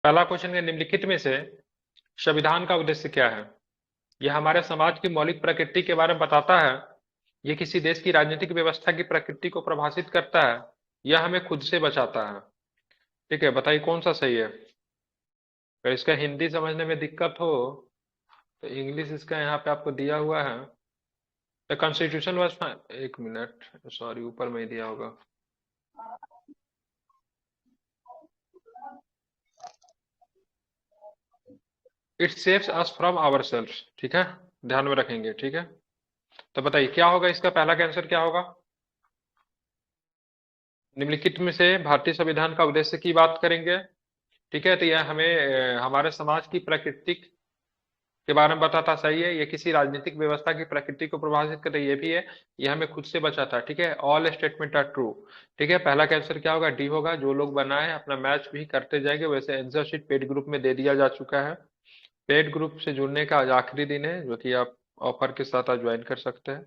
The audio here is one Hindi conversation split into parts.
पहला क्वेश्चन है, निम्नलिखित में से संविधान का उद्देश्य क्या है? यह हमारे समाज की मौलिक प्रकृति के बारे में बताता है। यह किसी देश की राजनीतिक व्यवस्था की प्रकृति को प्रभाषित करता है। यह हमें खुद से बचाता है। ठीक है, बताइए कौन सा सही है। अगर इसका हिंदी समझने में दिक्कत हो तो इंग्लिश इसका यहाँ पे आपको दिया हुआ है। द कॉन्स्टिट्यूशन वाज, एक मिनट, सॉरी, ऊपर में ही दिया होगा। It saves us from our self. ठीक है, ध्यान में रखेंगे। ठीक है, तो बताइए क्या होगा, इसका पहला का आंसर क्या होगा? निम्नलिखित में से भारतीय संविधान का उद्देश्य की बात करेंगे। ठीक है, तो यह हमें हमारे समाज की प्रकृति के बारे में बताता, सही है। ये किसी राजनीतिक व्यवस्था की प्रकृति को प्रभावित करता है, ये भी है। ये हमें खुद से बचाता है। ठीक है, ऑल स्टेटमेंट आर ट्रू। ठीक है, पहला का आंसर क्या होगा? डी होगा। जो लोग बनाए अपना मैच भी करते जाएंगे। वैसे आंसर शीट पेड ग्रुप में दे दिया जा चुका है। पेड ग्रुप से जुड़ने का आज आखिरी दिन है, जो कि आप ऑफर के साथ आज ज्वाइन कर सकते हैं।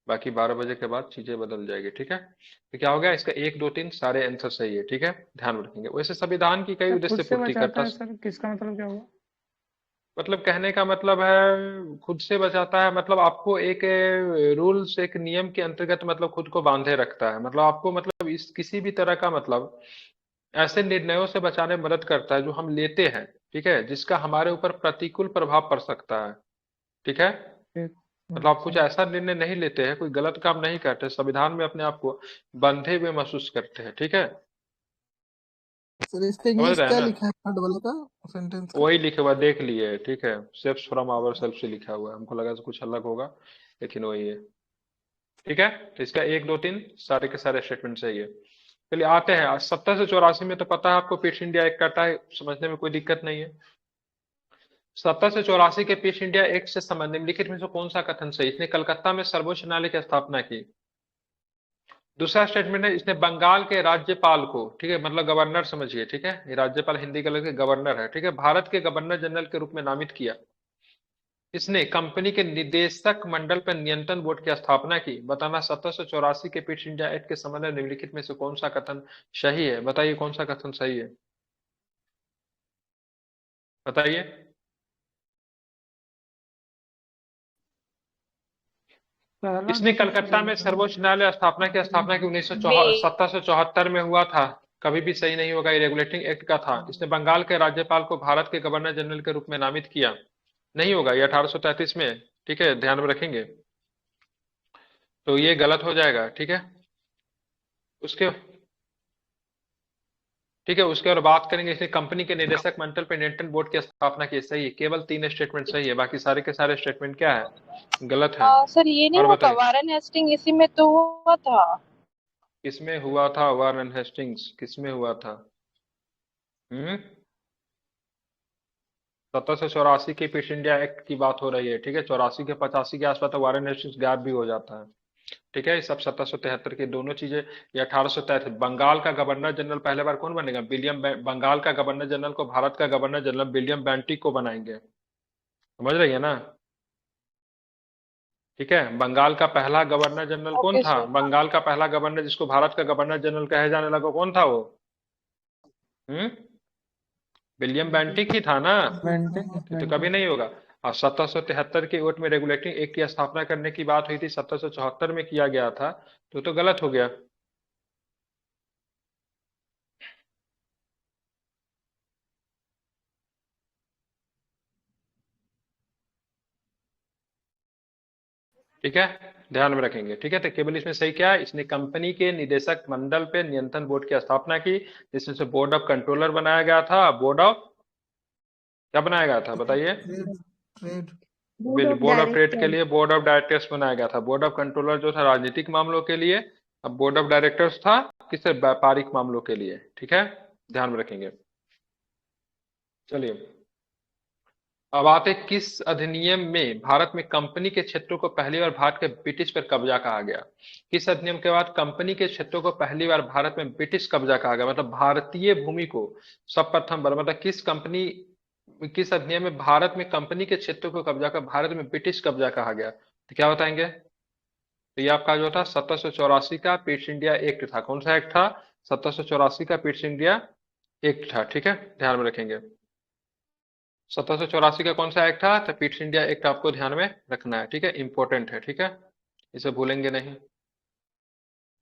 बाकी 12 बजे के बाद चीजें बदल जाएगी। ठीक है, तो क्या हो गया, इसका 1 2 3 सारे आंसर सही है। ठीक है, ध्यान में रखेंगे। वैसे संविधान की कई सर खुद उद्देश्य से पूर्ति बचाता करता। है सर, किसका मतलब क्या हुआ? मतलब कहने का मतलब है खुद से बचाता है, मतलब आपको एक रूल्स, एक नियम के अंतर्गत मतलब खुद को बांधे रखता है। मतलब आपको, मतलब इस किसी भी तरह का, मतलब ऐसे निर्णयों से बचाने में मदद करता है जो हम लेते हैं। ठीक है, जिसका हमारे ऊपर प्रतिकूल प्रभाव पड़ सकता है। ठीक है, ठीक। मतलब आप कुछ अच्छा ऐसा निर्णय नहीं लेते हैं, कोई गलत काम नहीं करते, संविधान में अपने आप को बंधे हुए महसूस करते हैं। ठीक है, सर इसका समझ इंग्लिश रहे हैं क्या ना? लिखा है थर्ड वाले का सेंटेंस का? वही लिखे हुआ देख लिए। ठीक है, सेव्स फ्रॉम आवर सेल्फ से लिखा हुआ है, हमको लगा से कुछ अलग होगा, लेकिन वही है। ठीक है, तो इसका 1 2 3 सारे के सारे स्टेटमेंट सही है। चलिए आते हैं, 70 से 84 में तो पता है आपको, पीस इंडिया एक्ट करता है, समझने में कोई दिक्कत नहीं है। 70 से 84 के पीस इंडिया एक्ट से संबंधित निम्नलिखित में से कौन सा कथन सही? इसने कलकत्ता में सर्वोच्च न्यायालय की स्थापना की। दूसरा स्टेटमेंट है, इसने बंगाल के राज्यपाल को, ठीक है, मतलब गवर्नर समझिए। ठीक है, ये राज्यपाल हिंदी का लगे गवर्नर है। ठीक है, भारत के गवर्नर जनरल के रूप में नामित किया। इसने कंपनी के निदेशक मंडल पर नियंत्रण बोर्ड की स्थापना की। बताना 70 से 84 के पीस इंडिया एक्ट के संबंध में निम्नलिखित में से कौन सा कथन सही है? बताइए कौन सा कथन सही है, बताइए। पहला इसने दूसरा कलकत्ता तीसरा में सर। सर्वोच्च न्यायालय स्थापना की, स्थापना की उन्नीस सौ बे 70 से 74 में हुआ था। कभी भी सही नहीं होगा, ये रेगुलेटिंग एक्ट का था। इसने बंगाल के राज्यपाल को भारत के गवर्नर जनरल के रूप में नामित किया। नहीं होगा, ये 1833 में। ठीक है, ध्यान में रखेंगे, तो ये गलत हो जाएगा। ठीक है, उसके ठीक है, उसके और बात करेंगे। इसने कंपनी के निदेशक मंडल पर नियंत्रण बोर्ड की स्थापना की। सही है, केवल 3 स्टेटमेंट सही है, बाकी सारे के सारे स्टेटमेंट क्या है? गलत है। सर ये नहीं और हुआ था, बताइए वारेन हेस्टिंग इसी में तो हुआ था। किसमें हुआ था? वारेन हेस्टिंग्स किसमें हुआ था? हम्म 70 से 84 की पीस इंडिया एक्ट की बात हो रही है। ठीक है, 84 के 85 के आसपास तो वारेन हेस्टिंग्स गायब भी हो जाता है। ठीक है, ये सब 1773 की दोनों चीजें। ये 1833 बंगाल का गवर्नर जनरल पहले बार कौन बनेगा? बंगाल का गवर्नर जनरल को भारत का गवर्नर जनरल विलियम बेंटिक को बनाएंगे। समझ रही है ना? ठीक है, बंगाल का पहला गवर्नर जनरल कौन ओके था? सर। बंगाल का पहला गवर्नर जिसको भारत का गवर्नर जनरल कहे जाने लगा, कौन था वो? हम्म विलियम बेंटिक ही था ना। मेंटेन ये तो कभी मेंटेन। नहीं होगा। और 1773 की वोट में रेगुलेटिंग एक्ट की स्थापना करने की बात हुई थी, 1774 में किया गया था, तो गलत हो गया। ठीक है, ध्यान में रखेंगे। ठीक है, तो केवल इसमें सही क्या है? इसने कंपनी के निदेशक मंडल पे नियंत्रण बोर्ड की स्थापना की, जिसमें से बोर्ड ऑफ कंट्रोलर बनाया गया था। बोर्ड ऑफ क्या बनाया गया था, बताइए? Trade trade board of board of trade के डायरेक्टर। लिए बोर्ड ऑफ डायरेक्टर्स बनाया गया था। बोर्ड ऑफ कंट्रोलर जो था राजनीतिक मामलों के लिए, अब बोर्ड ऑफ डायरेक्टर्स था किससे? व्यापारिक मामलों के लिए। ठीक है, ध्यान में रखेंगे। चलिए, अब आते किस अधिनियम में भारत में कंपनी के क्षेत्रों को पहली बार भारत के ब्रिटिश पर कब्जा कहा गया? किस अधिनियम के बाद कंपनी के क्षेत्रों को पहली बार भारत में ब्रिटिश कब्जा कहा गया, मतलब भारतीय भूमि को सर्वप्रथम बार, मतलब किस अधिनियम में भारत में कंपनी के क्षेत्रों को कब्जा कर भारत में ब्रिटिश कब्जा कहा गया? तो क्या बताएंगे? तो ये आपका जो था 1784 का पीस इंडिया एक्ट था। कौन सा एक्ट था? 1784 का पीस इंडिया एक्ट था। ठीक है, ध्यान में रखेंगे। 1784 का कौन सा एक्ट था? तो पिट्स इंडिया एक्ट आपको ध्यान में रखना है, ठीक है, इंपॉर्टेंट है, ठीक है, इसे भूलेंगे नहीं।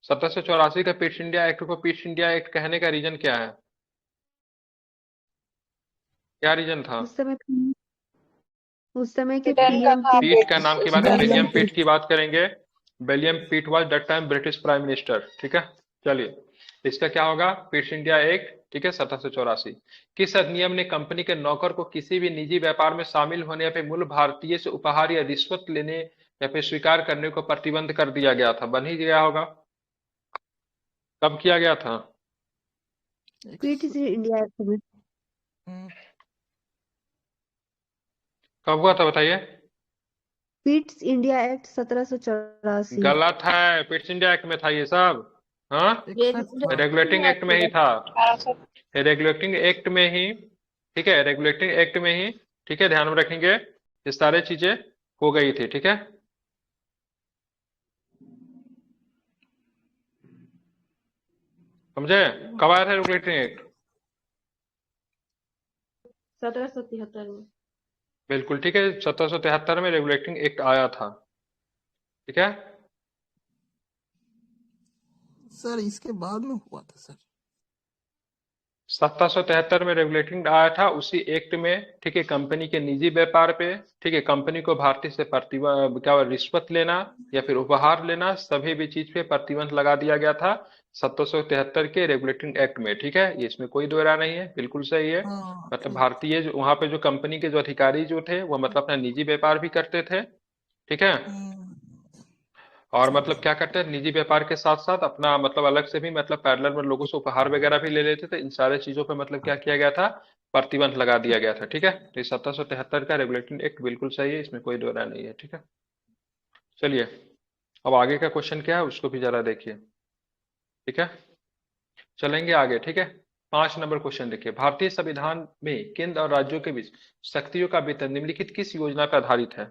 1784 का पिट्स इंडिया एक्ट को पिट्स इंडिया एक्ट कहने का रीजन क्या है? क्या रीजन था? उस समय उस समय के ब्रिटेन का पीएम था पीट का नाम की बात है, विलियम विलियम पीट पिट। की बात करेंगे। विलियम पीट was that time British prime minister, ठीक है। चलिए, इसका क्या होगा? पिट्स इंडिया एक्ट, ठीक है, 1784। किस अधिनियम ने कंपनी के नौकर को किसी भी निजी व्यापार में शामिल होने पर मूल भारतीय से उपहार या रिश्वत लेने या फिर स्वीकार करने को प्रतिबंध कर दिया गया था? बन ही गया होगा। कब किया गया था? क्विट इंडिया एक्ट में। कब हुआ था बताइए? Quit India act 1784। गलत है, पिट्स इंडिया एक्ट में था ये सब। हाँ, रेगुलेटिंग एक्ट में ही था। 1800 रेगुलेटिंग एक्ट में ही, ठीक है, रेगुलेटिंग एक्ट में ही, ठीक है, ध्यान में रखेंगे, ये सारी चीजें हो गई थी, ठीक है। समझे? कब आया था रेगुलेटिंग एक्ट? 1773 में। बिल्कुल ठीक है, 1773 में रेगुलेटिंग एक्ट आया था, ठीक है। सर इसके बाद में हुआ था सर। 1773 में रेगुलेटिंग आया था, उसी एक्ट में, ठीक है, कंपनी के निजी व्यापार पे, ठीक है, कंपनी को भारतीय से क्या रिश्वत लेना या फिर उपहार लेना, सभी भी चीज पे प्रतिबंध लगा दिया गया था 1773 के रेगुलेटिंग एक्ट में, ठीक है। ये इसमें कोई दोहरा नहीं है, बिल्कुल सही है। हाँ मतलब ठीक। भारतीय वहां पे जो कंपनी के जो अधिकारी जो थे वो मतलब अपना निजी व्यापार भी करते थे, ठीक है। और मतलब क्या करते हैं, निजी व्यापार के साथ साथ अपना मतलब अलग से भी मतलब पैरेलल में लोगों से उपहार वगैरह भी ले लेते थे। इन सारे चीजों पे मतलब क्या किया गया था? प्रतिबंध लगा दिया गया था, ठीक है। तो 1773 का रेगुलेटिंग एक्ट बिल्कुल सही है, इसमें कोई दो राय नहीं है, ठीक है। चलिए, अब आगे का क्वेश्चन क्या है उसको भी जरा देखिए, ठीक है। चलेंगे आगे, ठीक है। 5 नंबर क्वेश्चन देखिए, भारतीय संविधान में केंद्र और राज्यों के बीच शक्तियों का वितरण निम्नलिखित किस योजना पर आधारित है?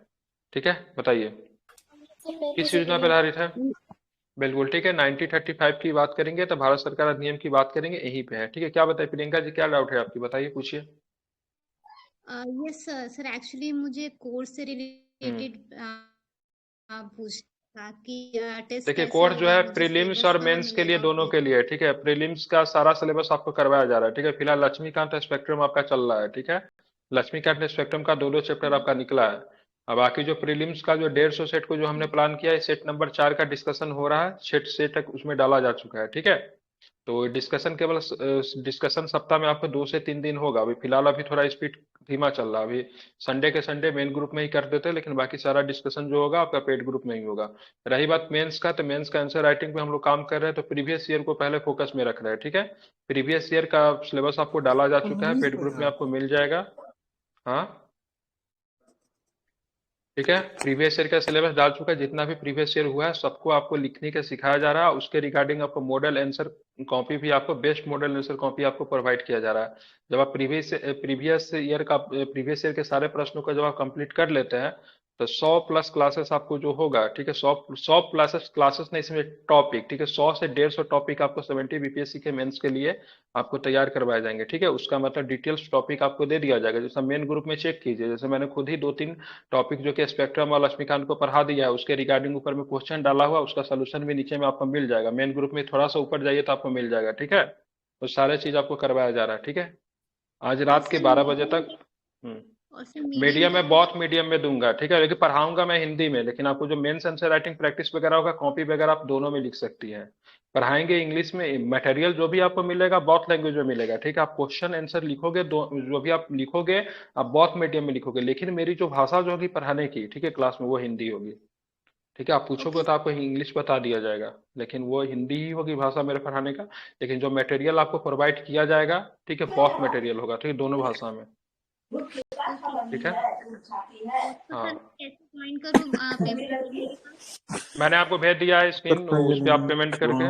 ठीक है, बताइए किस योजना पर आधारित है? बिल्कुल ठीक है, 1935 की बात करेंगे तो भारत सरकार अधिनियम की बात करेंगे, यहीं पे है, ठीक है। क्या बताइए प्रियंका जी, क्या डाउट है आपकी, बताइए, पूछिए। यस सर एक्चुअली मुझे कोर्स से रिलेटेड पूछना कि टेस्ट देखिए, कैसे कोर्स जो होगा, है मुझे प्रीलिम्स सिलेबस और कहाँ मेंस के लिए मिलेगा दोनों के लिए, ठीक है। प्रीलिम्स का सारा सिलेबस आपको करवाया जा रहा है, ठीक है। फिलहाल लक्ष्मीकांत स्पेक्ट्रम आपका चल रहा है, ठीक है। लक्ष्मीकांत स्पेक्ट्रम का दो चैप्टर आपका निकला है। अब बाकी जो प्रीलिम्स का जो 150 सेट को जो हमने प्लान किया है, सेट नंबर 4 का डिस्कशन हो रहा है, सेट सेट तक उसमें डाला जा चुका है, ठीक है। तो डिस्कशन केवल डिस्कशन सप्ताह में आपको 2 से 3 दिन होगा। अभी फिलहाल अभी थोड़ा स्पीड धीमा चल रहा है। अभी संडे के संडे मेन ग्रुप में ही कर देते हैं, लेकिन बाकी सारा डिस्कशन जो होगा आपका पेड ग्रुप में ही होगा। रही बात मेंस का, तो मेंस का आंसर राइटिंग पे हम लोग काम कर रहे हैं, तो प्रीवियस ईयर को पहले फोकस में रख रहे हैं, ठीक है। प्रीवियस ईयर का सिलेबस आपको डाला जा चुका है, पेड ग्रुप में आपको मिल जाएगा। हाँ, ठीक है, प्रीवियस ईयर का सिलेबस डाल चुका है, जितना भी प्रीवियस ईयर हुआ है सबको आपको लिखने का सिखाया जा रहा है। उसके रिगार्डिंग आपको मॉडल आंसर कॉपी भी, आपको बेस्ट मॉडल आंसर कॉपी आपको प्रोवाइड किया जा रहा है। जब आप प्रीवियस ईयर के सारे प्रश्नों को जब आप कंप्लीट कर लेते हैं, तो 100+ क्लासेस आपको जो होगा, ठीक है, 100 क्लासेस, क्लासेस नहीं इसमें टॉपिक, ठीक है, 100 से 150 टॉपिक आपको 70 बीपीएससी के मेंस के लिए आपको तैयार करवाए जाएंगे, ठीक है। उसका मतलब डिटेल्स टॉपिक आपको दे दिया जाएगा, जैसे मेन ग्रुप में चेक कीजिए, जैसे मैंने खुद ही 2-3 टॉपिक जो कि स्पेक्ट्रम और लक्ष्मीकांत को पढ़ा दिया है, उसके रिगार्डिंग ऊपर में क्वेश्चन डाला हुआ, उसका सोल्यूशन भी नीचे में आपको मिल जाएगा। मेन ग्रुप में थोड़ा सा ऊपर जाइए तो आपको मिल जाएगा, ठीक है। तो सारे चीज आपको करवाया जा रहा है, ठीक है। आज और रात के सर 12 बजे तक। और सर मीडियम मीडियम का में, बहुत मीडियम में दूंगा, ठीक है, लेकिन पढ़ाऊंगा मैं हिंदी में, लेकिन आपको जो मेंस आंसर राइटिंग प्रैक्टिस वगैरह होगा, कॉपी वगैरह आप दोनों में लिख सकती हैं। पढ़ाएंगे इंग्लिश में, मटेरियल जो भी आपको मिलेगा बहुत लैंग्वेज में मिलेगा, ठीक है। आप क्वेश्चन आंसर लिखोगे, दो जो भी आप लिखोगे आप बहुत मीडियम में लिखोगे, लेकिन मेरी जो भाषा जो होगी पढ़ाने की, ठीक है, क्लास में, वो हिंदी होगी, ठीक है। आप पूछोगे ओके तो आपको इंग्लिश बता दिया जाएगा, लेकिन वो हिंदी ही होगी भाषा मेरे पढ़ाने का। लेकिन जो मटेरियल आपको प्रोवाइड किया जाएगा, ठीक है, बहुत मटेरियल होगा, ठीक है, दोनों भाषा में, ओके ठीक है। तो हाँ, सर कैसे ज्वाइन करूँ पेमेंट करने के बाद? मैंने आपको भेज दिया है सर स्क्रीन, पहले उस पर आप पेमेंट करके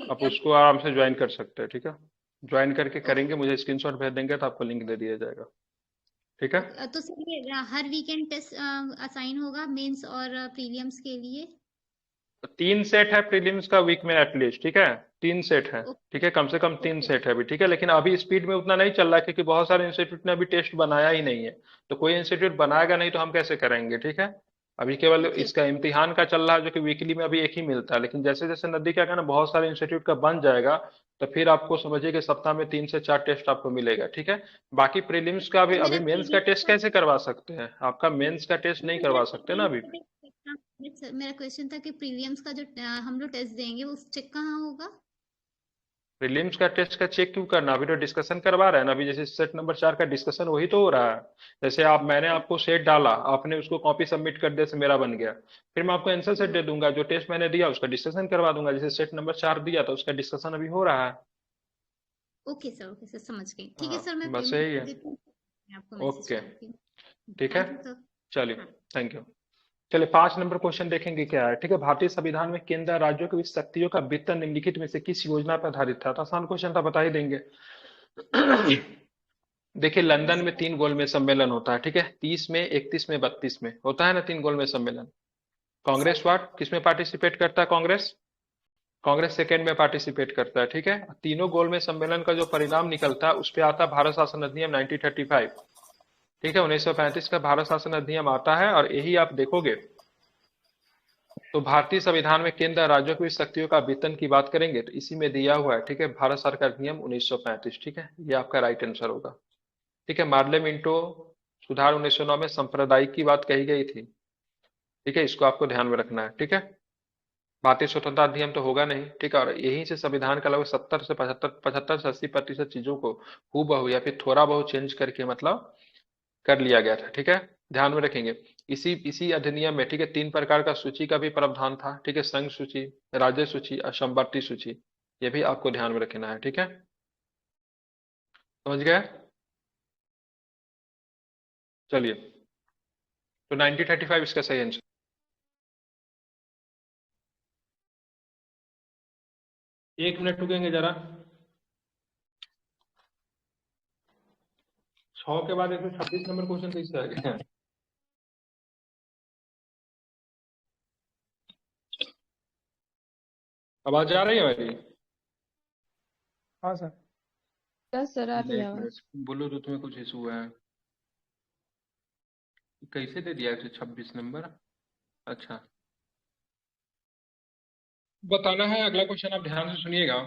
आप उसको आराम से ज्वाइन कर सकते हैं, ठीक है। ज्वाइन करके करेंगे, मुझे स्क्रीनशॉट भेज देंगे तो आपको लिंक दे दिया जाएगा, ठीक है। ओके तो सर ये हर वीकेंड टेस्ट असाइन होगा मेंस और प्रीलिम्स के लिए? 3 सेट है प्रीलिम्स का वीक में एटलीस्ट, ठीक है, 3 सेट है, ठीक है, कम से कम 3 ओके सेट है अभी, ठीक है। लेकिन अभी स्पीड में उतना नहीं चल रहा है क्योंकि बहुत सारे इंस्टीट्यूट ने अभी टेस्ट बनाया ही नहीं है। तो कोई इंस्टीट्यूट बनाएगा नहीं तो हम कैसे करेंगे, ठीक है। अभी केवल ओके इसका इम्तिहान का चल रहा है जो कि वीकली में अभी एक ही मिलता है, लेकिन जैसे जैसे नदी क्या कहना बहुत सारे इंस्टीट्यूट का बन जाएगा तो फिर आपको समझिए कि सप्ताह में 3 से 4 टेस्ट आपको मिलेगा, ठीक है। बाकी प्रीलिम्स का तो अभी मेरा मेंस का प्रीलिम्स टेस्ट का कैसे करवा सकते हैं, आपका मेंस का टेस्ट नहीं मेरा करवा सकते ना अभी। प्रीलिम्स का मेरा क्वेश्चन था कि प्रीलिम्स का जो हम लोग टेस्ट देंगे वो चेक कहाँ होगा? प्रीलिम्स का टेस्ट का चेक क्यों करना, अभी तो डिस्कशन करवा रहे हैं ना, अभी जैसे सेट नंबर 4 का डिस्कशन वही तो हो रहा है। जैसे मैंने आपको सेट डाला, आपने उसको कॉपी सबमिट कर दिया से मेरा बन गया, फिर मैं आपको आंसर सेट दे दूंगा, जो टेस्ट मैंने दिया उसका डिस्कशन करवा दूंगा। जैसे सेट नंबर 4 दिया था उसका डिस्कशन अभी हो रहा है। ओके सर समझ गई। ठीक है हाँ सर, मैं बस पेमेंट यही कर है। देती हूँ, मैं आपको मैसेज ओके, करती हूँ। ठीक है, थैंक यू सर। चलिए, हाँ थैंक यू। चलिए 5 नंबर क्वेश्चन देखेंगे क्या है, ठीक है। भारतीय संविधान में केंद्र और राज्यों की शक्तियों का वितरण निम्नलिखित में से किस योजना पर आधारित था। तो आसान क्वेश्चन था, बता ही देंगे। देखिए लंदन में 3 गोलमेज सम्मेलन होता है, ठीक है, 30 में, 31 में, 32 में होता है ना 3 गोलमेज सम्मेलन। कांग्रेस वार्ड किस में पार्टिसिपेट करता है, कांग्रेस, कांग्रेस सेकेंड में पार्टिसिपेट करता है, ठीक है। तीनों गोलमेज सम्मेलन का जो परिणाम निकलता है उस पे आता है भारत शासन अधिनियम 1935, ठीक है, 1935 का भारत शासन अधिनियम आता है। और यही आप देखोगे तो भारतीय संविधान में केंद्र और राज्यों की शक्तियों का वितरण की बात करेंगे तो इसी में दिया हुआ है, ठीक है, भारत सरकार अधिनियम 1935, ठीक है, ये आपका राइट आंसर होगा, ठीक है। मार्ले मिंटो सुधार 1909 में सांप्रदायिक की बात कही गई थी, ठीक है, इसको आपको ध्यान में रखना है, ठीक है। भारतीय स्वतंत्रता अधिनियम तो होगा नहीं, ठीक है, और यहीं से संविधान का लगभग 70 से 75 से 80% चीजों को हूबहू या फिर थोड़ा बहुत चेंज करके मतलब कर लिया गया था, ठीक है, ध्यान में रखेंगे। इसी इसी अधिनियम में, ठीक है, 3 प्रकार का सूची का भी प्रावधान था, ठीक है, संघ सूची, राज्य सूची और समवर्ती सूची, ये भी आपको ध्यान में रखना है, ठीक है, समझ गए। चलिए, तो 1935 इसका सही आंसर। एक मिनट रुकेंगे जरा, 6 के बाद 126 नंबर क्वेश्चन कैसे आ गया। आवाज आ रही है मेरी। हाँ सर। यस सर, आ रही है एक आवाज। मिनट, ब्लूटूथ में कुछ इशू है, कैसे दे दिया 126 नंबर। अच्छा, बताना है अगला क्वेश्चन, आप ध्यान से सुनिएगा।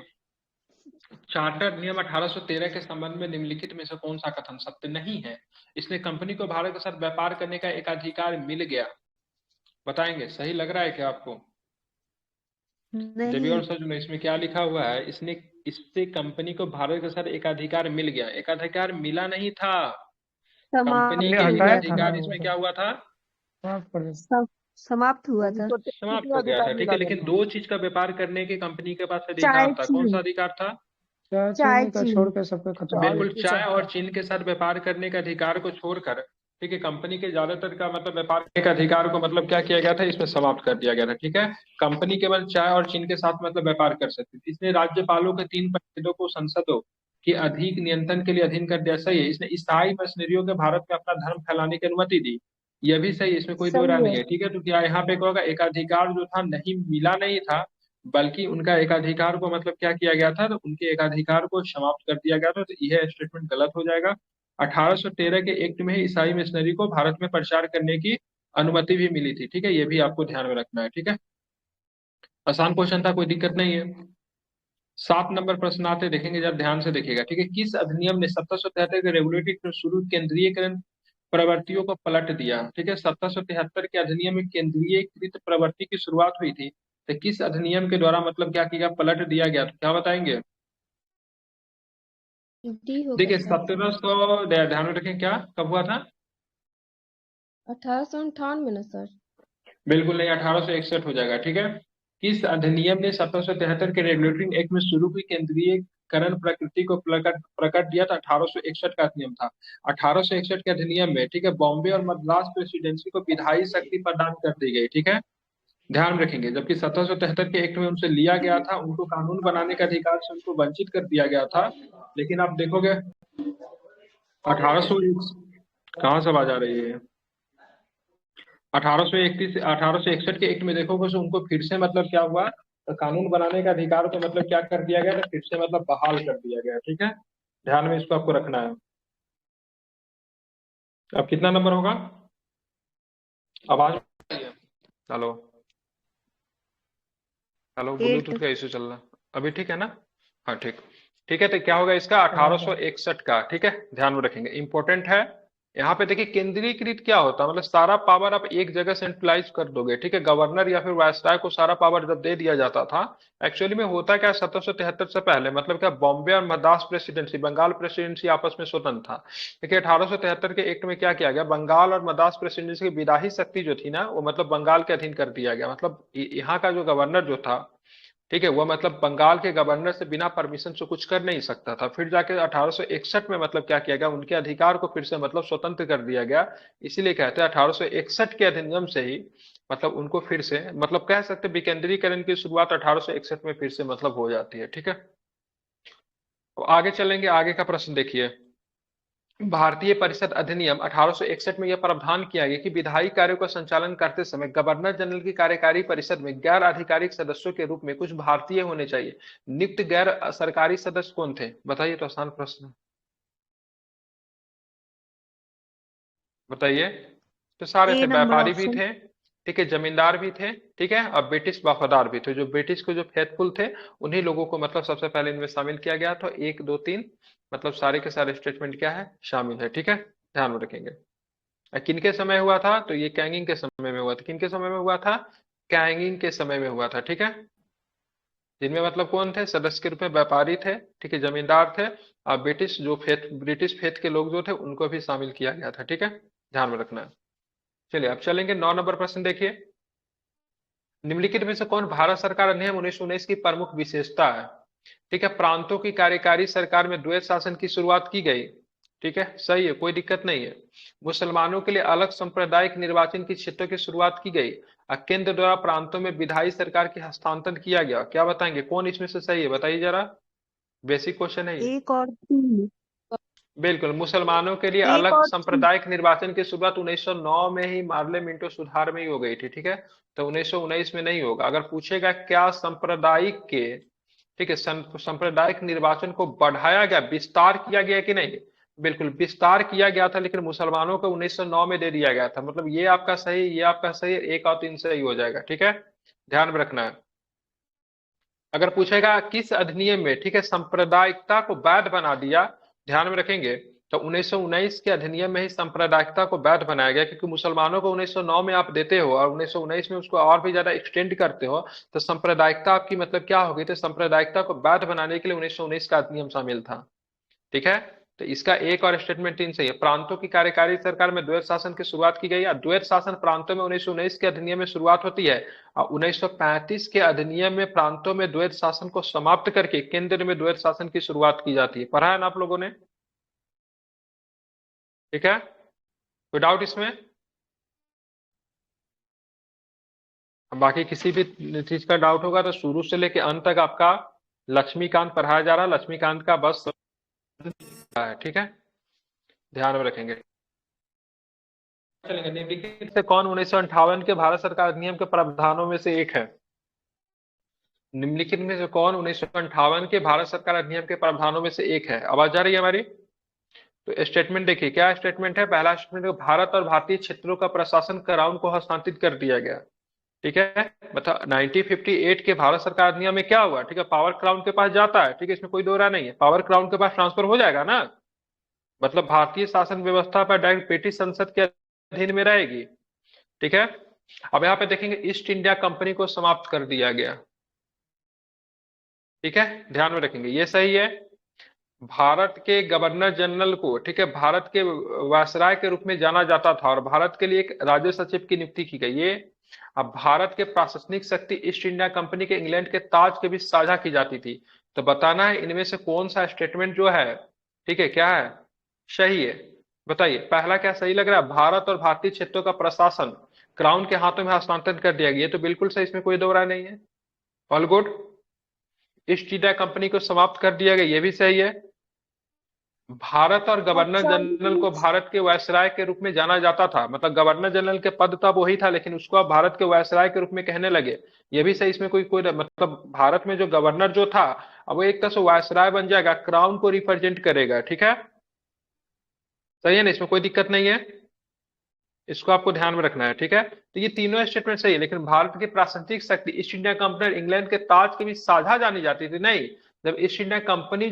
चार्टर नियम 1813 के संबंध में निम्नलिखित में से कौन सा कथन सत्य नहीं है। इसने कंपनी को भारत के साथ व्यापार करने का एक अधिकार मिल गया, बताएंगे, सही लग रहा है क्या आपको। देवी नहीं। और सजुन, इसमें क्या लिखा हुआ है, इससे कंपनी को भारत के साथ एक अधिकार मिल गया, एक अधिकार मिला नहीं था। कंपनी हमने समाप्त के हो एक हटाया गया था ना अधिकार वो इसमें तो। क्या हुआ था, माफ कर दो। समाप्त हुआ था। समाप्त हो गया था, ठीक है। लेकिन 2 चीज का व्यापार करने के कंपनी के पास चाय अधिकार था, कौन सा चीनी। अधिकार था। चाय चाय चीनी का छोड़ चीनी। के सब पे खत्म कर बिल्कुल, दिया। चाय और चीन के साथ व्यापार करने के अधिकार को छोड़कर, ठीक है, कंपनी के ज्यादातर का मतलब व्यापार करने के अधिकार को मतलब क्या किया गया था, इसमें समाप्त कर दिया गया था, ठीक है। कंपनी केवल चाय और चीन के साथ मतलब व्यापार कर सकती थी। इसने राज्यपालों के 3 परिषदों को संसदों के अधिक नियंत्रण के लिए अधीन कर दिया, सही है। इसने ईसाई मिशनरियों के भारत में अपना धर्म फैलाने की अनुमति दी, यह भी सही है, इसमें कोई दो राय सही नहीं है। है, ठीक है। तो क्या यहाँ पे क्या होगा, एकाधिकार जो था नहीं मिला नहीं था, बल्कि उनका एकाधिकार को मतलब क्या किया गया था, तो उनके एकाधिकार को समाप्त कर दिया गया था, तो यह स्टेटमेंट गलत हो जाएगा। 1813 के एक्ट में ही ईसाई मिशनरी को भारत में प्रचार करने की अनुमति भी मिली थी, ठीक है, ये भी आपको ध्यान में रखना है, ठीक है। आसान क्वेश्चन था, कोई दिक्कत नहीं है। 7 नंबर प्रश्न आते देखेंगे, जब ध्यान से देखिएगा, ठीक है। किस अधिनियम ने 1773 के रेगुलेटरी शुरू केंद्रीयकरण प्रवृत्तियों को पलट दिया, ठीक है। 1773 के अधिनियम में केंद्रीयकृत प्रवृत्ति की शुरुआत हुई थी, तो किस अधिनियम के द्वारा मतलब क्या किया, पलट दिया गया, तो क्या बताएंगे। डी होगा देखिए सर। 1700, ध्यान में रखें, क्या कब हुआ था। 1898 में ना सर। बिल्कुल नहीं, 1861 हो जाएगा, ठीक है। किस अधिनियम ने 1773 के रेगुलेटरी एक्ट में शुरू हुई केंद्रीयकरण प्रकृति को प्रकट प्रकट दिया था, 1861 का अधिनियम था। 1861 के अधिनियम में, ठीक है, बॉम्बे और मद्रास प्रेसिडेंसी को विधायी शक्ति प्रदान कर दी गई, ठीक है, ध्यान रखेंगे। जबकि 1773 के एक्ट में उनसे लिया गया था, उनको कानून बनाने का अधिकार से उनको वंचित कर दिया गया था। लेकिन आप देखोगे 1800 कहाँ से आवाज आ रही है। 1831 1861 के एक्ट में देखोगे तो उनको फिर से मतलब क्या हुआ, तो कानून बनाने का अधिकार को मतलब क्या कर दिया गया, तो फिर से मतलब बहाल कर दिया गया। ठीक है, ध्यान में इसको आपको रखना है। अब कितना नंबर होगा? आवाज, हेलो हेलो, ब्लूटूथ 8। का इशू चल रहा, अभी ठीक है ना? हाँ ठीक, ठीक है। तो क्या होगा इसका, 1861 का। ठीक है, ध्यान में रखेंगे, इंपॉर्टेंट है। यहाँ पे देखिए केंद्रीकृत क्या होता है, मतलब सारा पावर आप एक जगह सेंट्रलाइज कर दोगे। ठीक है, गवर्नर या फिर वायसराय को सारा पावर जब दे दिया जाता था, एक्चुअली में होता क्या, 1773 से पहले मतलब क्या, बॉम्बे और मद्रास प्रेसिडेंसी, बंगाल प्रेसिडेंसी आपस में स्वतंत्र था। देखिए 1873 के एक्ट में क्या किया गया, बंगाल और मद्रास प्रेसिडेंसी की विधायी शक्ति जो थी ना, वो मतलब बंगाल के अधीन कर दिया गया। मतलब यहाँ का जो गवर्नर जो था, ठीक है, वो मतलब बंगाल के गवर्नर से बिना परमिशन से कुछ कर नहीं सकता था। फिर जाके 1861 में मतलब क्या किया गया, उनके अधिकार को फिर से मतलब स्वतंत्र कर दिया गया। इसीलिए कहते हैं 1861 के अधिनियम से ही मतलब उनको फिर से मतलब कह सकते हैं विकेंद्रीकरण की शुरुआत 1861 में फिर से मतलब हो जाती है। ठीक है, तो आगे चलेंगे, आगे का प्रश्न देखिए। भारतीय परिषद अधिनियम 1861 में यह प्रावधान किया गया कि विधायी कार्यों का संचालन करते समय गवर्नर जनरल की कार्यकारी परिषद में गैर आधिकारिक सदस्यों के रूप में कुछ भारतीय होने चाहिए। नियुक्त गैर सरकारी सदस्य कौन थे, बताइए, तो आसान प्रश्न है। बताइए, तो सारे थे, A नंबर व्यापारी भी ऑप्शन। थे, ठीक है, जमींदार भी थे, ठीक है, और ब्रिटिश वफादार भी थे। जो ब्रिटिश को जो फेथफुल थे, उन्हीं लोगों को मतलब सबसे पहले इनमें शामिल किया गया। तो 1 2 3 मतलब सारे के सारे स्टेटमेंट क्या है, शामिल है। ठीक है, ध्यान में रखेंगे। किनके समय हुआ था, तो ये कैंगिंग के समय में हुआ था। किनके समय में हुआ था, कैंगिंग के समय में हुआ था। ठीक है, जिनमें मतलब कौन थे, सदस्य के रूप में व्यापारी थे, ठीक है, जमींदार थे, और ब्रिटिश फेथ के लोग जो थे उनको भी शामिल किया गया था। ठीक है, ध्यान में रखना है। चलिए अब चलेंगे 9 नंबर प्रश्न देखिए। निम्नलिखित में से कौन भारत सरकार अधिनियम 1919 की प्रमुख विशेषता है? ठीक है, प्रांतों की कार्यकारी सरकार में द्वैत शासन की शुरुआत की गई। ठीक है, सही है, कोई दिक्कत नहीं है। मुसलमानों के लिए अलग सांप्रदायिक निर्वाचन की क्षेत्रों की शुरुआत की गई। और केंद्र द्वारा प्रांतों में विधायी सरकार की हस्तांतरण किया गया। क्या बताएंगे, कौन इसमें से सही है, बताइए जरा, बेसिक क्वेश्चन है ये। 1 और 3। बिल्कुल, मुसलमानों के लिए 1 अलग और 3। सांप्रदायिक निर्वाचन की शुरुआत 1909 में ही पार्लियामेंटो सुधार में ही हो गई थी। ठीक है, तो 1919 में नहीं होगा। अगर पूछेगा क्या सांप्रदायिक के, ठीक है, सांप्रदायिक निर्वाचन को बढ़ाया गया, विस्तार किया गया कि नहीं, बिल्कुल विस्तार किया गया था, लेकिन मुसलमानों को 1909 में दे दिया गया था। मतलब ये आपका सही, ये आपका सही, 1 और 3 सही हो जाएगा। ठीक है, ध्यान में रखना है। अगर पूछेगा किस अधिनियम में, ठीक है, सांप्रदायिकता को वैध बना दिया, ध्यान में रखेंगे, तो 1919 के अधिनियम में ही सांप्रदायिकता को वैध बनाया गया। क्योंकि मुसलमानों को 1909 में आप देते हो और 1919 में उसको और भी ज्यादा एक्सटेंड करते हो, तो सांप्रदायिकता आपकी मतलब क्या होगी, तो सांप्रदायिकता को वैध बनाने के लिए 1919 का अधिनियम शामिल था। ठीक है, तो इसका 1 और स्टेटमेंट 3 सही है। प्रांतों की कार्यकारी सरकार में द्वैत शासन की शुरुआत की गई। द्वैत शासन प्रांतों में 1919 के अधिनियम में शुरुआत होती है, और 1935 के अधिनियम में प्रांतों में द्वैत शासन को समाप्त करके केंद्र में द्वैत शासन की शुरुआत की जाती है। पढ़ा है ना आप लोगों ने? ठीक है, कोई डाउट इसमें? अब बाकी किसी भी चीज का डाउट होगा तो शुरू से लेके अंत तक आपका लक्ष्मीकांत पढ़ाया जा रहा है। लक्ष्मीकांत का बस है। ठीक है, ध्यान में रखेंगे। चलेंगे, निम्नलिखित से कौन 1958 के भारत सरकार अधिनियम के प्रावधानों में से एक है? निम्नलिखित में से कौन 1958 के भारत सरकार अधिनियम के प्रावधानों में से एक है? आवाज आ रही है हमारी? तो स्टेटमेंट देखिए, क्या स्टेटमेंट है, पहला स्टेटमेंट, भारत और भारतीय क्षेत्रों का प्रशासन क्राउन को हस्तांतरित कर दिया गया। ठीक है, मतलब 1958 के भारत सरकार अधिनियम में क्या हुआ, ठीक है, पावर क्राउन के पास जाता है। ठीक है, इसमें कोई दो राय नहीं है, पावर क्राउन के पास ट्रांसफर हो जाएगा ना। मतलब भारतीय शासन व्यवस्था पर डायरेक्ट ब्रिटिश संसद के अधीन में रहेगी। ठीक है, अब यहाँ पे देखेंगे ईस्ट इंडिया कंपनी को समाप्त कर दिया गया। ठीक है, ध्यान में रखेंगे, ये सही है। भारत के गवर्नर जनरल को, ठीक है, भारत के वायसराय के रूप में जाना जाता था, और भारत के लिए एक राज्य सचिव की नियुक्ति की गई। ये अब भारत के प्रशासनिक शक्ति ईस्ट इंडिया कंपनी के इंग्लैंड के ताज के बीच साझा की जाती थी। तो बताना है इनमें से कौन सा स्टेटमेंट जो है, ठीक है, क्या है, सही है। बताइए पहला क्या सही लग रहा है, भारत और भारतीय क्षेत्रों का प्रशासन क्राउन के हाथों में हस्तांतरित कर दिया गया। ये तो बिल्कुल सही, इसमें कोई दो राय नहीं है। All good. East India company को समाप्त कर दिया गया, ये भी सही है। भारत और गवर्नर जनरल को भारत के वायसराय के रूप में जाना जाता था, मतलब गवर्नर जनरल के पद तो अब वही था, लेकिन उसको अब भारत के वायसराय के रूप में कहने लगे। ये भी सही, इसमें कोई कोई मतलब भारत में जो गवर्नर जो था, अब वो एक तरह से वायसराय बन जाएगा, क्राउन को रिप्रेजेंट करेगा। ठीक है, सही है ना, इसमें कोई दिक्कत नहीं है, इसको आपको ध्यान में रखना है। ठीक है, तो ये तीनों स्टेटमेंट सही है, लेकिन भारत की प्रासंगिक शक्ति ईस्ट इंडिया कंपनी और इंग्लैंड के ताज के बीच साझा जानी जाती थी, नहीं। जब ईस्ट इंडिया कंपनी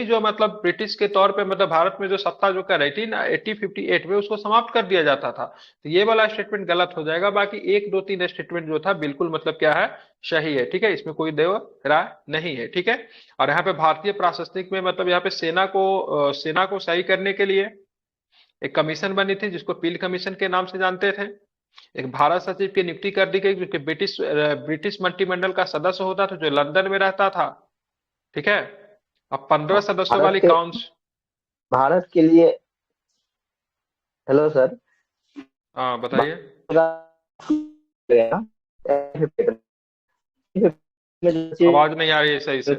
जो मतलब ब्रिटिश के तौर पे मतलब भारत में जो सत्ता जो कर रही थी ना 1858 में, उसको समाप्त कर दिया जाता था। तो ये वाला स्टेटमेंट गलत हो जाएगा, बाकी 1 2 3 स्टेटमेंट जो था बिल्कुल मतलब क्या है, सही है। ठीक है, इसमें कोई देव राय नहीं है। ठीक है, और यहाँ पे भारतीय प्रशासनिक में मतलब यहाँ पे सेना को सही करने के लिए एक कमीशन बनी थी, जिसको पील कमीशन के नाम से जानते थे। एक भारत सचिव की नियुक्ति कर दी गई, जो कि ब्रिटिश मंत्रिमंडल का सदस्य होता था, जो लंदन में रहता था। ठीक है, अब 15 सदस्यों वाली काउंसिल। भारत के लिए, हेलो सर। हाँ बताइए। आवाज नहीं आ रही है सही से,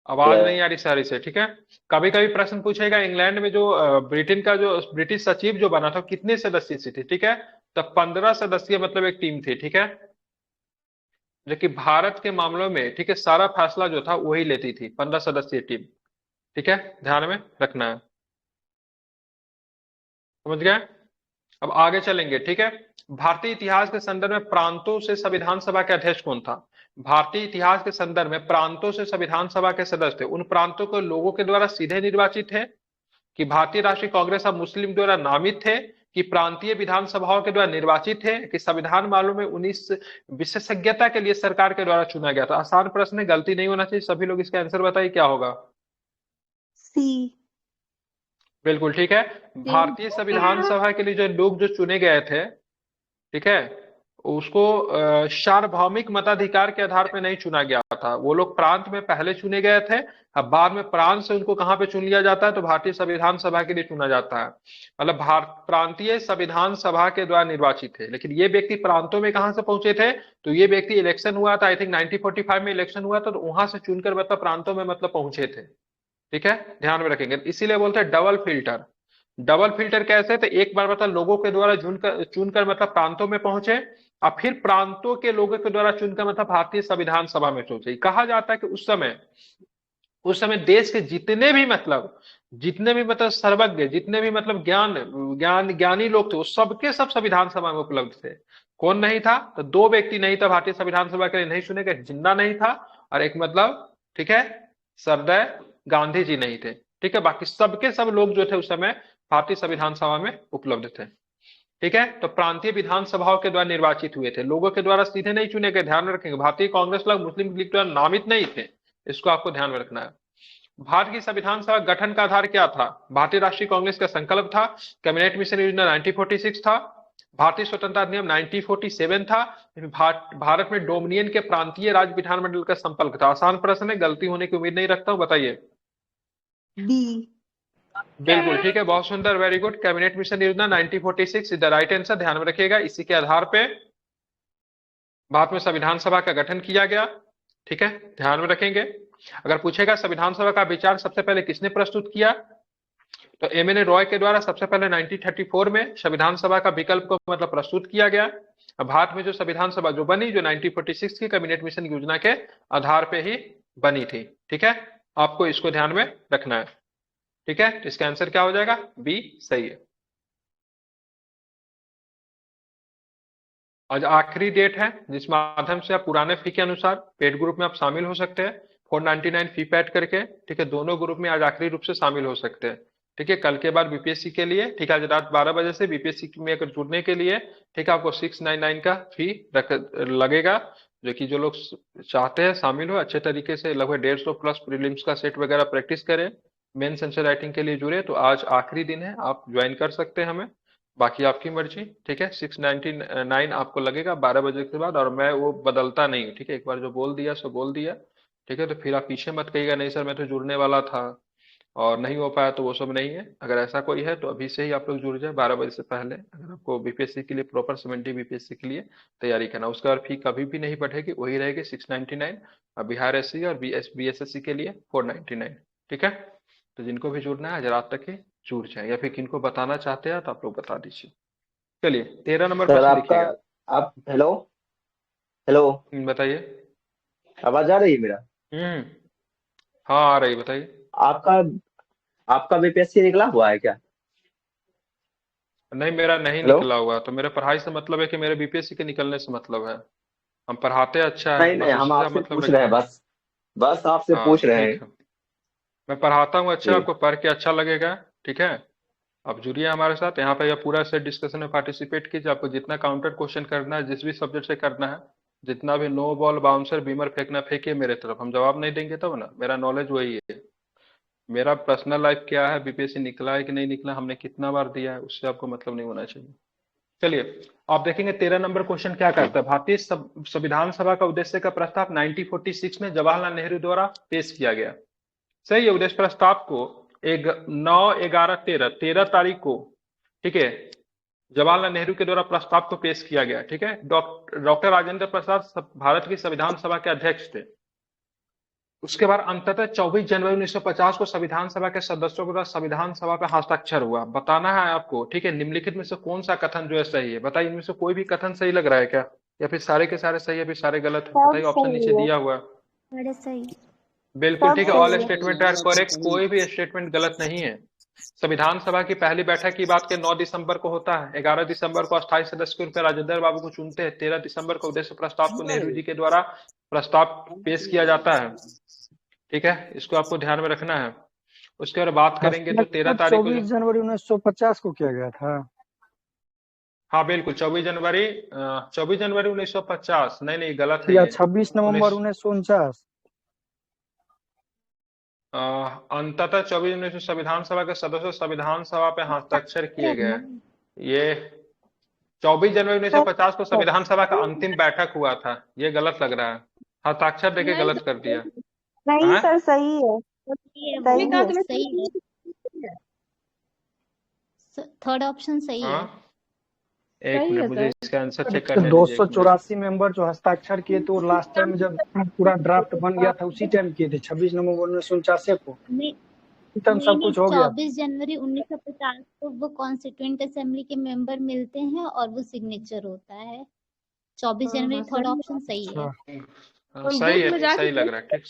आवाज नहीं आ रही सही से। ठीक है, कभी कभी प्रश्न पूछेगा इंग्लैंड में जो ब्रिटेन का जो ब्रिटिश सचिव जो बना था, कितने सदस्य से थी। ठीक है, तब 15 सदस्यीय मतलब एक टीम थी। ठीक है, जो कि भारत के मामलों में, ठीक है, सारा फैसला जो था वही लेती थी, 15 सदस्यीय टीम। ठीक है, ध्यान में रखना है, समझ गए। अब आगे चलेंगे। ठीक है, भारतीय इतिहास के संदर्भ में प्रांतों से संविधान सभा के अध्यक्ष कौन था। भारतीय इतिहास के संदर्भ में प्रांतों से संविधान सभा के सदस्य थे, उन प्रांतों को लोगों के द्वारा सीधे निर्वाचित थे, कि भारतीय राष्ट्रीय कांग्रेस ऑफ मुस्लिम द्वारा नामित थे, कि प्रांतीय विधानसभाओं के द्वारा निर्वाचित थे, कि संविधान मामलों में 19 विशेषज्ञता के लिए सरकार के द्वारा चुना गया था। आसान प्रश्न है, गलती नहीं होना चाहिए। सभी लोग इसका आंसर बताइए क्या होगा। सी। बिल्कुल ठीक है, भारतीय संविधान सभा के लिए जो लोग जो चुने गए थे, ठीक है, उसको सार्वभौमिक मताधिकार के आधार पर नहीं चुना गया था। वो लोग प्रांत में पहले चुने गए थे, अब बाद में प्रांत से उनको कहां पे चुन लिया जाता है, तो भारतीय संविधान सभा के लिए चुना जाता है। मतलब प्रांतीय संविधान सभा के द्वारा निर्वाचित थे। लेकिन ये व्यक्ति प्रांतों में कहां से पहुंचे थे, तो ये व्यक्ति इलेक्शन हुआ था, आई थिंक 1945 में इलेक्शन हुआ था, तो वहां से चुनकर मतलब प्रांतों में मतलब पहुंचे थे। ठीक है, ध्यान में रखेंगे, इसीलिए बोलते हैं डबल फिल्टर। डबल फिल्टर कैसे, तो एक बार मतलब लोगों के द्वारा चुनकर मतलब प्रांतों में पहुंचे, और फिर प्रांतों के लोगों के द्वारा चुनकर मतलब भारतीय संविधान सभा में पहुंचे। कहा जाता है कि उस समय देश के जितने भी मतलब सर्वज्ञ, जितने भी मतलब ज्ञानी लोग थे, वो सबके सब संविधान सभा में उपलब्ध थे। कौन नहीं था, तो 2 व्यक्ति नहीं था भारतीय संविधान सभा के लिए नहीं चुने गए, जिन्ना नहीं था, और एक मतलब, ठीक है, सरदार गांधी जी नहीं थे। ठीक है, बाकी सबके सब लोग जो थे उस समय भारतीय संविधान सभा में उपलब्ध थे। ठीक है, तो प्रांतीय विधानसभाओं के द्वारा निर्वाचित हुए थे, लोगों के द्वारा सीधे नहीं चुने गए। ध्यान में रखेंगे, भारतीय कांग्रेस लोग मुस्लिम लीग द्वारा नामित नहीं थे, इसको आपको ध्यान में रखना है। भारत की संविधान सभा गठन का आधार क्या था, भारतीय राष्ट्रीय कांग्रेस का संकल्प था, कैबिनेट मिशन योजना 1946 था, भारतीय स्वतंत्रता अधिनियम 1947 था, भारत में डोमिनियन के प्रांतीय राज्य विधानमंडल का संपर्क था। आसान प्रश्न है, गलती होने की उम्मीद नहीं रखता हूं, बताइए। बी। बिल्कुल ठीक है, बहुत सुंदर, वेरी गुड। कैबिनेट मिशन योजना 1946 इज द राइट आंसर। ध्यान में रखिएगा, इसी के आधार पे भारत में संविधान सभा का गठन किया गया। ठीक है, ध्यान में रखेंगे। अगर पूछेगा संविधान सभा का विचार सबसे पहले किसने प्रस्तुत किया, तो एम.एन. रॉय के द्वारा सबसे पहले 1934 में संविधान सभा का विकल्प को मतलब प्रस्तुत किया गया। भारत में जो संविधान सभा जो बनी, जो 1946 की कैबिनेट मिशन योजना के आधार पे ही बनी थी। ठीक है, आपको इसको ध्यान में रखना है। ठीक है, तो इसका आंसर क्या हो जाएगा, बी सही है। आज आखिरी डेट है जिस माध्यम से आप पुराने फी के अनुसार पेड ग्रुप में आप शामिल हो सकते हैं, 499 फी पेड करके। ठीक है, दोनों ग्रुप में आज आखिरी रूप से शामिल हो सकते हैं। ठीक है, कल के बाद बीपीएससी के लिए, ठीक है, आज रात 12 बजे से बीपीएससी में अगर जुड़ने के लिए, ठीक है, आपको 699 का फी लगेगा, जो कि जो लोग चाहते हैं शामिल हो, अच्छे तरीके से लगभग 150 प्लस प्रीलिम्स का सेट वगैरह प्रैक्टिस करें, मेन आंसर राइटिंग के लिए जुड़े, तो आज आखिरी दिन है, आप ज्वाइन कर सकते हैं हमें, बाकी आपकी मर्जी। ठीक है, 699 आपको लगेगा 12 बजे के बाद, और मैं वो बदलता नहीं हूँ। ठीक है, एक बार जो बोल दिया सो बोल दिया। ठीक है, तो फिर आप पीछे मत कहिएगा नहीं सर मैं तो जुड़ने वाला था और नहीं हो पाया, तो वो सब नहीं है। अगर ऐसा कोई है तो अभी से ही आप लोग जुड़ जाए 12 बजे से पहले, अगर आपको बीपीएससी के लिए प्रॉपर 70 बीपीएससी के लिए तैयारी करना। उसके बाद फी कभी भी नहीं बढ़ेगी, वही रहेगी 699, और बिहार एससी और बीएसएससी के लिए 499। ठीक है, तो जिनको भी जुड़ना है रात तक ही जुड़ जाए, या फिर किनको बताना चाहते हैं तो आप लोग बता दीजिए। चलिए 13 नंबर सर प्रश्न आपका, लिखिएगा। आप, हेलो हेलो, बताइए। आवाज आ रही है मेरा? हम्म। हाँ आ रही, बताइए। आपका आपका बीपीएससी निकला हुआ है क्या? नहीं मेरा नहीं हेलो। निकला हुआ, तो मेरे पढ़ाई से मतलब है कि मेरे बीपीएससी के निकलने से मतलब है। हम पढ़ाते अच्छा नहीं है, नहीं, बस हम उसी से आपसे मतलब पूछ रहे रखते हैं, हैं। बस बस आपसे पूछ हाँ रहे ठीक हैं। है, मैं पढ़ाता हूँ अच्छा, जी। आपको पढ़ के अच्छा लगेगा। ठीक है, आप जुड़िए हमारे साथ यहाँ पे, या पूरा सेट डिस्कशन में पार्टिसिपेट कीजिए। आपको जितना काउंटर क्वेश्चन करना है, जिस भी सब्जेक्ट से करना है, जितना भी नो बॉल बाउंसर बीमर फेंकना फेंकिए मेरे तरफ, हम जवाब नहीं देंगे तब ना, मेरा नॉलेज वही है। मेरा पर्सनल लाइफ क्या है, बीपीएससी निकला है कि नहीं निकला, हमने कितना बार दिया है, उससे आपको मतलब नहीं होना चाहिए। चलिए आप देखेंगे 13 नंबर क्वेश्चन क्या करता है। भारतीय संविधान सभा का उद्देश्य का प्रस्ताव 1946 में जवाहरलाल नेहरू द्वारा पेश किया गया। सही है, उद्देश्य प्रस्ताव को 9/11/13 तारीख को, ठीक है, जवाहरलाल नेहरू के द्वारा प्रस्ताव को पेश किया गया। ठीक है, डॉक्टर राजेंद्र प्रसाद भारत की संविधान सभा के अध्यक्ष थे। उसके बाद अंततः 24 जनवरी 1950 को संविधान सभा के सदस्यों के द्वारा संविधान सभा पर हस्ताक्षर हुआ। बताना है आपको, ठीक है, निम्नलिखित में से कौन सा कथन जो है सही है, बताइए। इनमें से कोई भी कथन सही लग रहा है क्या, या फिर सारे के सारे सही है, फिर सारे गलत है, सब बताइए। ऑप्शन सही नीचे है। दिया हुआ है। बड़े सही। बिल्कुल सब ठीक है, ऑल सही है। स्टेटमेंट आर करेक्ट, कोई भी स्टेटमेंट गलत नहीं है। संविधान सभा की पहली बैठक की बात के 9 दिसंबर को होता है। 11 दिसंबर को अस्थायी सदस्य के रूप में राजेंद्र बाबू को चुनते हैं। 13 दिसंबर को उद्देश्य प्रस्ताव को नेहरू जी के द्वारा प्रस्ताव पेश किया जाता है। ठीक है, इसको आपको ध्यान में रखना है। उसके बाद बात करेंगे तो 13 तारीख को 24 जनवरी 1950 को किया गया था। हाँ बिल्कुल 24 जनवरी 1950, नहीं नहीं गलत है या ये। 26 नवंबर 1949। अंततः 24 जनवरी को संविधान सभा के सदस्यों संविधान सभा पे हस्ताक्षर किए गए। ये 24 जनवरी 1950 को संविधान सभा का अंतिम बैठक हुआ था, ये गलत लग रहा है। हस्ताक्षर देके नहीं गलत सर, कर दिया। नहीं हाँ सर, सही है। सही है वो, सही मैंने कहा है। तो मैं सही है। थर्ड ऑप्शन सही है। हाँ, एक सही मिनट है मुझे सर। इसका आंसर चेक करने दीजिए, एक मिनट। 284 मेंबर जो हस्ताक्षर किए थे वो लास्ट टाइम जब पूरा ड्राफ्ट बन गया था उसी टाइम किए थे, 26 नवंबर 1949 को। नहीं उसी टाइम सब नहीं, कुछ हो गया। 24 जनवरी 1950 को वो कॉन्स्टिट्यूएंट असेंबली के मेंबर मिलते हैं और वो सिग्नेचर होता है। 24 जनवरी थर्ड ऑप्शन सही है। सही ग्रुप में है, जाके सही लग रहा है, ठीक।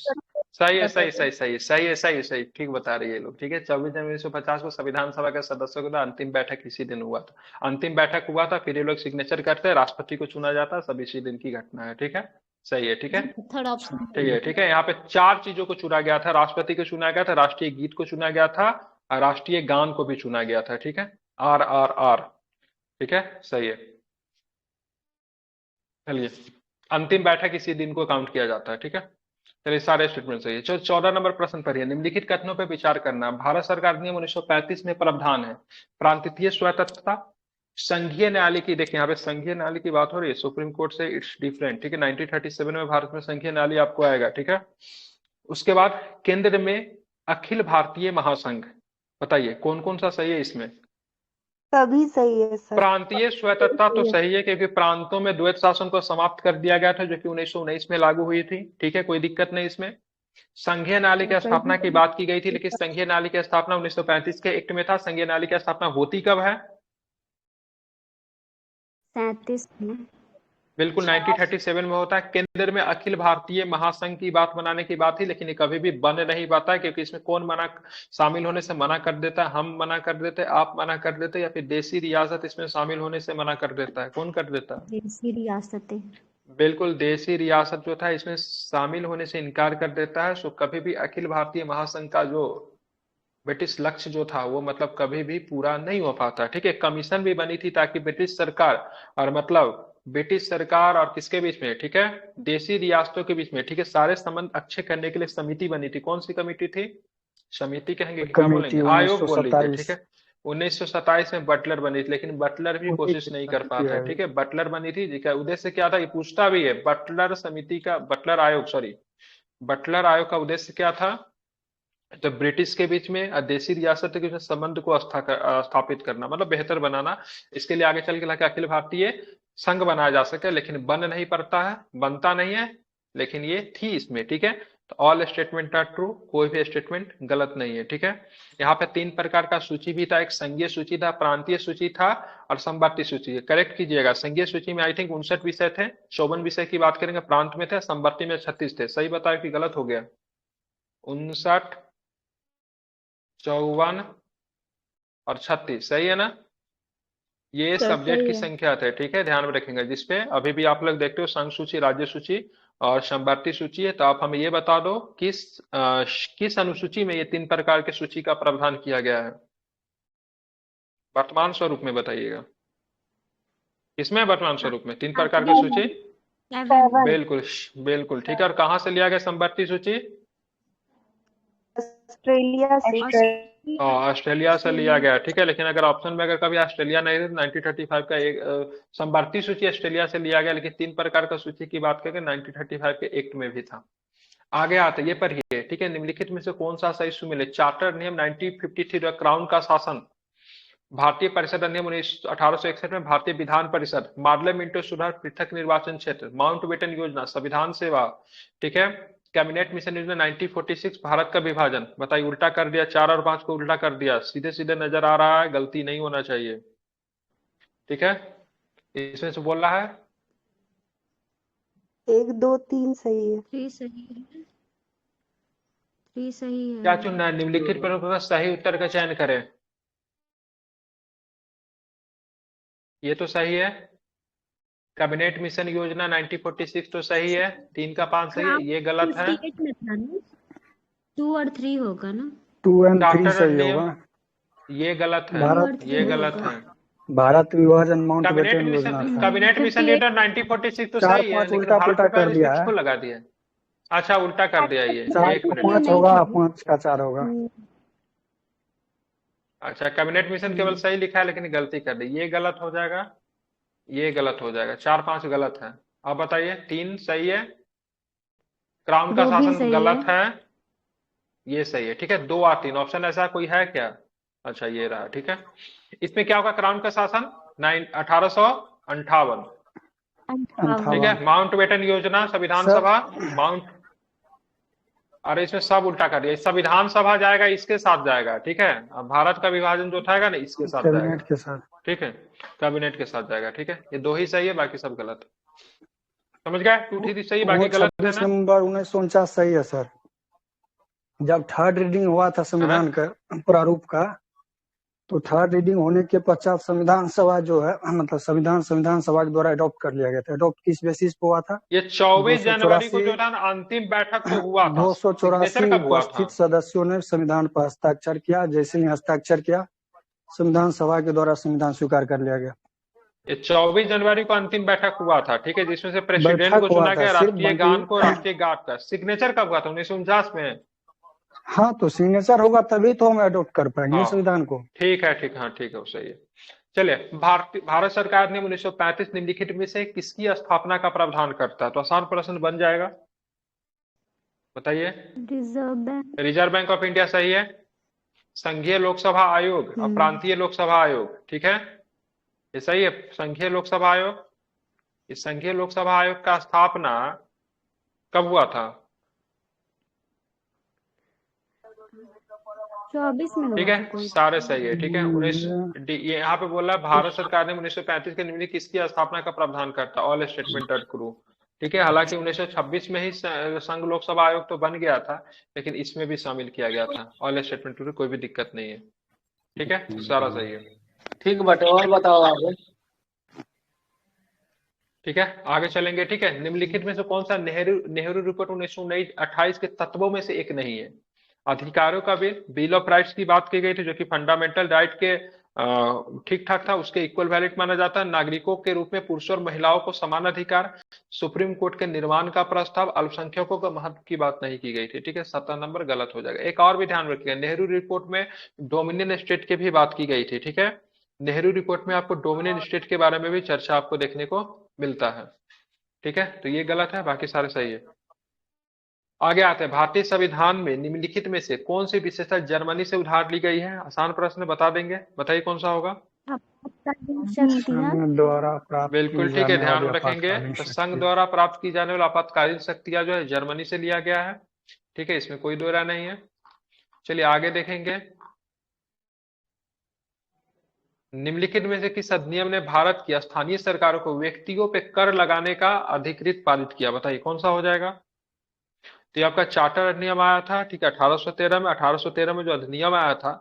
सही है, सही सही सही सही है, सही सही ठीक बता रही है लोग। ठीक है, 24 जनवरी 1950 को संविधान सभा के सदस्यों के द्वारा अंतिम बैठक इसी दिन हुआ था। अंतिम बैठक हुआ था, फिर ये लोग सिग्नेचर करते हैं, राष्ट्रपति को चुना जाता है, सब इसी दिन की घटना है। ठीक है, सही है, ठीक है, थर्ड ऑप्शन ठीक है, ठीक है। यहाँ पे 4 चीजों को चुना गया था, राष्ट्रपति को चुना गया था, राष्ट्रीय गीत को चुना गया था, और राष्ट्रीय गान को भी चुना गया था। ठीक है, RRR, ठीक है, सही है। चलिए, अंतिम बैठक इसी दिन को काउंट किया जाता है। ठीक है, चलिए सारे स्टेटमेंट सही है। चलो 14 नंबर प्रश्न पढ़िए। निम्नलिखित कथनों पर विचार करना। भारत सरकार अधिनियम 1935 में प्रावधान है, प्रांतीय स्वायत्तता, संघीय न्यायालय की, देखिए यहाँ पे संघीय न्यायालय की बात हो रही है, सुप्रीम कोर्ट से इट्स डिफरेंट। ठीक है, 1937 में भारत में संघीय न्यायालय आपको आएगा। ठीक है, उसके बाद केंद्र में अखिल भारतीय महासंघ, बताइए कौन कौन सा सही है इसमें। सभी सही है सर। प्रांतीय स्वायत्तता तो सही है, क्योंकि प्रांतों में द्वैत शासन को समाप्त कर दिया गया था, जो कि 1919 में लागू हुई थी। ठीक है, कोई दिक्कत नहीं इसमें। संघीय न्यायालय की स्थापना की बात की गई थी, लेकिन संघीय न्यायालय की स्थापना 1935 के एक्ट में था। संघीय न्यायालय की स्थापना होती कब है? 37 में। बिल्कुल 1937 में होता है। केंद्र में अखिल भारतीय महासंघ की बात बनाने की बात थी, लेकिन ये कभी भी बन नहीं पाता है, क्योंकि इसमें कौन शामिल होने से मना कर देता है? हम मना कर देते हैं, आप मना कर देते हैं, या फिर देसी रियासत इसमें शामिल होने से मना कर देता है? कौन कर देता है? देसी रियासतें। बिल्कुल, देसी रियासत जो था इसमें शामिल होने से इनकार कर देता है। सो कभी भी अखिल भारतीय महासंघ का जो ब्रिटिश लक्ष्य जो था वो मतलब कभी भी पूरा नहीं हो पाता। ठीक है, कमीशन भी बनी थी ताकि ब्रिटिश सरकार और मतलब ब्रिटिश सरकार और किसके बीच में, ठीक है, देसी रियासतों के बीच में, ठीक है, सारे संबंध अच्छे करने के लिए समिति बनी थी। कौन सी कमेटी थी? समिति कहेंगे कि क्या कमेटी बोलेंगे? आयोग बोल लीजिए। 1927। ठीक है, 1927 में बटलर बनी थी, लेकिन बटलर भी कोशिश नहीं कर पाता है। ठीक है, बटलर बनी थी, जिसका उद्देश्य क्या था, ये पूछता भी है। बटलर समिति का, बटलर आयोग, सॉरी, बटलर आयोग का उद्देश्य क्या था? तो ब्रिटिश के बीच में और देसी रियासत के बीच में संबंध को स्थापित करना, मतलब बेहतर बनाना। इसके लिए आगे चल के अखिल भारतीय संघ बनाया जा सके, लेकिन बन नहीं पड़ता है, बनता नहीं है, लेकिन ये थी इसमें। ठीक है, तो ऑल स्टेटमेंट आर ट्रू, कोई भी स्टेटमेंट गलत नहीं है। ठीक है, यहाँ पे 3 प्रकार का सूची भी था, एक संघीय सूची था, प्रांतीय सूची था और समवर्ती सूची। करेक्ट कीजिएगा, संघीय सूची में आई थिंक 59 विषय थे, 54 विषय की बात करेंगे, प्रांत में थे, समवर्ती में 36 थे। सही बताया कि गलत हो गया? 59, 54 और 36, सही है ना? ये सर सब्जेक्ट सही की है। संख्या थे। ठीक है, ध्यान में रखेंगे। जिसपे अभी भी आप लोग देखते हो संघ सूची, राज्य सूची और समवर्ती सूची है। तो आप हमें ये बता दो किस अनुसूची में ये 3 प्रकार के सूची का प्रावधान किया गया है? वर्तमान स्वरूप में बताइएगा, किसमें है वर्तमान स्वरूप में 3 प्रकार की सूची? 7 बिल्कुल बिल्कुल ठीक है। और कहाँ से लिया गया समवर्ती सूची? ऑस्ट्रेलिया से। ऑस्ट्रेलिया से लिया गया। ठीक है, लेकिन अगर ऑप्शन में अगर कभी ऑस्ट्रेलिया नहीं है तो 1935 का एक समवर्ती सूची ऑस्ट्रेलिया से लिया गया, लेकिन 3 प्रकार का सूची की बात करें 1935 के एक्ट में भी था। आगे आते ये पढ़िए। ठीक है, निम्नलिखित में से कौन सा सही सुमेल है? चार्टर नियम 1953, क्राउन का शासन, भारतीय परिषद अधिनियम 1861 में भारतीय विधान परिषद, मार्ले मिंटो सुधार, पृथक निर्वाचन क्षेत्र, माउंटबेटन योजना, संविधान सेवा। ठीक है, कैबिनेट मिशन योजना 1946, भारत का विभाजन। बताइए, उल्टा कर दिया, 4 और 5 को उल्टा कर दिया। सीधे सीधे नजर आ रहा है, गलती नहीं होना चाहिए। ठीक है, इसमें से बोल रहा है 1 2 3 सही है। 3 सही है। 3 सही है। क्या चुनना है? निम्नलिखित प्रश्नों का सही उत्तर का चयन करें। ये तो सही है। कैबिनेट मिशन योजना 1946 तो सही है, 3 का 5 सही है, ये गलत है। 58 में था ना, 2 और 3 होगा ना? 2 और 3 डॉक्टर सही नियम, होगा। ये गलत है, भारत ये गलत है। भारत विभाजन कैबिनेट माउंटबेटन मिशन योजना था। कैबिनेट मिशन योजना 1946 तो 4 सही है, 5 लेकिन उल्टा भारत पुल्टा कर विभाजन दिया इसको है। क्यों लगा दिया? अच्छा, उल्टा कर दिया ये। 4 एक को मिनट। 5 होगा, 5 का 4 होगा। अच्छा, कैबिनेट मिशन केवल सही लिखा है लेकिन गलती कर दी, ये गलत हो जाएगा, ये गलत हो जाएगा। 4 5 गलत है। अब बताइए, 3 सही है, क्राउन का 2 भी शासन सही गलत है, ये सही है। ठीक है, 2 और 3 ऑप्शन ऐसा कोई है क्या? अच्छा, ये रहा। ठीक है, इसमें क्या होगा? क्राउन का शासन 1858। ठीक है, माउंटबेटन योजना, संविधान सभा, माउंट, अरे इसमें सब उल्टा कर दिया। संविधान सभा जाएगा, इसके साथ जाएगा। ठीक है, अब भारत का विभाजन जो था ना, इसके साथ कैबिनेट जाएगा। के साथ। ठीक है, कैबिनेट के साथ जाएगा। ठीक है, ये 2 ही सही है, बाकी सब गलत है। समझ गए? 2 3 सही, बाकी गलत है 26 ना? नवंबर 1949 सही है सर। जब थर्ड रीडिंग हुआ था संविधान का प्रारूप का, तो थर्ड रीडिंग होने के पश्चात संविधान सभा जो है, मतलब संविधान सभा के द्वारा अडॉप्ट कर लिया गया था। अडॉप्ट किस बेसिस पे हुआ था? ये 24 जनवरी को जो था ना, अंतिम बैठक तो हुआ था, 284 सिग्नेचर कब हुआ था? उपस्थित सदस्यों ने संविधान पर हस्ताक्षर किया। जैसे ही हस्ताक्षर किया, संविधान सभा के द्वारा संविधान स्वीकार कर लिया गया। ये 24 जनवरी को अंतिम बैठक हुआ था। ठीक है, जिसमें से प्रेसिडेंट बैठक को हुआ चुना था, गया, सिर्फ राष्ट्रीय बाकी- गान को राष्ट्रीय गान का। सिग्नेचर कब हुआ था? 1949 में। हाँ, तो सिग्नेचर होगा तभी तो हम अडॉप्ट कर पाएंगे हाँ, संविधान को। ठीक है, ठीक, हाँ ठीक है, वो सही है। चलिए, भारत सरकार ने 1935 निम्नलिखित में से किसकी स्थापना का प्रावधान करता है? तो आसान प्रश्न बन जाएगा, बताइए। रिजर्व बैंक ऑफ इंडिया सही है। संघीय लोकसभा आयोग और प्रांतीय लोकसभा आयोग, ठीक है, ये सही है। संघीय लोकसभा आयोग, इस संघीय लोकसभा आयोग का स्थापना कब हुआ था? 24 में ठीक हुआ है, था कोई। सारे सही है। ठीक है, ये यहाँ पे बोला भारत सरकार ने 1935 के निम्नलिखित किसकी स्थापना का प्रावधान करता? All statement are true. ठीक है, हालांकि 1926 में ही संघ लोकसभा आयोग तो बन गया था, लेकिन इसमें भी शामिल किया गया था। ऑल स्टेटमेंट ट्रू, कोई भी दिक्कत नहीं है। ठीक है, सारा सही है। ठीक बटे, और बताओ आगे। ठीक है, आगे चलेंगे। ठीक है, निम्नलिखित में से कौन सा नेहरू रिपोर्ट 1928 के तत्वों में से एक नहीं है? अधिकारों का बिल ऑफ राइट्स की बात की गई थी, जो कि फंडामेंटल राइट के ठीक ठाक था, उसके इक्वल वैलिड माना जाता है। नागरिकों के रूप में पुरुषों और महिलाओं को समान अधिकार, सुप्रीम कोर्ट के निर्माण का प्रस्ताव, अल्पसंख्यकों का महत्व की बात नहीं की गई थी। ठीक है, 17 नंबर गलत हो जाएगा। एक और भी ध्यान रखिएगा, नेहरू रिपोर्ट में डोमिनियन स्टेट की भी बात की गई थी। ठीक है, नेहरू रिपोर्ट में आपको डोमिनियन स्टेट के बारे में भी चर्चा आपको देखने को मिलता है। ठीक है, तो ये गलत है, बाकी सारे सही है। आगे आते हैं, भारतीय संविधान में निम्नलिखित में से कौन सी विशेषता जर्मनी से उधार ली गई है? आसान प्रश्न बता देंगे, बताइए कौन सा होगा? संघ द्वारा प्राप्त बिल्कुल की ठीक है, जाने ध्यान वाली रखेंगे। आपातकालीन तो संघ शक्ति। द्वारा प्राप्त की जाने वाली आपातकालीन शक्तियां जो है जर्मनी से लिया गया है। ठीक है, इसमें कोई दो राय नहीं है। चलिए आगे देखेंगे। निम्नलिखित में से किस अधिनियम ने भारत की स्थानीय सरकारों को व्यक्तियों पे कर लगाने का अधिकृत पारित किया? बताइए कौन सा हो जाएगा? तो ये आपका चार्टर अधिनियम आया था, ठीक है, 1813 में। 1813 में जो अधिनियम आया था,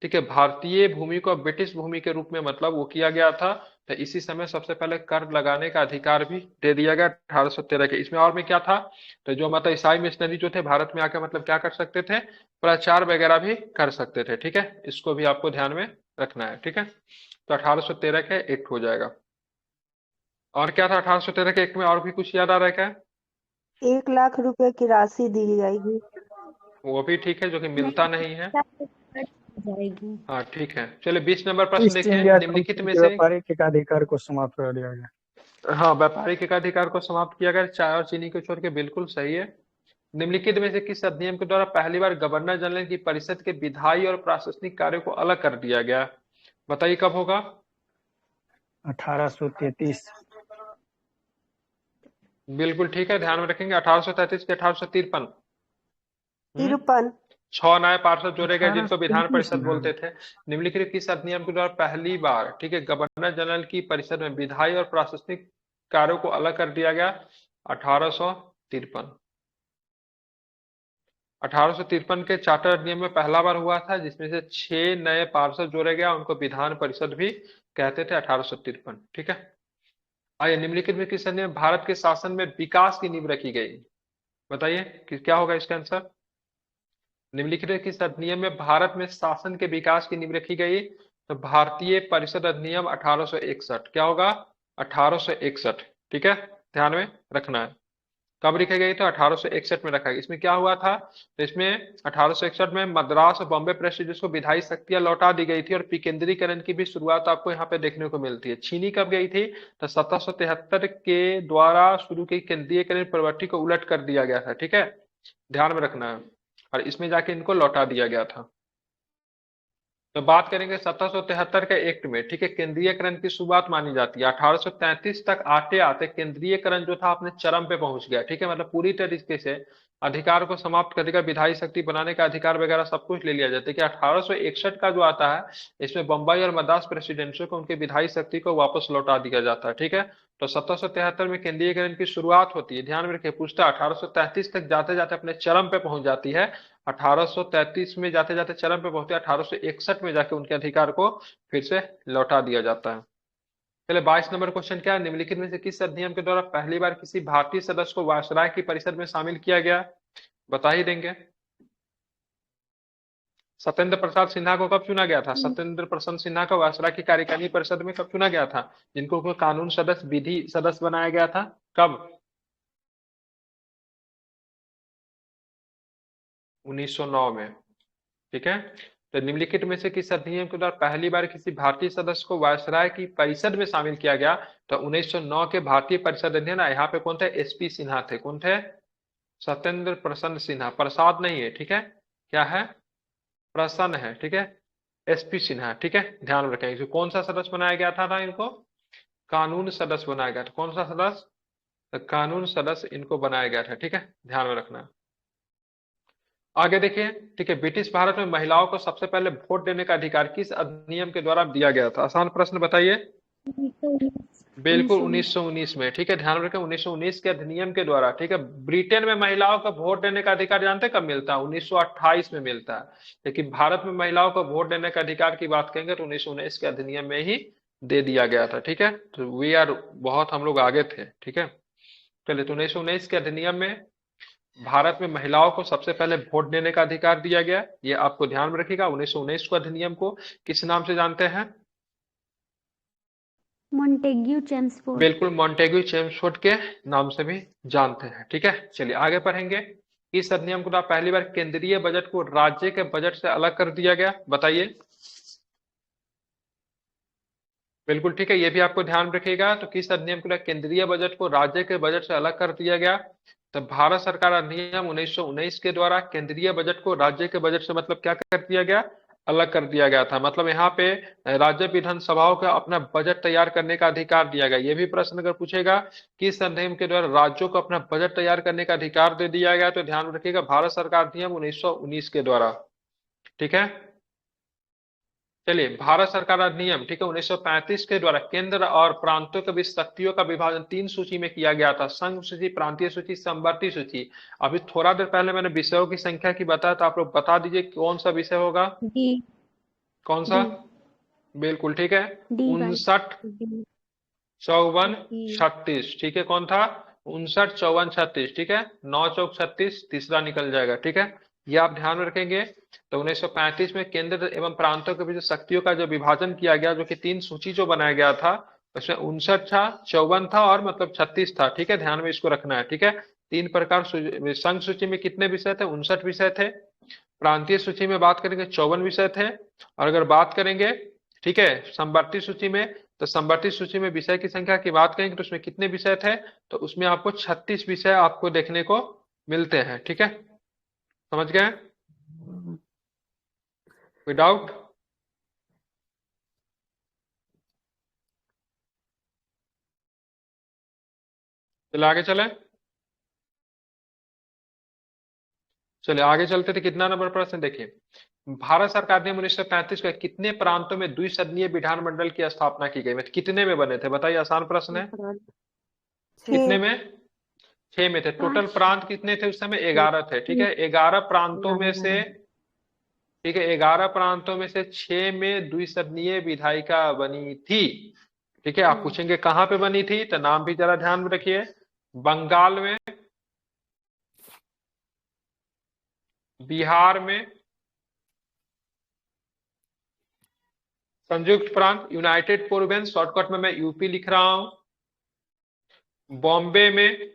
ठीक है, भारतीय भूमि को ब्रिटिश भूमि के रूप में मतलब वो किया गया था। तो इसी समय सबसे पहले कर लगाने का अधिकार भी दे दिया गया 1813 के। इसमें और में क्या था, तो जो मतलब ईसाई मिशनरी जो थे भारत में आकर मतलब क्या कर सकते थे, प्रचार वगैरह भी कर सकते थे। ठीक है, इसको भी आपको ध्यान में रखना है। ठीक है, तो 1813 के एक्ट हो जाएगा। और क्या था 1813 के एक्ट में, और भी कुछ याद आ रहा है क्या? 1 लाख रुपए की राशि दी जाएगी। वो भी ठीक है, जो कि मिलता नहीं है। जाएगी। हाँ ठीक है। चलिए 20 नंबर प्रश्न ईस्ट देखिए। इंडिया निम्नलिखित कंपनी में के से, व्यापारिक एकाधिकार को समाप्त कर दिया गया। हाँ, व्यापारिक एकाधिकार को समाप्त किया गया, चाय और चीनी को छोड़ के, बिल्कुल सही है। निम्नलिखित में से किस अधिनियम के द्वारा पहली बार गवर्नर जनरल की परिषद के विधायी और प्रशासनिक कार्यों को अलग कर दिया गया? बताइए कब होगा? 1833। बिल्कुल ठीक है, ध्यान में रखेंगे। 1833 के 1853। 53। 6 नए पार्षद जोड़े गए जिनको विधान 1833 परिषद में। बोलते थे। निम्नलिखित किस अधिनियम के द्वारा पहली बार, ठीक है, गवर्नर जनरल की परिषद में विधायी और प्रशासनिक कार्यों को अलग कर दिया गया? 1853। 1853 के चार्टर अधिनियम में पहला बार हुआ था, जिसमें से 6 नए पार्षद जोड़े गए, उनको विधान परिषद भी कहते थे। 1853। ठीक है, आइए निम्नलिखित में किस अधिनियम में भारत के शासन में विकास की नींव रखी गई? बताइए कि क्या होगा इसका आंसर? निम्नलिखित में किस अधिनियम में भारत में शासन के विकास की नींव रखी गई? तो भारतीय परिषद अधिनियम 1861। क्या होगा? 1861। ठीक है, ध्यान में रखना है। कब लिखी गई? तो 1861 में रखा गया। इसमें क्या हुआ था, तो इसमें 1861 में मद्रास और बॉम्बे प्रेसिडेंसी को विधायी शक्तियां लौटा दी गई थी और विकेंद्रीकरण की भी शुरुआत आपको यहाँ पे देखने को मिलती है। छीनी कब गई थी? तो 1773 के द्वारा शुरू की केंद्रीयकरण प्रवृत्ति को उलट कर दिया गया था। ठीक है, ध्यान में रखना है, और इसमें जाके इनको लौटा दिया गया था। तो बात करेंगे 1773 के एक्ट में, ठीक है, केंद्रीयकरण की शुरुआत मानी जाती है। 1833 तक आते आते केंद्रीयकरण जो था अपने चरम पे पहुंच गया। ठीक है, मतलब पूरी तरीके से अधिकार को समाप्त कर देगा, विधायी शक्ति बनाने का अधिकार वगैरह सब कुछ ले लिया जाता है। कि 1861 का जो आता है, इसमें बंबई और मद्रास प्रेसिडेंसियों को उनके विधायी शक्ति को वापस लौटा दिया जाता है। ठीक है, तो 1773 में केंद्रीयकरण की शुरुआत होती है। ध्यान में रखिए, पूछता 1833 तक जाते जाते अपने चरम पे पहुंच जाती है। 1833 में जाते जाते चरम पे पहुंचते, 1861 में जाके उनके अधिकार को फिर से लौटा दिया जाता है। चलिए 22 नंबर क्वेश्चन क्या है? निम्नलिखित में से किस अधिनियम के द्वारा पहली बार किसी भारतीय सदस्य को वायसराय की परिषद में शामिल किया गया? बता ही देंगे। सत्येंद्र प्रसाद सिन्हा को कब चुना गया था? सत्येंद्र प्रसाद सिन्हा को वायसराय की कार्यकारिणी परिषद में कब चुना गया था? जिनको कानून सदस्य, विधि सदस्य बनाया गया था, कब? 1909 में। ठीक है, तो निम्नलिखित में से किस अधिनियम के द्वारा पहली बार किसी भारतीय सदस्य को वायसराय की परिषद में शामिल किया गया? तो 1909 के भारतीय परिषद अधिनियम। यहाँ पे कौन थे? एसपी सिन्हा थे। कौन थे? सत्येंद्र प्रसन्न सिन्हा। प्रसाद नहीं है, ठीक है, क्या है? प्रसन्न है। ठीक है, एसपी सिन्हा। ठीक है, ध्यान में रखेंगे। कौन सा सदस्य बनाया गया था इनको? कानून सदस्य बनाया गया था। कौन सा सदस्य? तो कानून सदस्य इनको बनाया गया था। ठीक है, ध्यान में रखना। आगे देखिए, ठीक है, ब्रिटिश भारत में महिलाओं को सबसे पहले वोट देने का अधिकार किस अधिनियम के द्वारा दिया गया था? आसान प्रश्न, बताइए। बिल्कुल 1919 में। ठीक है, ध्यान रखें, 1919 के अधिनियम के द्वारा। ठीक है, ब्रिटेन में महिलाओं को वोट देने का अधिकार जानते कब मिलता है? 1928 में मिलता है। लेकिन भारत में महिलाओं को वोट देने का अधिकार की बात करेंगे तो 1919 के अधिनियम में ही दे दिया गया था। ठीक है, तो वी आर बहुत हम लोग आगे थे। ठीक है, चलिए, तो 1919 के अधिनियम में भारत में महिलाओं को सबसे पहले वोट देने का अधिकार दिया गया। ये आपको ध्यान में रखिएगा। 1919 को अधिनियम को किस नाम से जानते हैं? Montagu Chelmsford. बिल्कुल, मॉन्टेग्यू चेम्सफोर्ड के नाम से भी जानते हैं। ठीक है, चलिए आगे पढ़ेंगे। इस अधिनियम को पहली बार केंद्रीय बजट को राज्य के बजट से अलग कर दिया गया। बताइए। बिल्कुल ठीक है, ये भी आपको ध्यान रखिएगा। तो किस अधिनियम को केंद्रीय बजट को राज्य के बजट से अलग कर दिया गया? तो भारत सरकार अधिनियम 1919 के द्वारा केंद्रीय बजट को राज्य के बजट से मतलब क्या कर दिया गया? अलग कर दिया गया था। मतलब यहाँ पे राज्य विधानसभाओं का अपना बजट तैयार करने का अधिकार दिया गया। ये भी प्रश्न अगर पूछेगा किस अधिनियम के द्वारा राज्यों को अपना बजट तैयार करने का अधिकार दे दिया गया, तो ध्यान रखिएगा भारत सरकार अधिनियम 1919 के द्वारा। ठीक है, चलिए भारत सरकार अधिनियम, ठीक है, 1935 के द्वारा केंद्र और प्रांतों के बीच शक्तियों का विभाजन 3 सूची में किया गया था, संघ सूची, प्रांतीय सूची, समवर्ती सूची। अभी थोड़ा देर पहले मैंने विषयों की संख्या की बताया, तो आप लोग बता दीजिए कौन सा विषय होगा, डी। कौन सा? बिल्कुल ठीक है, डी बाई 59, डी। 54, डी। 36। ठीक है, कौन था? 59, 54, 36। ठीक है, 9 चौक 36, तीसरा निकल जाएगा। ठीक है, ये आप ध्यान में रखेंगे। तो 1935 में केंद्र एवं प्रांतों के बीच शक्तियों का जो विभाजन किया गया, जो कि 3 सूची जो बनाया गया था, उसमें 59 था, 54 था और मतलब 36 था। ठीक है, ध्यान में इसको रखना है। ठीक है, 3 प्रकार संघ सूची में कितने विषय थे? 59 विषय थे। प्रांतीय सूची में बात करेंगे 54 विषय थे। और अगर बात करेंगे, ठीक है, समवर्ती सूची में, तो समवर्ती सूची में विषय की संख्या की बात करेंगे तो उसमें कितने विषय थे? तो उसमें आपको 36 विषय आपको देखने को मिलते हैं। ठीक है, समझ गए? कोई डाउट? चलिए आगे चले। चलिए आगे चलते थे। कितना नंबर प्रश्न देखिए, भारत सरकार ने 1935 में कितने प्रांतों में द्विसदनीय विधानमंडल की स्थापना की गई? मतलब कितने में बने थे? बताइए, आसान प्रश्न है। कितने में? 6 में थे। टोटल प्रांत कितने थे उस समय? 11 थे। ठीक है, 11 प्रांतों में से, ठीक है, 11 प्रांतों में से 6 में द्विसदनीय विधायिका बनी थी। ठीक है, आप पूछेंगे कहाँ पे बनी थी, तो नाम भी जरा ध्यान में रखिए। बंगाल में, बिहार में, संयुक्त प्रांत, यूनाइटेड प्रोविंस, शॉर्टकट में मैं यूपी लिख रहा हूं, बॉम्बे में,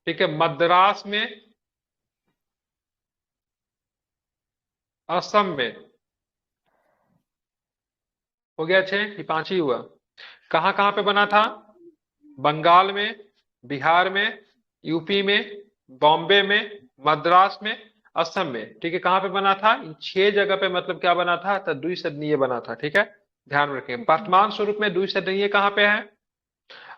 ठीक है, मद्रास में, असम में। हो गया 6, ये 5 ही हुआ। कहां कहां पे बना था? बंगाल में, बिहार में, यूपी में, बॉम्बे में, मद्रास में, असम में। ठीक है, कहां पे बना था? इन 6 जगह पे मतलब क्या बना था? तो द्विसदनीय बना था। ठीक है, ध्यान रखें। वर्तमान स्वरूप में द्विसदनीय कहां पे है?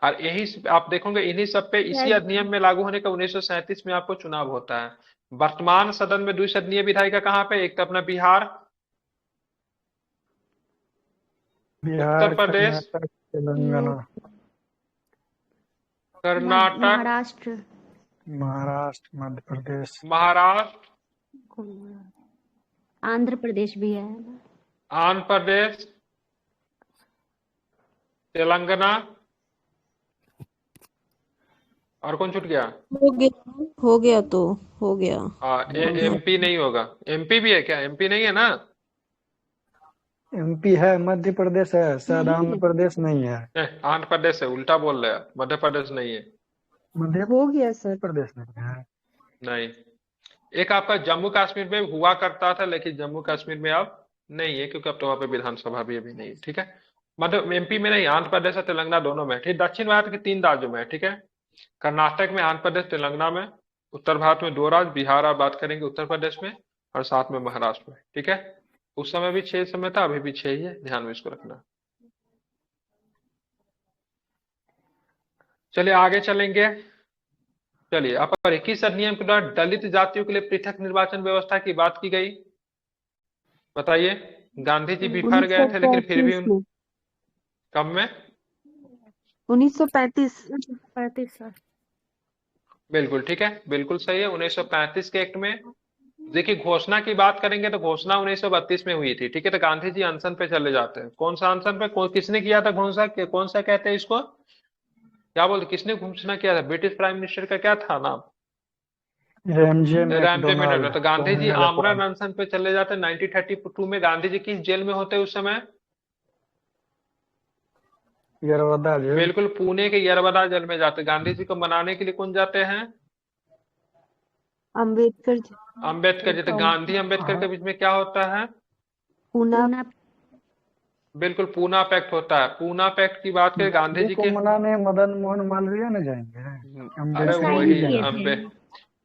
और यही आप देखोगे, इन्हीं सब पे इसी अधिनियम में लागू होने का 1937 में आपको चुनाव होता है। वर्तमान सदन में द्विसदनीय विधायिका कहां पे? एक तो अपना बिहार, उत्तर प्रदेश, कर्नाटक, तेलंगाना, कर्नाटक, महाराष्ट्र, महाराष्ट्र, मध्य प्रदेश, महाराष्ट्र, आंध्र प्रदेश भी है। आंध्र प्रदेश, तेलंगाना, और कौन छूट गया? हो गया तो हो गया। एमपी नहीं होगा। एमपी भी है क्या? एमपी नहीं है ना? एमपी है, मध्य प्रदेश है, शायद आंध्र प्रदेश नहीं है। आंध्र प्रदेश है, उल्टा बोल रहे हैं, मध्य प्रदेश नहीं है। मध्य हो गया सर, प्रदेश नहीं है। नहीं, एक आपका जम्मू कश्मीर में हुआ करता था, लेकिन जम्मू कश्मीर में अब नहीं है, क्योंकि अब तो वहां पे विधानसभा भी अभी नहीं है। ठीक है, मतलब एमपी में नहीं, आंध्र प्रदेश और तेलंगाना दोनों में। ठीक, दक्षिण भारत के 3 राज्यों में है। ठीक है, कर्नाटक में, आंध्र प्रदेश, तेलंगाना में। उत्तर भारत में 2 राज्य, बिहार आप बात करेंगे उत्तर प्रदेश में, और साथ में महाराष्ट्र में। ठीक है, उस समय भी 6 समय था, अभी भी 6 ही है, ध्यान में इसको रखना। चलिए आगे चलेंगे। चलिए, अब 21 अधिनियम के द्वारा दलित जातियों के लिए पृथक निर्वाचन व्यवस्था की बात की गई। बताइए, गांधी जी बिफर गए थे, लेकिन फिर भी 1935 में। कब में? 1935 सर। बिल्कुल ठीक है, बिल्कुल सही है। 1935 के एक्ट में, देखिए घोषणा की बात करेंगे तो घोषणा 1932 में हुई थी। ठीक है, तो गांधी जी अनशन पे चले जाते हैं। कौन सा अनशन पे? किसने किया था घोषणा? कौन सा कहते हैं इसको, क्या बोलते, किसने घोषणा किया था? ब्रिटिश प्राइम मिनिस्टर का क्या था नाम? Ramsay Ramsay MacDonald. मैकडोनाल्ड, तो गांधी जी कॉमनवेल्थ आमरण अकॉर्ड। अनशन पे चले जाते हैं। 1932 में गांधी जी किस जेल में होते हैं उस समय? यरवदा जेल। बिल्कुल, पुणे के यरवदा जेल में जाते हैं। गांधी जी को मनाने के लिए कौन जाते हैं? अम्बेडकर जी। अम्बेडकर जी। तो गांधी अम्बेडकर के बीच में क्या होता है? पूना। बिल्कुल, पूना पैक्ट होता है। पूना पैक्ट की बात करें, गांधी जी को के, मनाने मदन मोहन मालवीय न जाएंगे? अरे अम्बेडकर वही जी जाएंगे।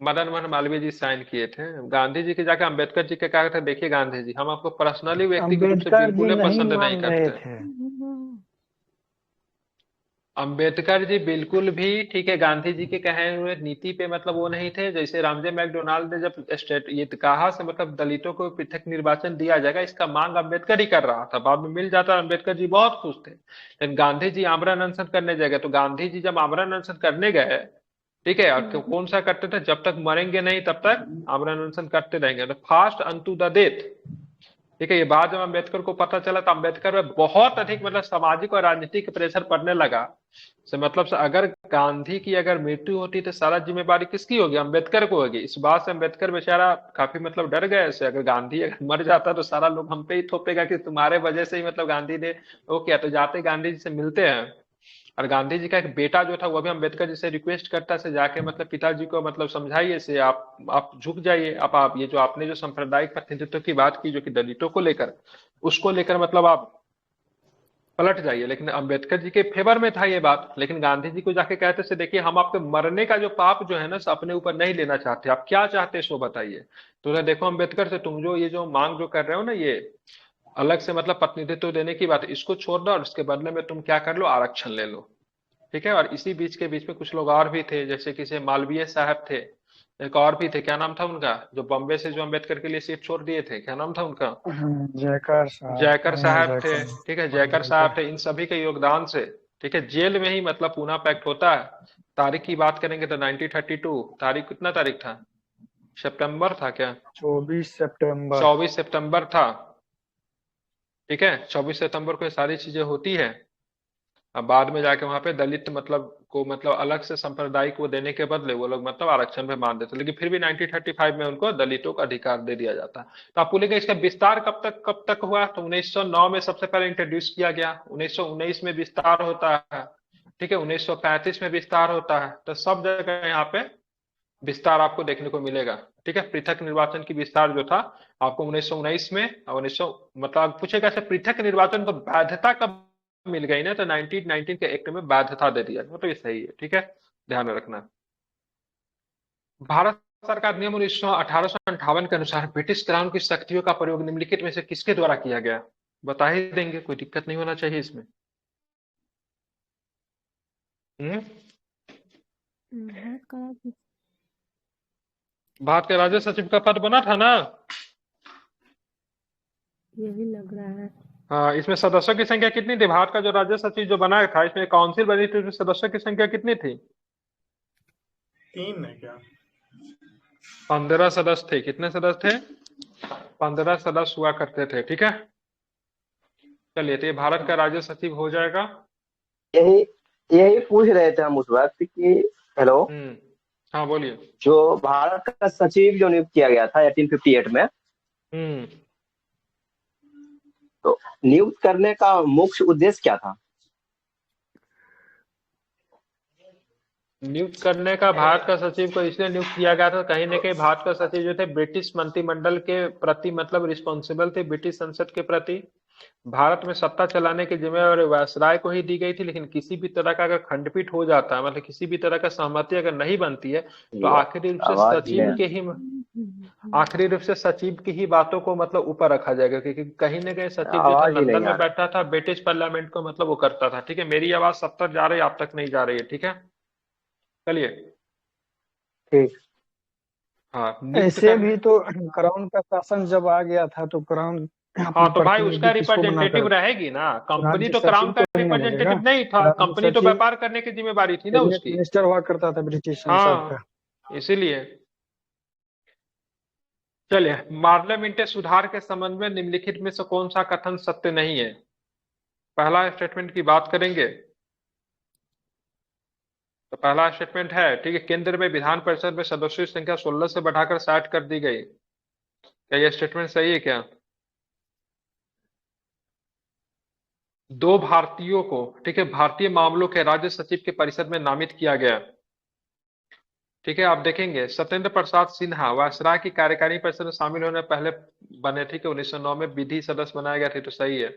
मदन मोहन मालवीय जी साइन किए थे। गांधी जी के जाके अम्बेडकर जी के कहा था, देखिए गांधी जी, हम आपको पर्सनली व्यक्तिगत रूप से अम्बेडकर जी बिल्कुल ही नहीं पसंद नहीं मान रहे करते। थे। अंबेडकर जी बिल्कुल भी, ठीक है, गांधी जी के कहे हुए नीति पे मतलब वो नहीं थे। जैसे रामजे मैकडोनाल्ड ने जब स्टेट ये कहा से मतलब दलितों को पृथक निर्वाचन दिया जाएगा, इसका मांग अंबेडकर ही कर रहा था। बाद में मिल जाता, अंबेडकर जी बहुत खुश थे। लेकिन गांधी जी आमरण अनशन करने गए, तो गांधी जी जब आमरण अनशन करने गए, ठीक है, और कौन सा करते थे, जब तक मरेंगे नहीं तब तक आमरण अनशन करते रहेंगे, तो फास्ट अनटू द डेथ। ठीक है, ये बात जब अम्बेडकर को पता चला तो अम्बेडकर में बहुत अधिक मतलब सामाजिक और राजनीतिक प्रेशर पड़ने लगा। से मतलब से अगर गांधी की अगर मृत्यु होती तो सारा जिम्मेवारी किसकी होगी, अम्बेडकर को होगी। इस बात से अम्बेडकर बेचारा काफी मतलब डर गए से, अगर गांधी अगर मर जाता तो सारा लोग हम पे ही थोपेगा कि तुम्हारे वजह से ही मतलब गांधी ने वो किया। तो जाते गांधी जी से मिलते हैं, और गांधी जी का एक बेटा जो था वो भी अम्बेडकर जी से रिक्वेस्ट करता से जाके मतलब पिताजी को मतलब समझाइए से, आप झुक जाइए, आप ये जो आपने जो सांप्रदायिक प्रतिनिधित्व की बात की जो कि दलितों को लेकर, उसको लेकर मतलब आप पलट जाइए। लेकिन अम्बेडकर जी के फेवर में था ये बात। लेकिन गांधी जी को जाके कहते से, देखिए हम आपके मरने का जो पाप जो है ना अपने ऊपर नहीं लेना चाहते, आप क्या चाहते सो बताइए। तो उन्हें देखो अम्बेडकर से, तुम जो ये जो मांग जो कर रहे हो ना, ये अलग से मतलब प्रतिनिधित्व देने की बात, इसको छोड़ दो और इसके बदले में तुम क्या कर लो, आरक्षण ले लो। ठीक है, और इसी बीच के बीच में कुछ लोग और भी थे, जैसे किसी मालवीय साहब थे, एक और भी थे, क्या नाम था उनका, जो बॉम्बे से जो अम्बेडकर के लिए सीट छोड़ दिए थे, क्या नाम था उनका, जयकर साहब, जयकर कन्हैया साहब थे। जयकर। ठीक है, जयकर साहब थे। इन सभी के योगदान से, ठीक है, जेल में ही मतलब पूना पैक्ट होता है। तारीख की बात करेंगे तो 1932, तारीख कितना तारीख था, सितंबर था क्या, 24 सितंबर। 24 सितंबर था। ठीक है, 24 सितंबर को ये सारी चीजें होती है। अब बाद में जाके वहां पे दलित मतलब को मतलब अलग से सांप्रदायिक वो देने के बदले वो लोग मतलब आरक्षण पे मान देते, लेकिन फिर भी 1935 में उनको दलितों का अधिकार दे दिया जाता। तो आप बोलेंगे इसका विस्तार कब तक हुआ, तो 1909 में सबसे पहले इंट्रोड्यूस किया गया, 1919 में विस्तार होता है, ठीक है, 1935 में विस्तार होता है। तो सब जगह यहाँ पे विस्तार आपको देखने को मिलेगा। ठीक है, पृथक निर्वाचन की विस्तार जो था आपको 1919 में, और 1900 मतलब पूछेगा से पृथक निर्वाचन को वैधता कब मिल गई ना, तो 1919 के एक्ट में वैधता दे दिया, मतलब ये सही है। ठीक है, ध्यान में रखना। भारत सरकार नियम 1858 के अनुसार ब्रिटिश क्राउन की शक्तियों का प्रयोग निम्नलिखित में से किसके द्वारा किया गया, बता ही देंगे, कोई दिक्कत नहीं होना चाहिए इसमें। भारत के राज्य सचिव का पद बना था ना, यही लग रहा है। हाँ, इसमें सदस्यों की संख्या कितनी थी, भारत का जो राज्य सचिव जो बना था, इसमें काउंसिल बनी थी, उसमें सदस्यों की संख्या कितनी थी, 3 है क्या, 15 सदस्य थे। कितने सदस्य थे, 15 सदस्य हुआ करते थे। ठीक है, चलिए, तो ये भारत का राज्य सचिव हो जाएगा। यही यही पूछ रहे थे हम उस वक्त कि हेलो, हाँ बोलिए। जो भारत का सचिव जो नियुक्त किया गया था 1858 में, तो नियुक्त करने का मुख्य उद्देश्य क्या था? नियुक्त करने का भारत का सचिव को इसलिए नियुक्त किया गया था, कहीं ना कहीं भारत का सचिव जो थे ब्रिटिश मंत्रिमंडल के प्रति मतलब रिस्पॉन्सिबल थे, ब्रिटिश संसद के प्रति। भारत में सत्ता चलाने की जिम्मेवारी वायसराय को ही दी गई थी, लेकिन किसी भी तरह का अगर खंडपीठ हो जाता है, मतलब किसी भी तरह का सहमति अगर नहीं बनती है, तो आखिरी रूप से सचिव की ही बातों को मतलब ऊपर रखा जाएगा, क्योंकि कहीं ना कहीं सचिव जो था लंदन में बैठा था, ब्रिटिश पार्लियामेंट को मतलब वो करता था। ठीक है, मेरी आवाज सब तक जा रही है, आप तक नहीं जा रही है। ठीक है, चलिए, ठीक। हाँ, ऐसे भी तो क्राउन का शासन जब आ गया था तो क्राउन, हाँ, तो भाई उसका रिप्रेजेंटेटिव रहेगी ना, कंपनी तो क्राउन का रिप्रेजेंटेटिव नहीं था, कंपनी तो व्यापार करने की जिम्मेवारी थी ना उसकी। मिनिस्टर हुआ करता था ब्रिटिश संसद का। इसीलिए चलिए, पार्लियामेंट सुधार के संबंध में निम्नलिखित में से कौन सा कथन सत्य नहीं है। पहला स्टेटमेंट की बात करेंगे तो पहला स्टेटमेंट है, ठीक है, केंद्र में विधान परिषद में सदस्यों की संख्या 16 से बढ़ाकर 60 कर दी गई। क्या यह स्टेटमेंट सही है क्या? 2 भारतीयों को, ठीक है, भारतीय मामलों के राज्य सचिव के परिषद में नामित किया गया। ठीक है, आप देखेंगे सत्येंद्र प्रसाद सिन्हा वायसराय की कार्यकारी परिषद में शामिल होने पहले बने। ठीक है, 1909 में विधि सदस्य बनाया गया थे, तो सही है।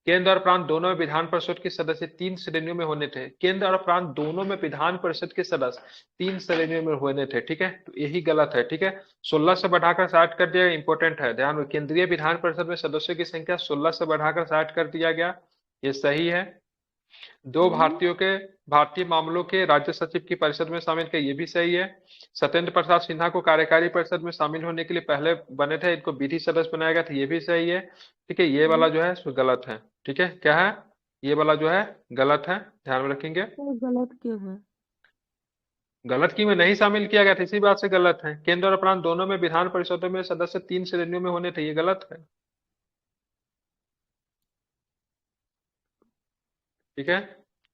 केंद्र और प्रांत दोनों में विधान परिषद के सदस्य 3 श्रेणियों में होने थे। केंद्र और प्रांत दोनों में विधान परिषद के सदस्य 3 श्रेणियों में होने थे, ठीक है, तो यही गलत है, ठीक है। 16 से बढ़ाकर 60 कर दिया, इंपॉर्टेंट है, ध्यान रखिए। केंद्रीय विधान परिषद में सदस्यों की संख्या 16 से बढ़ाकर 60 कर दिया गया, ये सही है। 2 भारतीय मामलों के राज्य सचिव की परिषद में शामिल किया, ये भी सही है। सत्येंद्र प्रसाद सिन्हा को कार्यकारी परिषद में शामिल होने के लिए पहले बने थे, इनको विधि सदस्य बनाया गया था, ये भी सही है, ठीक है। ये वाला जो है सो गलत है, ठीक है, क्या है, ये वाला जो है गलत है, ध्यान में रखेंगे। तो गलत क्यों है? गलत की में नहीं शामिल किया गया था, इसी बात से गलत है। केंद्र और प्रांत दोनों में विधान परिषदों में सदस्य 3 श्रेणियों में होने थे, ये गलत है, ठीक है।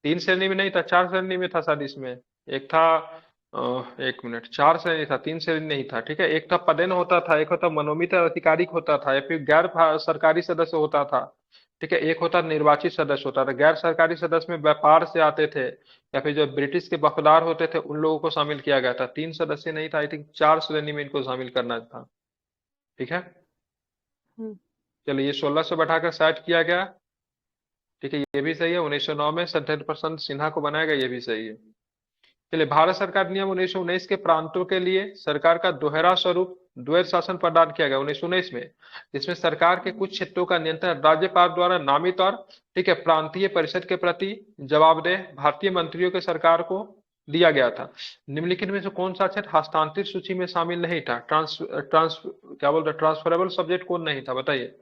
3 श्रेणी में नहीं था, 4 श्रेणी में था शायद, इसमें एक था 1 मिनट, 4 श्रेणी था, 3 श्रेणी नहीं था, ठीक है। एक था पदेन होता था, एक होता मनोमीत अधिकारिक होता था, या फिर गैर सरकारी सदस्य होता था, ठीक है। एक होता निर्वाचित सदस्य होता था। गैर सरकारी सदस्य में व्यापार से आते थे या फिर जो ब्रिटिश के वफादार होते थे उन लोगों को शामिल किया गया था। 3 सदस्य नहीं था, आई थिंक 4 श्रेणी में इनको शामिल करना था, ठीक है। हम्म, चलिए, ये 16 से बढ़ाकर 60 किया गया, ठीक है, ये भी सही है। 1909 में सत्येंद्र प्रसाद सिन्हा को बनाया गया, ये भी सही है। चलिए, भारत सरकार नियम 1919 के प्रांतों के लिए सरकार का दोहरा स्वरूप द्वैध शासन प्रदान किया गया 1919 में, जिसमें सरकार के कुछ क्षेत्रों का नियंत्रण राज्यपाल द्वारा नामित और, ठीक है, प्रांतीय परिषद के प्रति जवाबदेह भारतीय मंत्रियों के सरकार को दिया गया था। निम्नलिखित में से कौन सा क्षेत्र हस्तांतरित सूची में शामिल नहीं था? क्या बोलते हैं, ट्रांसफरेबल सब्जेक्ट कौन नहीं था, बताइए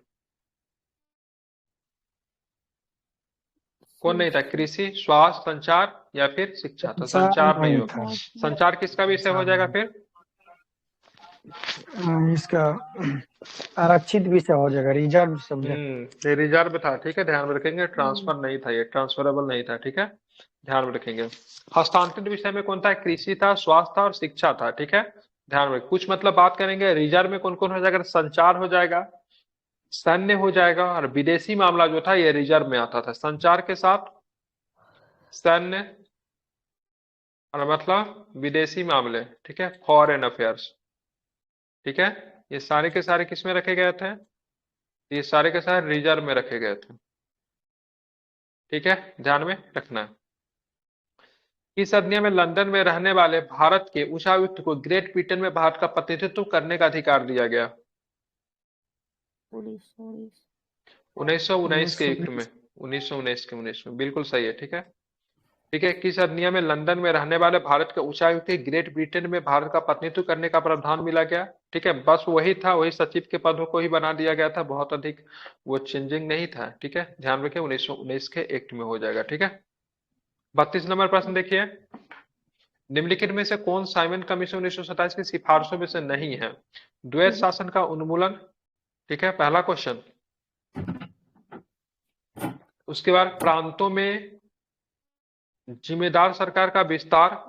कौन नहीं था? कृषि, स्वास्थ्य, संचार या फिर शिक्षा? तो संचार नहीं नहीं होगा। था। संचार किसका विषय हो जाएगा फिर? इसका आरक्षित विषय हो जाएगा, रिजर्व सब्जेक्ट। ये रिजर्व था, ठीक है, ध्यान में रखेंगे। ट्रांसफर नहीं था, ये ट्रांसफरेबल नहीं था, ठीक है, ध्यान में रखेंगे। हस्तांतरित विषय में कौन था? कृषि था, स्वास्थ्य था और शिक्षा था, ठीक है, ध्यान में। कुछ मतलब बात करेंगे, रिजर्व में कौन कौन हो जाएगा? संचार हो जाएगा, सैन्य हो जाएगा, और विदेशी मामला जो था ये रिजर्व में आता था। संचार के साथ सैन्य और मतलब विदेशी मामले, ठीक है, फॉरेन अफेयर्स, ठीक है, ये सारे के सारे किस में रखे गए थे? ये सारे के सारे रिजर्व में रखे गए थे, ठीक है, ध्यान में रखना है। इस अधिनियम में लंदन में रहने वाले भारत के उच्चायुक्त को ग्रेट ब्रिटेन में भारत का प्रतिनिधित्व करने का अधिकार दिया गया 1919 के युग में, 1919 में, बिल्कुल सही है, ठीक है, ठीक है। किस अधिनियम में लंदन में रहने वाले भारत के उच्चायुक्त के ग्रेट ब्रिटेन में भारत का प्रतिनिधित्व करने का प्रावधान मिला गया? ठीक है, बस वही था, वही सचिव के पदों को ही बना दिया गया था, बहुत अधिक वो चेंजिंग नहीं था, ठीक है, ध्यान रखें। 1919 के एक्ट में हो जाएगा, ठीक है। 32 नंबर प्रश्न देखिए, निम्नलिखित में से कौन साइमन कमीशन 1927 की सिफारिशों में से नहीं है? द्वैध शासन का उन्मूलन, ठीक है, पहला क्वेश्चन। उसके बाद प्रांतों में जिम्मेदार सरकार का विस्तार,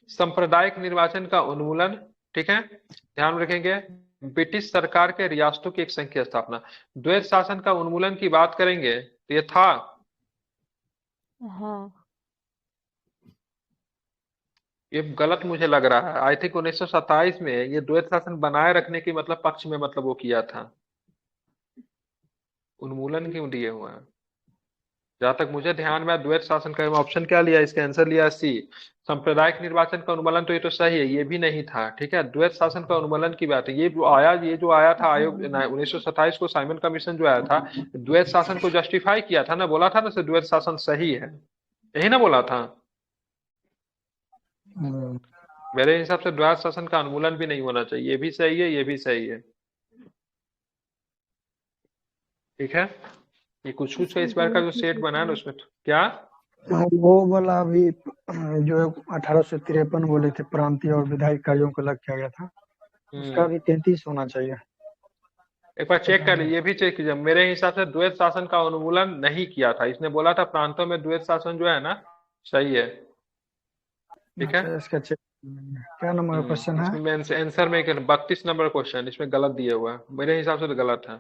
सांप्रदायिक निर्वाचन का उन्मूलन, ठीक है, ध्यान रखेंगे। ब्रिटिश सरकार के रियासतों की एक संघीय स्थापना। द्वैध शासन का उन्मूलन की बात करेंगे तो ये था, हाँ, ये गलत मुझे लग रहा है। आई थिंक 1927 में ये द्वैध शासन बनाए रखने की मतलब पक्ष में मतलब वो किया था, उन्मूलन क्यों दिए हुआ है? जहां तक मुझे ध्यान में द्वैध शासन का ऑप्शन क्या लिया, इसका आंसर लिया सी। सांप्रदायिक निर्वाचन का उन्मूलन तो ये तो सही है, ये भी नहीं था, ठीक है। द्वैध शासन का उन्मूलन की बात है, ये जो आया था आयोग 1927 को साइमन कमीशन जो आया था, द्वैध शासन को जस्टिफाई किया था ना, बोला था ना द्वैध शासन सही है, यही ना बोला था। मेरे हिसाब से द्वैध शासन का उन्मूलन भी नहीं होना चाहिए, ये भी सही है, ये भी सही है, ठीक है। ये कुछ का इस बार का जो सेट बना है ना उसमें क्या वो वाला अभी जो 1853 बोले थे प्रांतीय और विधायी कार्यों को अलग किया गया था, उसका भी 33 होना चाहिए। एक बार चेक कर लीजिए, ये भी चेक कीजिए। मेरे हिसाब से द्वैध शासन का उन्मूलन नहीं किया था, इसने बोला था प्रांतों में द्वैध शासन जो है ना सही है, ठीक है। इसका चेक, क्या नंबर क्वेश्चन है? इसमें आंसर में 32 नंबर क्वेश्चन, इसमें गलत दिया हुआ है, मेरे हिसाब से तो गलत है।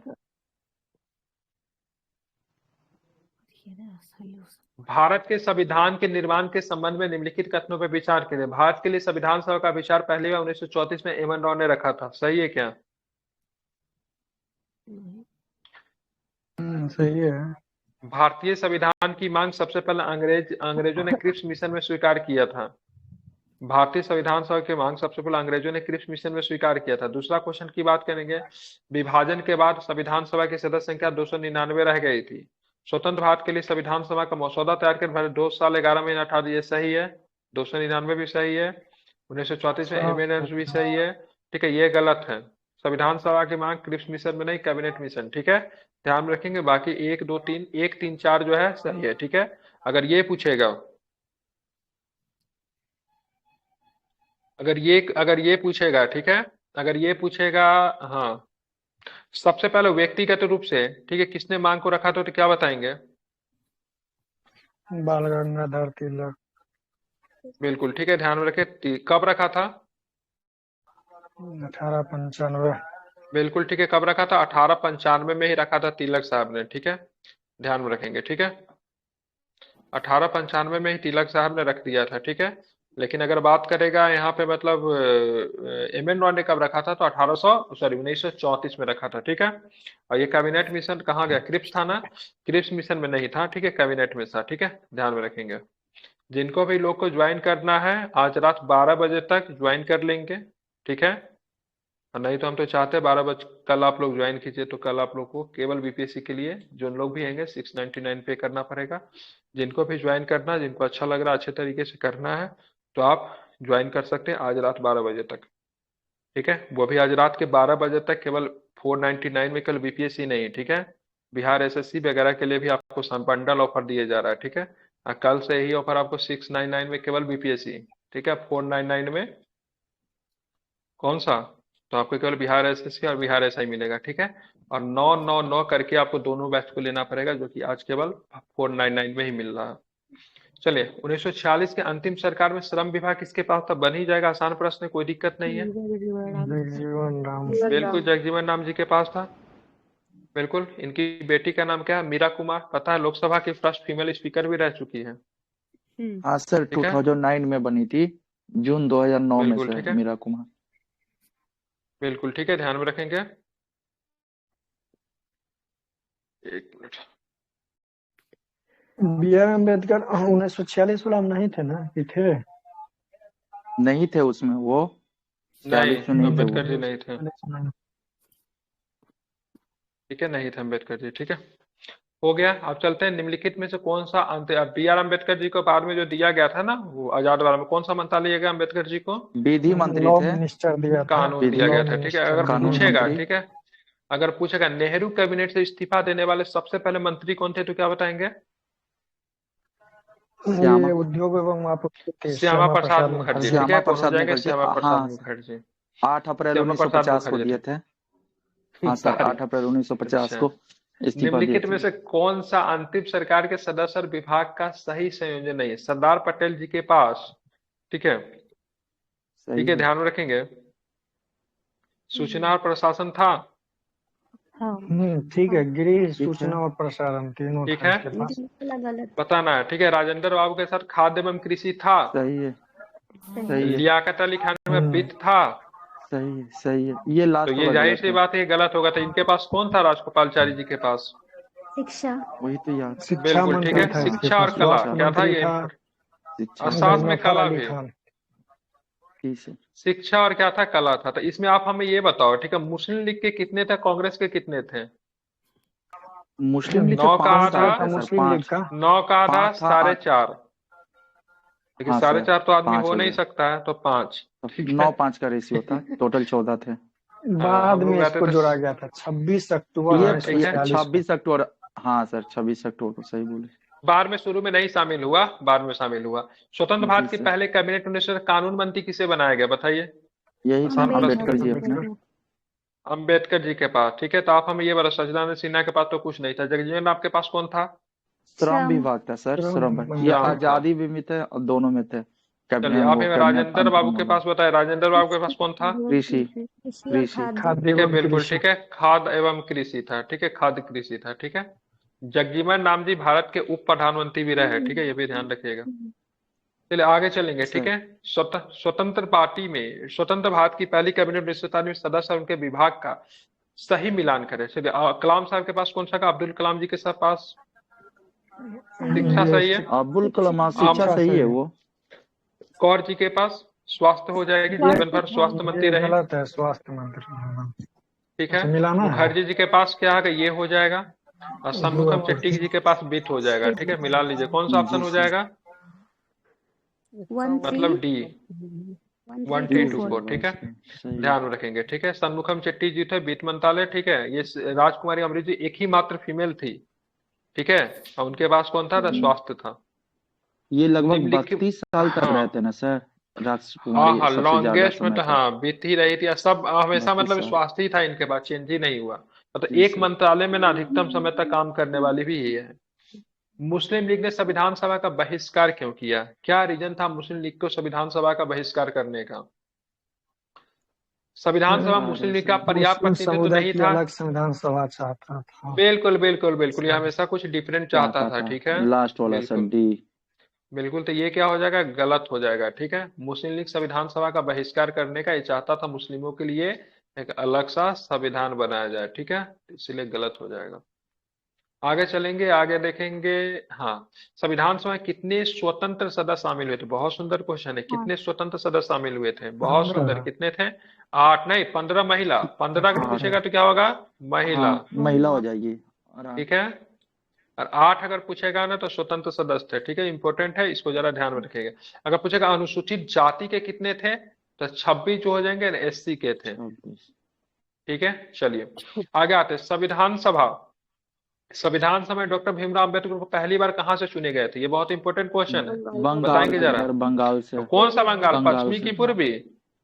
भारत के संविधान के निर्माण के संबंध में निम्नलिखित कथनों पर विचार करें। भारत के लिए संविधान सभा का विचार पहली बार 1934 में एमएन राव ने रखा था, सही है क्या? सही है। भारतीय संविधान की मांग सबसे पहले अंग्रेजों ने क्रिप्स मिशन में स्वीकार किया था। भारतीय संविधान सभा की मांग सबसे पहले अंग्रेजों ने क्रिप्स मिशन में स्वीकार किया था। दूसरा क्वेश्चन की बात करेंगे, विभाजन के बाद संविधान सभा की सदस्य संख्या 299 रह गई थी। स्वतंत्र भारत के लिए संविधान सभा का मसौदा तैयार कर पहले 2 साल 11 महीने 18, ये सही है। 299 भी सही है। 1934 में एमेंडमेंट भी सही है। ठीक है, ये गलत है। संविधान सभा की मांग क्रिप्स मिशन में नहीं, कैबिनेट मिशन। ठीक है, ध्यान में रखेंगे। बाकी 1 2 3 1 3 4 जो है सही है। ठीक है, अगर ये पूछेगा, अगर ये पूछेगा, ठीक है, अगर ये पूछेगा, हाँ, सबसे पहले व्यक्तिगत रूप से, ठीक है, किसने मांग को रखा था, तो क्या बताएंगे? बाल गंगाधर तिलक। बिल्कुल ठीक है, ध्यान में रखे। कब रखा था? 1895। बिल्कुल ठीक है, कब रखा था? 1895 में ही रखा था तिलक साहब ने। ठीक है, ध्यान में रखेंगे। ठीक है, 1895 में ही तिलक साहब ने रख दिया था। ठीक है, लेकिन अगर बात करेगा यहाँ पे मतलब एम एन रॉय ने कब रखा था, तो 1934 में रखा था। ठीक है, और ये कैबिनेट मिशन कहाँ गया? क्रिप्स था ना? क्रिप्स मिशन में नहीं था। ठीक है, कैबिनेट में था। ठीक है, ध्यान में रखेंगे। जिनको भी लोग को ज्वाइन करना है आज रात 12 बजे तक ज्वाइन कर लेंगे। ठीक है, और नहीं तो हम तो चाहते हैं 12 बजे कल आप लोग ज्वाइन कीजिए, तो कल आप लोग को केवल बीपीएससी के लिए जो लोग भी आएंगे 699 पे करना पड़ेगा। जिनको भी ज्वाइन करना, जिनको अच्छा लग रहा है, अच्छे तरीके से करना है, तो आप ज्वाइन कर सकते हैं आज रात 12 बजे तक। ठीक है, वो भी आज रात के 12 बजे तक, केवल 499 में, कल बीपीएससी नहीं। ठीक है, बिहार एसएससी वगैरह के लिए भी आपको बंडल ऑफर दिए जा रहा है। ठीक है, कल से ही ऑफर आपको 699 में केवल बीपीएससी। ठीक है, 499 में कौन सा? तो आपको केवल बिहार एसएससी और बिहार एसआई मिलेगा। ठीक है, और 999 करके आपको दोनों बैच को लेना पड़ेगा, जो कि आज केवल 499 में ही मिल रहा है। चलिए, 1946 के अंतिम सरकार में श्रम विभाग किसके पास था? बन ही जाएगा, आसान प्रश्न है, कोई दिक्कत नहीं है। जगजीवन राम। बिल्कुल, जगजीवन राम जी के पास था। बिल्कुल, इनकी बेटी का नाम क्या है? मीरा कुमार। पता है, लोकसभा की फर्स्ट फीमेल स्पीकर भी रह चुकी है। हाँ सर, ठीक है, 2009 में बनी थी, जून 2009 में बिल्कुल सर, ठीक है, मीरा कुमार। बिल्कुल ठीक है, ध्यान में रखेंगे। एक मिनट। बी आर अम्बेडकर 1946 वाला में नहीं थे ना, कि थे? नहीं थे उसमें वो, नहीं, 40 में नहीं थे वो। अम्बेडकर जी नहीं थे। ठीक है, नहीं थे अम्बेडकर जी। ठीक है, हो गया। अब चलते हैं, निम्नलिखित में से कौन सा बी आर अम्बेडकर जी को बाद में जो दिया गया था ना, वो आजाद वाला में, कौन सा मंत्रालय दिया गया अम्बेडकर जी को? विधि मंत्री लॉ थे। मिनिस्टर दिया था। कानून दिया गया था। ठीक है, अगर कानून पूछेगा, मंत्री। ठीक है, अगर पूछेगा नेहरू कैबिनेट से इस्तीफा देने वाले सबसे पहले मंत्री कौन थे, तो क्या बताएंगे? ये उद्योग एवं आपूर्ति थे, श्यामा प्रसाद मुखर्जी। ठीक श्यामा है, कौन हो प्रसाद जाएंगे? मुखर्जी। श्यामा हाँ प्रसाद मुखर्जी। 8 अप्रैल श्यामा प्रसाद 1950 को मुखर्जी दिए थे। थे। हाँ सर, 8 अप्रैल 1950 अच्छा, को इस्तीफा दिए निम्नलिखित में थे। से कौन सा अंतिम सरकार के सदस्य और विभाग का सही संयोजन नहीं है? सरदार पटेल जी के पास, ठीक है, सही ठीक है, है। ध्यान में रखेंगे, सूचना और प्रशासन था। ठीक है, गृह, ठीक है। सूचना और प्रसारण तीनों ठीक था है, इसके पास। बताना है। ठीक है, राजेंद्र बाबू के साथ खाद्य एवं कृषि था। सही है, सही है, लियाकत अली खान में वित्त था। सही है, सही है। ये तो लास्ट ये वाला जाहिर गलत सी है। बात है, गलत होगा। तो इनके पास कौन था? राजगोपालचारी जी के पास। शिक्षा। वही तो याद। शिक्षा बिल्कुल ठीक मंत्री है, था इसके शिक्षा और पास, कला स्वास्थ्य क्या था मंत्री ये? था शिक्षा और साथ में गजनफर कला अली भी। खान। ठीक है। शिक्षा और क्या था? कला था। तो इसमें आप हमें ये बताओ, ठीक है, मुस्लिम लीग के कितने थे, कांग्रेस के कितने थे? मुस्लिम लीग के 9 का 5 आधा, शायद थे सर, मुस्लिम लीग 5। का 9 का आधा, 5 था, 4.5। लेकिन हाँ सर, 4.5 तो आदमी 5 हो हो नहीं गए। सकता है, तो 5। ठीक है, 9-5 का रेशियो था, टोटल 14 थे। बाद हम में लोग रहते इसको थे। जोड़ा गया था 26 अक्टूबर ये 1946 को। 26 अक्टूबर, हाँ सर 26 अक्टूबर को, सही बोले। बाद में शुरू में नहीं शामिल हुआ, बाद में शामिल हुआ। स्वतंत्र जी भारत के सर। पहले कैबिनेट मिनिस्टर कानून मंत्री किसे बनाया गया, बताइए? यही आसान सर, प्रश्न अम्बेडकर जी है। अपने। अम्बेडकर जी के पास। ठीक है, तो आप हमें ये बताओ, सच्चिदानंद सिन्हा के पास तो कुछ नहीं था। जगजीवन राम के पास कौन था? श्रम विभाग था सर, श्रम। ये श्रम था। आजादी में थे और दोनों में थे। चलिए, आप हमें राजेंद्र बाबू के पास बताए, राजेंद्र बाबू के पास कौन था? कृषि। खाद्य ठीक है, एवं बिल्कुल कृषि। ठीक है, खाद्य एवं कृषि था। ठीक है, खाद्य कृषि था। ठीक है, जगजीवन राम जी भारत के उप प्रधानमंत्री भी रहे। ठीक है, ये भी ध्यान रखिएगा। चलिए आगे चलेंगे। ठीक है, स्वतंत्र पार्टी में स्वतंत्र भारत की पहली कैबिनेट मिनिस्टर में सदस्य और उनके विभाग का सही मिलान करें। चलिए, कलाम साहब के पास कौन सा का? अब्दुल कलाम जी के साथ पास शिक्षा सही है। अब्दुल कलाम, हाँ, शिक्षा आम सही है वो। कौर जी के पास स्वास्थ्य हो जाएगी, जीवन भर स्वास्थ्य मंत्री ये रहे। गलत है, स्वास्थ्य मंत्री। ठीक है। अच्छा, मिलाना है। मुखर्जी जी के पास क्या है, ये हो जाएगा। और सन्मुखम चट्टी जी के पास बिट हो जाएगा। ठीक है, मिला लीजिए कौन सा ऑप्शन जी हो सर। जाएगा, 1 3 मतलब डी 1 3 2 4। 1324। ठीक है, सही है। ध्यान में रखेंगे। ठीक है, सन्मुखम चट्टी जी थे वित्त मंत्रालय। ठीक है, ये राजकुमारी अमृत जी एक ही मात्र फीमेल थी। ठीक है, और उनके पास कौन था, स्वास्थ्य था। ये लगभग निम्नलिखित 32 साल तक हाँ रहते ना सर, हाँ राजकुमारी हाँ, सबसे ज्यादा लॉन्गेस्ट में समय तो तक। हाँ बीत ही रही थी, सब हमेशा 32 मतलब साल। स्वास्थ्य ही था इनके पास, चेंज ही नहीं हुआ। मतलब जी एक सर। मंत्रालय में ना अधिकतम समय तक काम करने वाली भी यही है। मुस्लिम लीग ने संविधान सभा का बहिष्कार क्यों किया, क्या रीजन था मुस्लिम लीग को संविधान सभा का बहिष्कार करने का। संविधान सभा मुस्लिम लीग का पर्याप्त मुस्लिम प्रतिनिधित्व समुदाय नहीं की था। अलग संविधान सभा चाहता था। बिल्कुल बिल्कुल बिल्कुल, ये हमेशा कुछ डिफरेंट चाहता चाहता था। था। ठीक है, लास्ट वाला सर, बिल्कुल डी। बिल्कुल, तो ये क्या हो जाएगा, गलत हो जाएगा। ठीक है, मुस्लिम लीग संविधान सभा का बहिष्कार करने का ये चाहता था, मुस्लिमों के लिए एक अलग सा संविधान बनाया जाए। ठीक है, इसलिए गलत हो जाएगा। आगे चलेंगे, आगे देखेंगे। हाँ, संविधान सभा में कितने स्वतंत्र सदस्य शामिल हुए थे, बहुत सुंदर क्वेश्चन है। कितने स्वतंत्र सदस्य शामिल हुए थे, बहुत सुंदर। 15। कितने थे, 8 नहीं 15 महिला। 15 अगर पूछेगा तो क्या होगा, महिला। हाँ, महिला हो जाएगी। और ठीक है, और 8 अगर पूछेगा ना तो स्वतंत्र सदस्य थे। ठीक है, इंपॉर्टेंट है, इसको जरा ध्यान में रखिएगा। अगर पूछेगा अनुसूचित जाति के कितने थे तो 26 जो हो जाएंगे एससी के थे। 26। ठीक है, चलिए आगे आते हैं। संविधान सभा, संविधान सभा में डॉक्टर भीमराव अंबेडकर को पहली बार कहाँ से चुने गए थे, ये बहुत इंपॉर्टेंट क्वेश्चन है, बंगाल बताएंगे से जरा। सर, बंगाल से। कौन सा बंगाल, बंगाल पश्चिमी से। की पूर्वी।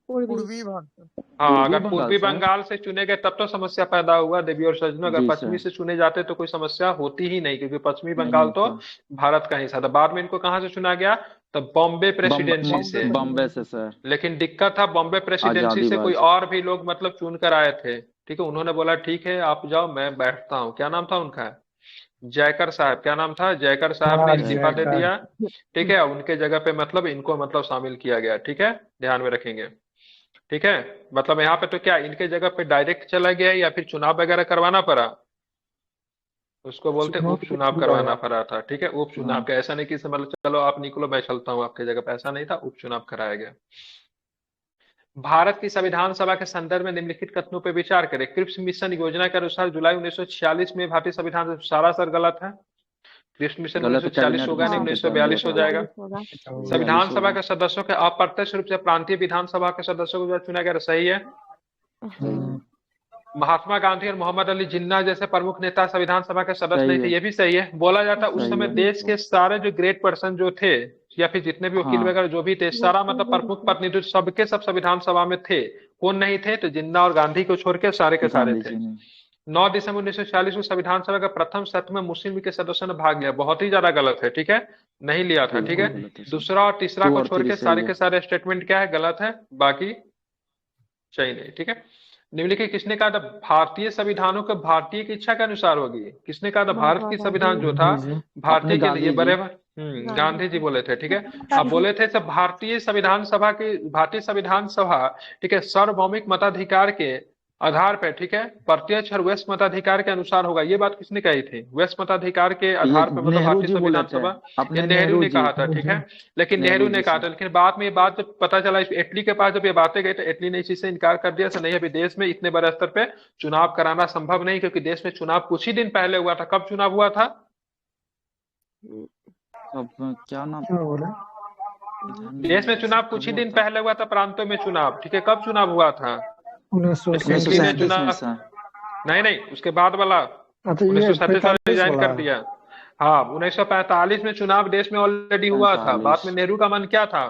पूर्वी भाग से। हाँ, पूर्वी अगर बंगाल पूर्वी सर। बंगाल से चुने गए तब तो समस्या पैदा हुआ देवी और सज्जनों, अगर जी पश्चिमी सर। से चुने जाते तो कोई समस्या होती ही नहीं, क्योंकि पश्चिमी नहीं बंगाल तो होता। भारत का हिस्सा था। बाद में इनको कहाँ से चुना गया, तो बॉम्बे प्रेसिडेंसी से। बॉम्बे से सर। लेकिन दिक्कत था, बॉम्बे प्रेसिडेंसी आजादी से कोई बाद। और भी लोग मतलब चुन कर आए थे। ठीक है, उन्होंने बोला ठीक है आप जाओ, मैं बैठता हूँ। क्या नाम था उनका, जयकर साहब। क्या नाम था, जयकर साहब ने हाँ, इस्तीफा दे जयकर। दिया। ठीक है, उनके जगह पे मतलब इनको मतलब शामिल किया गया। ठीक है, ध्यान में रखेंगे। ठीक है, मतलब यहाँ पे तो क्या इनके जगह पे डायरेक्ट चला गया या फिर चुनाव वगैरह करवाना पड़ा, उसको बोलते हैं उपचुनाव करवाना पड़ा था। ठीक है, उपचुनाव हाँ। का ऐसा नहीं कि मतलब चलो आप निकलो मैं चलता हूँ आपके जगह पे, ऐसा नहीं था, उपचुनाव कराया गया। भारत की संविधान सभा के संदर्भ में निम्नलिखित कथनों पर विचार करें। क्रिप्स मिशन योजना के अनुसार जुलाई 1946 में भारतीय संविधान सरासर गलत है। क्रिप्स मिशन गलत 1946 कैबिनेट होगा नहीं, मिशन के टाइम हुआ 1942 हो था। जाएगा। 42 संविधान सभा होगा। के सदस्यों के अप्रत्यक्ष रूप से प्रांतीय विधानसभा के सदस्यों को जो चुना गया, सही है। महात्मा गांधी और मोहम्मद अली जिन्ना जैसे प्रमुख नेता संविधान सभा के सदस्य सही नहीं थे, है। ये भी सही है। बोला जाता उस सही समय है। देश के सारे जो ग्रेट पर्सन जो थे या फिर जितने भी वकील हाँ। वगैरह जो भी थे, सारा मतलब प्रमुख प्रतिनिधि सबके सब संविधान सभा में थे। कौन नहीं थे, तो जिन्ना और गांधी को छोड़ के सारे के सारे गांधी थे। जी ने। 9 दिसंबर 1940 में संविधान सभा का प्रथम सत्र में मुस्लिम लीग के सदस्यों ने भाग लिया, बहुत ही ज्यादा गलत है। ठीक है, नहीं लिया था। ठीक है, बिल्कुल गलत है सर। दूसरा और तीसरा 2 को और छोड़ 3 के सही सारे है। के सारे स्टेटमेंट क्या है, गलत है, बाकी सही नहीं। ठीक है, निम्नलिखित किसने कहा था भारतीय संविधानों के भारतीय की इच्छा के अनुसार होगी, किसने कहा था भारत की संविधान जो था भारतीय अपने के, ये गांधी जी। बराबर गांधी जी बोले थे। ठीक है, अब बोले थे सब भारतीय संविधान सभा की, भारतीय संविधान सभा ठीक है सार्वभौमिक मताधिकार के आधार पर, ठीक है प्रत्यक्ष और वैश्य मताधिकार के अनुसार होगा, ये बात किसने कही थी, वैश्य मताधिकार के ये आधार पर मतलब नेहरू भारतीय जी बोले संविधान थे। सभा, ये अपने नेहरू ने जी। कहा था। ठीक है, लेकिन नेहरू ने जी कहा सर। था, लेकिन बाद में ये बात जब पता चला एटली के पास जब ये बातें गई तो एटली ने इस चीज से इनकार कर दिया। नहीं, अभी देश में इतने बड़े स्तर पे चुनाव कराना संभव नहीं, क्योंकि देश में चुनाव कुछ ही दिन पहले हुआ था। कब चुनाव हुआ था, अब क्या नाम, क्या बोले? देश में चुनाव कुछ ही दिन पहले हुआ था, प्रांतों में चुनाव। ठीक है, कब चुनाव हुआ था, 1937 एटली ने 1937 में चुनाव, सर। नहीं उसके बाद वाला अच्छा, ये 1937 में 45 रिजाइन वाला। कर दिया। हाँ, 1945 में चुनाव देश में ऑलरेडी हुआ था। बाद में नेहरू का मन क्या था,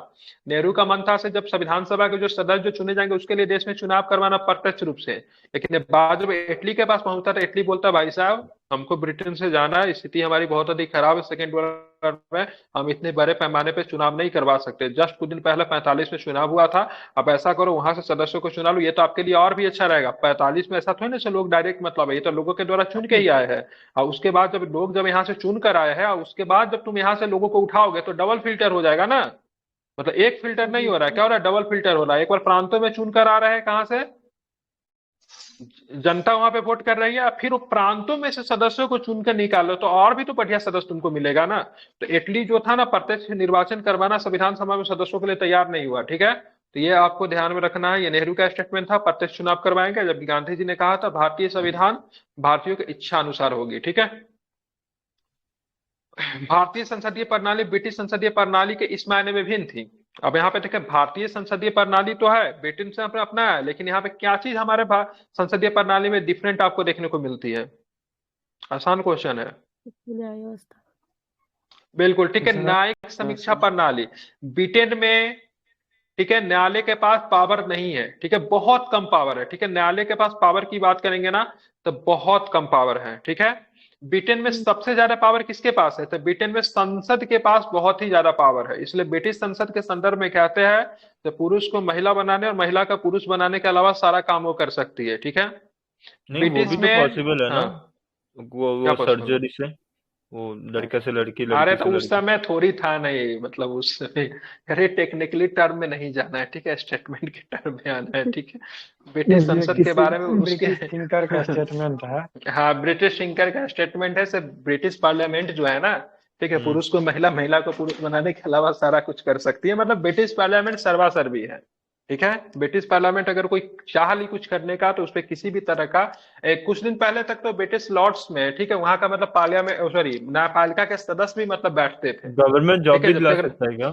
नेहरू का मन था से जब संविधान सभा के जो सदस्य जो चुने जाएंगे उसके लिए देश में चुनाव करवाना प्रत्यक्ष रूप से। लेकिन बाद जब इटली के पास पहुंचता था, इटली बोलता भाई साहब हमको ब्रिटेन से जाना है, स्थिति हमारी बहुत अधिक खराब है, सेकेंड वर्ल्ड में हम इतने बड़े पैमाने पे चुनाव नहीं करवा सकते। जस्ट कुछ दिन पहले 45 में चुनाव हुआ था, अब ऐसा करो वहां से सदस्यों को चुना लो, ये तो आपके लिए और भी अच्छा रहेगा। 45 में ऐसा थोड़ी ना लोग डायरेक्ट मतलब है, ये तो लोगों के द्वारा चुन के ही आए हैं। और उसके बाद जब लोग जब यहाँ से चुन कर आए हैं और उसके बाद जब तुम यहाँ से लोगों को उठाओगे तो डबल फिल्टर हो जाएगा ना, मतलब एक फिल्टर नहीं हो रहा है, क्या हो रहा है, डबल फिल्टर हो रहा है। एक बार प्रांतों में चुन कर आ रहे हैं कहां से, जनता वहां पे वोट कर रही है, फिर वो प्रांतों में से सदस्यों को चुनकर निकालो तो और भी तो बढ़िया सदस्य तुमको मिलेगा ना। तो इटली जो था ना, प्रत्यक्ष निर्वाचन करवाना संविधान सभा में सदस्यों के लिए तैयार नहीं हुआ, ठीक है। तो ये आपको ध्यान में रखना है। ये नेहरू का स्टेटमेंट था, प्रत्यक्ष चुनाव करवाएंगे, जबकि गांधी जी ने कहा था भारतीय संविधान भारतीयों की इच्छा अनुसार होगी, ठीक है। भारतीय संसदीय प्रणाली ब्रिटिश संसदीय प्रणाली के इस मायने में भिन्न थी। अब यहाँ पे देखें, भारतीय संसदीय प्रणाली तो है, ब्रिटेन से हमने अपना है, लेकिन यहाँ पे क्या चीज हमारे संसदीय प्रणाली में डिफरेंट आपको देखने को मिलती है? आसान क्वेश्चन है, न्याय व्यवस्था। बिल्कुल ठीक है। सर न्यायिक समीक्षा प्रणाली ब्रिटेन में, ठीक है, न्यायालय के पास पावर नहीं है, ठीक है, बहुत कम पावर है, ठीक है। न्यायालय के पास पावर की बात करेंगे ना तो बहुत कम पावर है, ठीक है। ब्रिटेन में सबसे ज्यादा पावर किसके पास है? तो ब्रिटेन में संसद के पास बहुत ही ज्यादा पावर है। इसलिए ब्रिटिश संसद के संदर्भ में कहते हैं तो पुरुष को महिला बनाने और महिला का पुरुष बनाने के अलावा सारा काम वो कर सकती है, ठीक है। नहीं, वो ब्रिटिश भी तो में पॉसिबल है ना, हाँ, क्या वो पॉसिबल है? सर्जरी से, वो लड़का से लड़की, अरे लड़की तो से उस लड़का। समय थोड़ी था नहीं, मतलब उस समय, अरे टेक्निकली टर्म में नहीं जाना है, ठीक है, स्टेटमेंट के टर्म में आना है, ठीक है। ब्रिटिश ये संसद के किसी बारे में उसके ब्रिटिश थिंकर का स्टेटमेंट है। हाँ, ब्रिटिश थिंकर का स्टेटमेंट है। सिर्फ ब्रिटिश पार्लियामेंट जो है ना, ठीक है, पुरुष को महिला, महिला को पुरुष बनाने के अलावा सारा कुछ कर सकती है। मतलब ब्रिटिश पार्लियामेंट सर्वासर्वी है, ठीक है। ब्रिटिश पार्लियामेंट अगर कोई चाह ली कुछ करने का तो उसपे किसी भी तरह का कुछ दिन पहले तक तो ब्रिटिश लॉर्ड्स में, ठीक है, वहां का मतलब पार्लियामेंट, सॉरी, न्यायपालिका के सदस्य भी मतलब बैठते थे, गवर्नमेंट जॉब ठीक है। भी जबकि दिला अगर, सकता है क्या?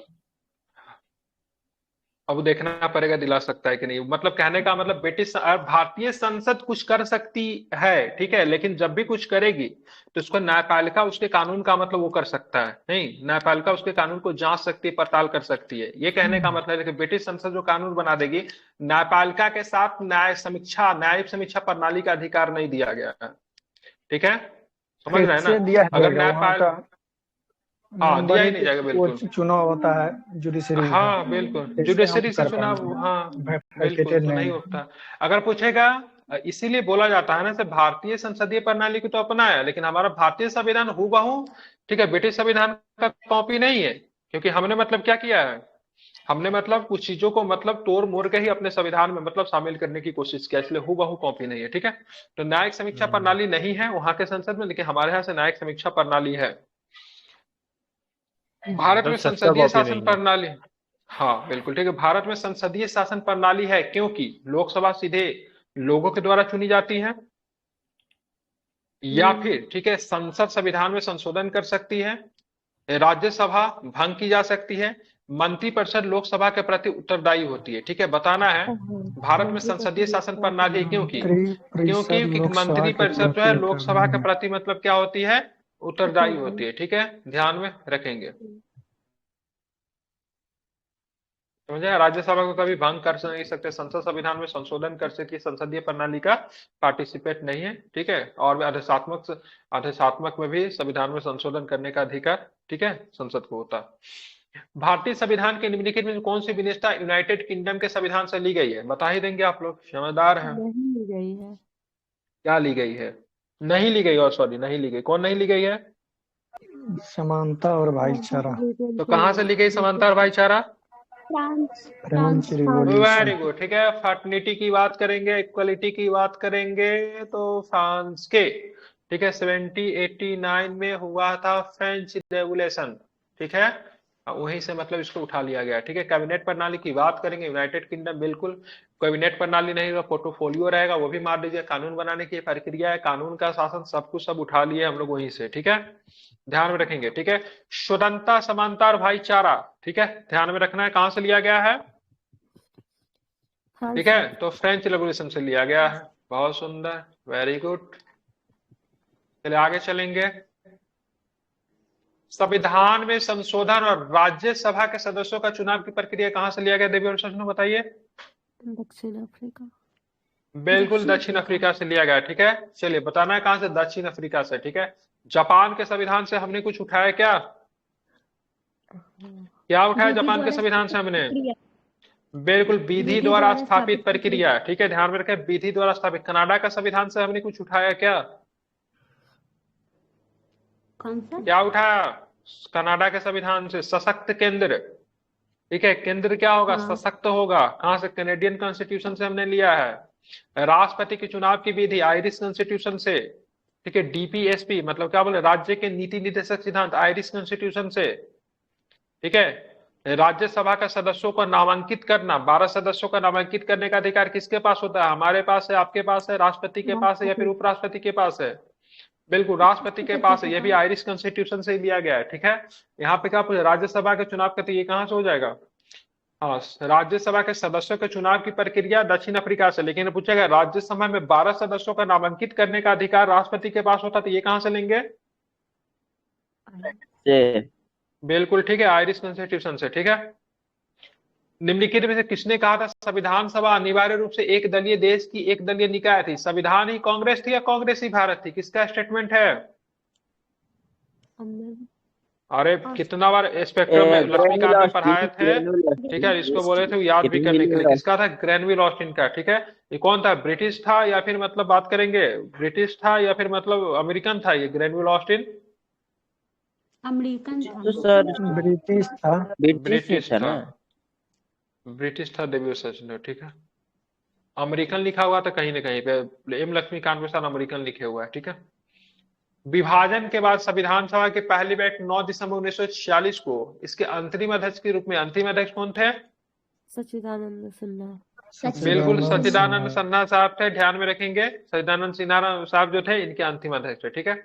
अब वो देखना पड़ेगा दिला सकता है कि नहीं। मतलब कहने का मतलब ब्रिटिश भारतीय संसद कुछ कर सकती है, ठीक है, लेकिन जब भी कुछ करेगी तो उसको न्यायपालिका उसके कानून का मतलब वो कर सकता है नहीं, न्यायपालिका उसके कानून को जांच सकती है, पड़ताल कर सकती है। ये कहने का मतलब है कि ब्रिटिश संसद जो कानून बना देगी, न्यायपालिका के साथ न्यायिक समीक्षा प्रणाली का अधिकार नहीं दिया गया है, ठीक है, समझ रहे हैं ना। कैसे दिया अगर जाएगा? वहाँ न्यायपाल, का हाँ, नंबर दिया ही एक नहीं जाएगा, वो बिल्कुल। चुनाव होता है जुडिशरी का, हाँ बिल्कुल, कैसे हम जुडिशरी से कर चुनाव, पाएंगे? हाँ बिल्कुल, वैकेटेड तो नहीं नहीं है। होता। अगर पूछेगा, इसीलिए बोला जाता है ना, सिर्फ भारतीय संसदीय प्रणाली को तो अपना है, लेकिन हमारा भारतीय संविधान हूबहू, ठीक है, ब्रिटिश संविधान का कॉपी नहीं है। क्योंकि हमने मतलब क्या किया है, हमने मतलब कुछ चीजों को मतलब तोड़ मोड़ के ही अपने संविधान में मतलब शामिल करने की कोशिश किया, इसलिए हूबहू कॉपी नहीं है, ठीक है। तो न्यायिक समीक्षा प्रणाली नहीं है वहां के संसद में, लेकिन हमारे यहाँ से न्यायिक समीक्षा प्रणाली है। भारत मतलब में सच्चा संसदीय कॉपी शासन नहीं है। प्रणाली, हाँ बिल्कुल ठीक है, भारत में संसदीय शासन प्रणाली है क्योंकि लोकसभा सीधे लोगों के द्वारा चुनी जाती है, या फिर ठीक है संसद संविधान में संशोधन कर सकती है, राज्यसभा भंग की जा सकती है, मंत्रिपरिषद लोकसभा के प्रति उत्तरदायी होती है, ठीक है। बताना है भारत में संसदीय शासन प्रणाली क्योंकि मंत्रिपरिषद लोकसभा के मंत्रिपरिषद जो है प्रति लोकसभा के उत्तरदायी। प्रति मतलब क्या होती है, उत्तरदायी होती है, ठीक है, ध्यान में रखेंगे। समझे, राज्यसभा को कभी भंग कर नहीं सकते, संसद संविधान में संशोधन कर सकती है, संसदीय प्रणाली का पार्टिसिपेट नहीं है, ठीक है। और भी आदेशात्मक में भी संविधान में संशोधन करने का अधिकार, ठीक है, संसद को होता है। भारतीय संविधान के निम्नलिखित में कौन सी विशेषता यूनाइटेड किंगडम के संविधान से ली गई है? बता ही देंगे आप लोग, समझदार हैं। नहीं ली गई है। क्या ली गई है? नहीं ली गई, और सॉरी नहीं ली गई, कौन नहीं ली गई है? समानता और भाईचारा। तो कहाँ से ली गई समानता और भाईचारा? France. French very revolution. Good, ठीक है। फर्टर्निटी की बात करेंगे, इक्वलिटी की बात करेंगे तो फ्रांस के, ठीक है, 1789 में हुआ था फ्रेंच रेवोल्यूशन, ठीक है, वहीं से मतलब इसको उठा लिया गया, ठीक है। कैबिनेट प्रणाली की बात करेंगे, यूनाइटेड किंगडम बिल्कुल कैबिनेट प्रणाली नहीं होगा, पोर्टफोलियो रहेगा, वो भी मार दीजिए। कानून बनाने की प्रक्रिया है, कानून का शासन, सब कुछ सब उठा लिए हम लोग वहीं से, ठीक है, ध्यान में रखेंगे, ठीक है। स्वतंत्रता, समानता और भाईचारा, ठीक है, ध्यान में रखना है, कहां से लिया गया है, ठीक है, तो फ्रेंच रेवोल्यूशन से लिया गया है। बहुत सुंदर, वेरी गुड। चलिए आगे चलेंगे। संविधान में संशोधन और राज्यसभा के सदस्यों का चुनाव की प्रक्रिया कहां से लिया गया, देवी और सजनों बताइए। दक्षिण अफ्रीका। बिल्कुल दक्षिण अफ्रीका से लिया गया, ठीक है। चलिए बताना है कहां से, दक्षिण अफ्रीका से, ठीक है। जापान के संविधान से हमने कुछ उठाया क्या? क्या उठाया जापान के संविधान से हमने? बिल्कुल विधि द्वारा स्थापित प्रक्रिया, ठीक है, ध्यान में रखें, विधि द्वारा स्थापित। कनाडा का संविधान से हमने कुछ उठाया क्या? कौन सा? क्या उठाया कनाडा के संविधान से? सशक्त केंद्र, ठीक है, केंद्र क्या होगा, सशक्त होगा। कहां से? कैनेडियन कॉन्स्टिट्यूशन से हमने लिया है, राष्ट्रपति के चुनाव की विधि आयरिश कॉन्स्टिट्यूशन से, ठीक है। डीपीएसपी मतलब क्या बोले, राज्य के नीति निर्देशक सिद्धांत आयरिश कॉन्स्टिट्यूशन से, ठीक है। राज्यसभा का सदस्यों को नामांकित करना, 12 सदस्यों का नामांकित करने का अधिकार किसके पास होता है? हमारे पास है, आपके पास है, राष्ट्रपति के पास है या फिर उपराष्ट्रपति के पास है? बिल्कुल राष्ट्रपति के पास है। ये भी आयरिश कॉन्स्टिट्यूशन से लिया गया है, ठीक है। यहाँ पे क्या पूछा, राज्यसभा के चुनाव का, तो ये कहाँ से हो जाएगा? हाँ, राज्यसभा के सदस्यों के चुनाव की प्रक्रिया दक्षिण अफ्रीका से। लेकिन पूछेगा राज्यसभा में 12 सदस्यों का नामांकित करने का अधिकार राष्ट्रपति के पास होता, तो ये कहाँ से लेंगे? बिल्कुल ठीक है, आयरिश कॉन्स्टिट्यूशन से, ठीक है। निम्नलिखित में से किसने कहा था संविधान सभा अनिवार्य रूप से एक दलीय देश की एक दलीय निकाय थी? संविधान ही कांग्रेस थी या कांग्रेस ही भारत थी? किसका स्टेटमेंट है? अरे कितना बार स्पेक्ट्रम में लक्ष्मीकांत में पढ़ाए थे, ठीक है। इसको बोले थे याद भी करने के लिए। किसका था? ग्रेनविल ऑस्टिन का, ठीक है। ये कौन था? ब्रिटिश था या फिर मतलब बात करेंगे ब्रिटिश था या फिर मतलब अमेरिकन था? ये ग्रेनविल ऑस्टिन अमेरिकन था। तो सर ब्रिटिश था। ब्रिटिश था ना? ब्रिटिश था देवी सचिन, ठीक है। अमेरिकन लिखा हुआ था कहीं ना कहीं पे, एम लक्ष्मीकांत के साथ अमेरिकन लिखे हुआ है, ठीक है। विभाजन के बाद संविधान सभा की पहली बैठक 9 दिसंबर 1946 को इसके अंतरिम अध्यक्ष के रूप में, अंतिम अध्यक्ष कौन थे? सच्चिदानंद सिन्हा। बिल्कुल सच्चिदानंद सिन्हा साहब थे, ध्यान में रखेंगे। सच्चिदानंद सिन्हा साहब जो थे इनके अंतिम अध्यक्ष थे, ठीक है।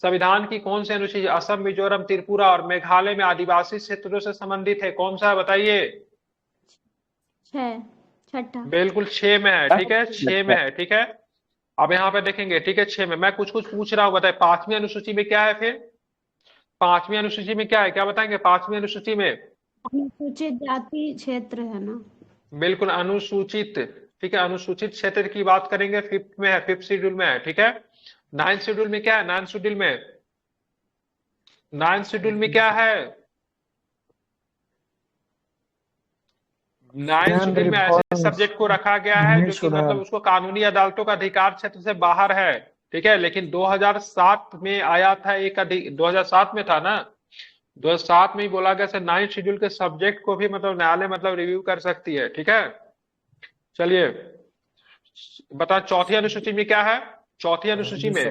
संविधान की कौन सी अनुसूची असम, मिजोरम, त्रिपुरा और मेघालय में आदिवासी क्षेत्रों से संबंधित है? कौन सा है बताइए? 6 बिल्कुल 6 में है, ठीक है। 6 में है, ठीक है। अब यहाँ पे देखेंगे, ठीक है। 6 में मैं कुछ कुछ पूछ रहा हूँ, बताए 5वीं अनुसूची में क्या है? फिर 5वीं अनुसूची में क्या है, क्या बताएंगे? 5वीं अनुसूची में अनुसूचित जाति क्षेत्र है ना? बिल्कुल अनुसूचित, ठीक है। अनुसूचित क्षेत्र की बात करेंगे, 5th में है, 5th शेड्यूल में है, ठीक है। 9th शेड्यूल में क्या है? 9th शेड्यूल में, 9th शेड्यूल में क्या है? 9th शेड्यूल में ऐसे सब्जेक्ट को रखा गया है जो कि मतलब उसको कानूनी अदालतों का अधिकार क्षेत्र से बाहर है, ठीक है। लेकिन 2007 में आया था एक 2007 में था ना, 2007 में ही बोला गया 9th शेड्यूल के सब्जेक्ट को भी मतलब न्यायालय मतलब रिव्यू कर सकती है, ठीक है। चलिए बता, 4थी अनुसूची में क्या है? 4थी अनुसूची में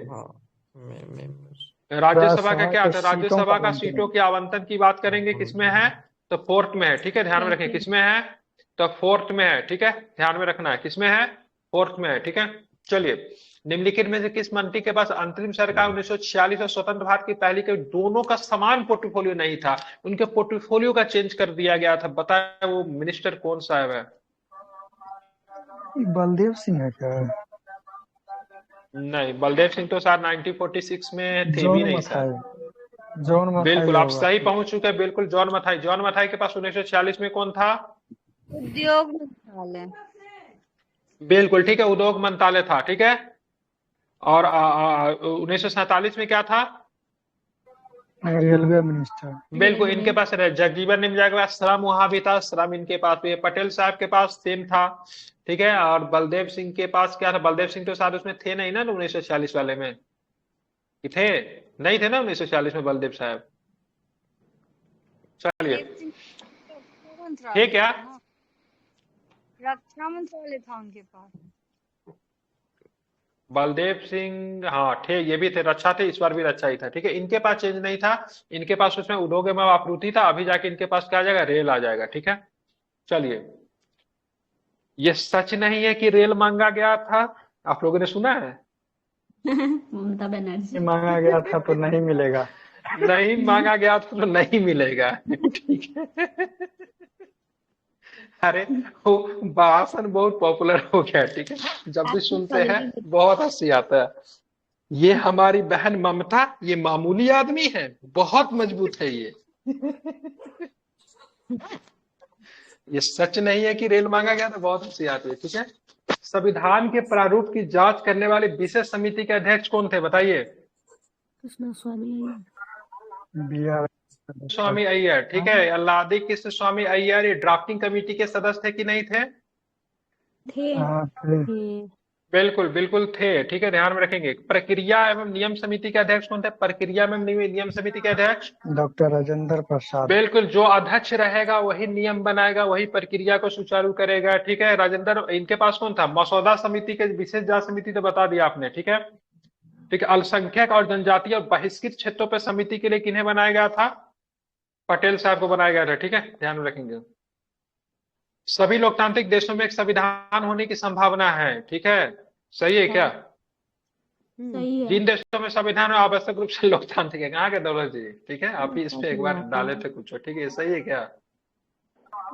राज्यसभा का क्या था? राज्यसभा का सीटों के आवंटन की बात करेंगे, किसमें है? तो 4th में है, ठीक है। ध्यान में रखें, किसमें है? तो 4th में है, ठीक है। ध्यान में रखना है, किसमें है? 4th में है, ठीक है। चलिए, निम्नलिखित में से किस मंत्री के पास अंतरिम सरकार 1946 और स्वतंत्र भारत की पहली के दोनों का समान पोर्टफोलियो नहीं था? उनके पोर्टफोलियो का चेंज कर दिया गया था, बताया वो मिनिस्टर कौन सा है? बलदेव सिंह है क्या? नहीं, बलदेव सिंह तो शायद 1946 में थे भी नहीं सर। जॉन मथाई। बिल्कुल आप सही पहुंच चुके हैं, बिल्कुल जॉन मथाई। जॉन मथाई के पास 1946 में कौन था? उद्योग मंत्रालय। बिल्कुल ठीक है, उद्योग मंत्रालय था, ठीक है। और 1947 में क्या था? Railway minister. बिल्कुल इनके पास जगजीवन निम के पास श्रम वहां भी था, श्रम इनके पास भी है। पटेल साहब के पास सेम था, ठीक है। और बलदेव सिंह के पास क्या था? बलदेव सिंह तो साथ उसमें थे नहीं ना 1946 वाले में, थे नहीं थे ना 1946 में बलदेव साहब। चलिए ठीक क्या? रक्षा मंत्रालय था उनके पास। बलदेव सिंह हाँ थे, ये भी थे, रक्षा थे, इस बार भी रक्षा ही था, ठीक है। इनके पास चेंज नहीं था, इनके पास उसमें उद्योग एवं आपूर्ति था। अभी जाके इनके पास क्या आ जाएगा? रेल आ जाएगा, ठीक है। चलिए, ये सच नहीं है कि रेल मांगा गया था, आप लोगों ने सुना है? ममता बनर्जी। मांगा गया था तो नहीं मिलेगा। नहीं मांगा गया था तो नहीं मिलेगा, ठीक है। अरे वो भाषण बहुत पॉपुलर हो गया, ठीक है। जब भी सुनते हैं बहुत हंसी आता है। ये हमारी बहन ममता, ये मामूली आदमी है, बहुत मजबूत है ये। ये सच नहीं है कि रेल मांगा गया, तो बहुत हंसी आती है, ठीक है। संविधान के प्रारूप की जांच करने वाली विशेष समिति के अध्यक्ष कौन थे बताइए? कृष्ण स्वामी स्वामी अय्यर, ठीक है। अल्लादी कृष्ण स्वामी अय्यर ये ड्राफ्टिंग कमेटी के सदस्य थे कि नहीं थे? थे। बिल्कुल बिल्कुल थे, ठीक है, ध्यान में रखेंगे। प्रक्रिया एवं नियम समिति के अध्यक्ष कौन थे? प्रक्रिया एवं नियम समिति के अध्यक्ष डॉक्टर राजेंद्र प्रसाद। बिल्कुल, जो अध्यक्ष रहेगा वही नियम बनाएगा, वही प्रक्रिया को सुचारू करेगा, ठीक है। राजेंद्र, इनके पास कौन था? मसौदा समिति के विशेष जांच समिति तो बता दिया आपने, ठीक है। ठीक है, अल्पसंख्यक और जनजातीय और बहिष्कृत क्षेत्रों पर समिति के लिए किन्हें बनाया गया था? पटेल साहब को बनाया गया था, ठीक है, ध्यान में रखेंगे। सभी लोकतांत्रिक देशों में एक संविधान होने की संभावना है, ठीक है, सही है क्या? सही है। जिन देशों में संविधान है आवश्यक रूप से लोकतांत्रिक है, कहाँ के दौलत जी, ठीक है, आप ही इस पे एक बार डाले थे कुछ, ठीक है, सही है क्या?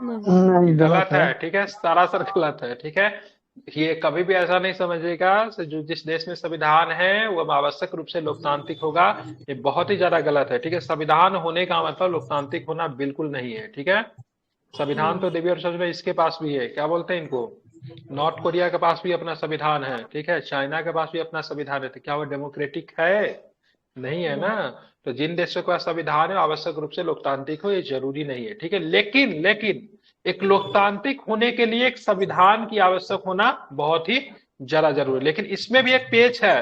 नहीं, गलत है, ठीक है, सरासर गलत है, ठीक है। ये कभी भी ऐसा नहीं समझिएगा जो जिस देश में संविधान है वो आवश्यक रूप से लोकतांत्रिक होगा, ये बहुत ही ज्यादा गलत है, ठीक है। संविधान होने का मतलब लोकतांत्रिक होना बिल्कुल नहीं है, ठीक है। संविधान तो देवी और सच में इसके पास भी है, क्या बोलते हैं इनको, नॉर्थ कोरिया के पास भी अपना संविधान है, ठीक है, चाइना के पास भी अपना संविधान है, तो क्या वो डेमोक्रेटिक है? नहीं है ना। तो जिन देशों का संविधान है आवश्यक रूप से लोकतांत्रिक हो, ये जरूरी नहीं है, ठीक है। लेकिन लेकिन एक लोकतांत्रिक होने के लिए एक संविधान की आवश्यक होना बहुत ही ज्यादा जरूरी है। लेकिन इसमें भी एक पेच है,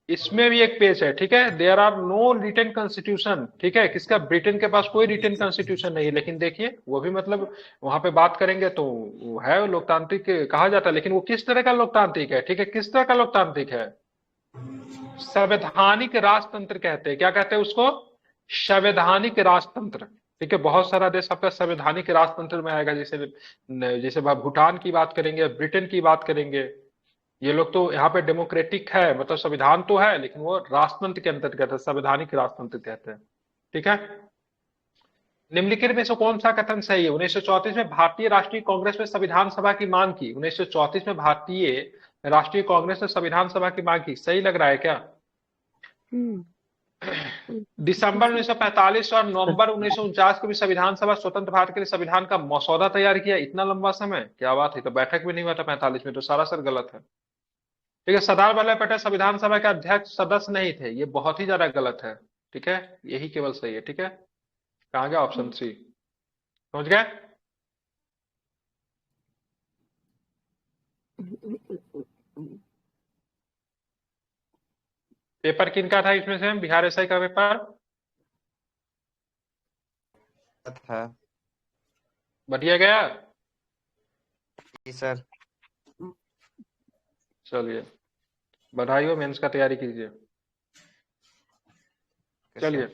इसमें भी एक पेज है, ठीक है। There are no written constitution, ठीक है, किसका? ब्रिटेन के पास कोई रिटन कॉन्स्टिट्यूशन नहीं है। लेकिन देखिए वो भी मतलब वहां पे बात करेंगे तो वो है लोकतांत्रिक कहा जाता है, लेकिन वो किस तरह का लोकतांत्रिक है, ठीक है, किस तरह का लोकतांत्रिक है? संवैधानिक राजतंत्र कहते हैं, क्या कहते हैं उसको? संवैधानिक राजतंत्र, ठीक है। बहुत सारा देश आपका संवैधानिक राजतंत्र में आएगा, जैसे जैसे भूटान की बात करेंगे, ब्रिटेन की बात करेंगे, ये लोग तो यहाँ पे डेमोक्रेटिक है, मतलब संविधान तो है लेकिन वो राजतंत्र के अंतर्गत है, संवैधानिक राजतंत्र कहते हैं, ठीक है। निम्नलिखित में से कौन सा कथन सही है? 1934 में भारतीय राष्ट्रीय कांग्रेस ने संविधान सभा की मांग की। 1934 में भारतीय राष्ट्रीय कांग्रेस ने संविधान सभा की मांग की, सही लग रहा है क्या? दिसंबर 1945 और नवंबर 1949 को भी संविधान सभा स्वतंत्र भारत के लिए संविधान का मसौदा तैयार किया। इतना लंबा समय, क्या बात है, तो बैठक भी नहीं हुआ था 45 में, तो सरासर गलत है, ठीक है। सरदार वल्लभ पटेल संविधान सभा के अध्यक्ष सदस्य नहीं थे, ये बहुत ही ज्यादा गलत है, ठीक है, यही केवल सही है, ठीक है। कहाँ गया? ऑप्शन सी, समझ गए? पेपर किनका था इसमें से? बिहार एसआई का पेपर था। बढ़िया गया जी सर। चलिए, बधाई हो, मेंस का तैयारी कीजिए। चलिए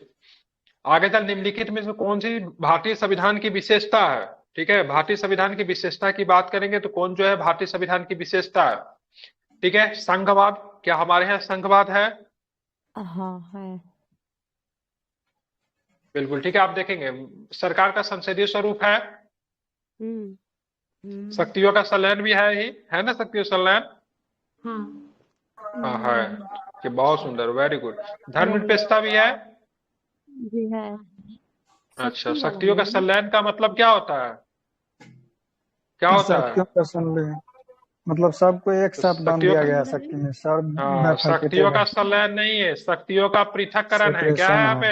आगे चल, निम्नलिखित में से कौन सी भारतीय संविधान की विशेषता है, ठीक है। भारतीय संविधान की विशेषता की बात करेंगे तो कौन जो है भारतीय संविधान की विशेषता है, ठीक है। संघवाद, क्या हमारे यहाँ संघवाद है? हाँ है। बिल्कुल ठीक है, आप देखेंगे सरकार का संसदीय स्वरूप है, शक्तियों का संलयन भी है ही, है ना, शक्तियों संलयन, हाँ है, कि बहुत सुंदर, वेरी गुड। धर्मनिरपेक्षता भी है जी है। अच्छा, शक्तियों का संलयन का मतलब क्या होता है? क्या होता है? शक्तियों का संलयन मतलब सबको एक साथ बांध दिया गया शक्ति में, सब हाँ, शक्तियों का संलयन नहीं है, शक्तियों का पृथककरण है, क्या है यहाँ पे?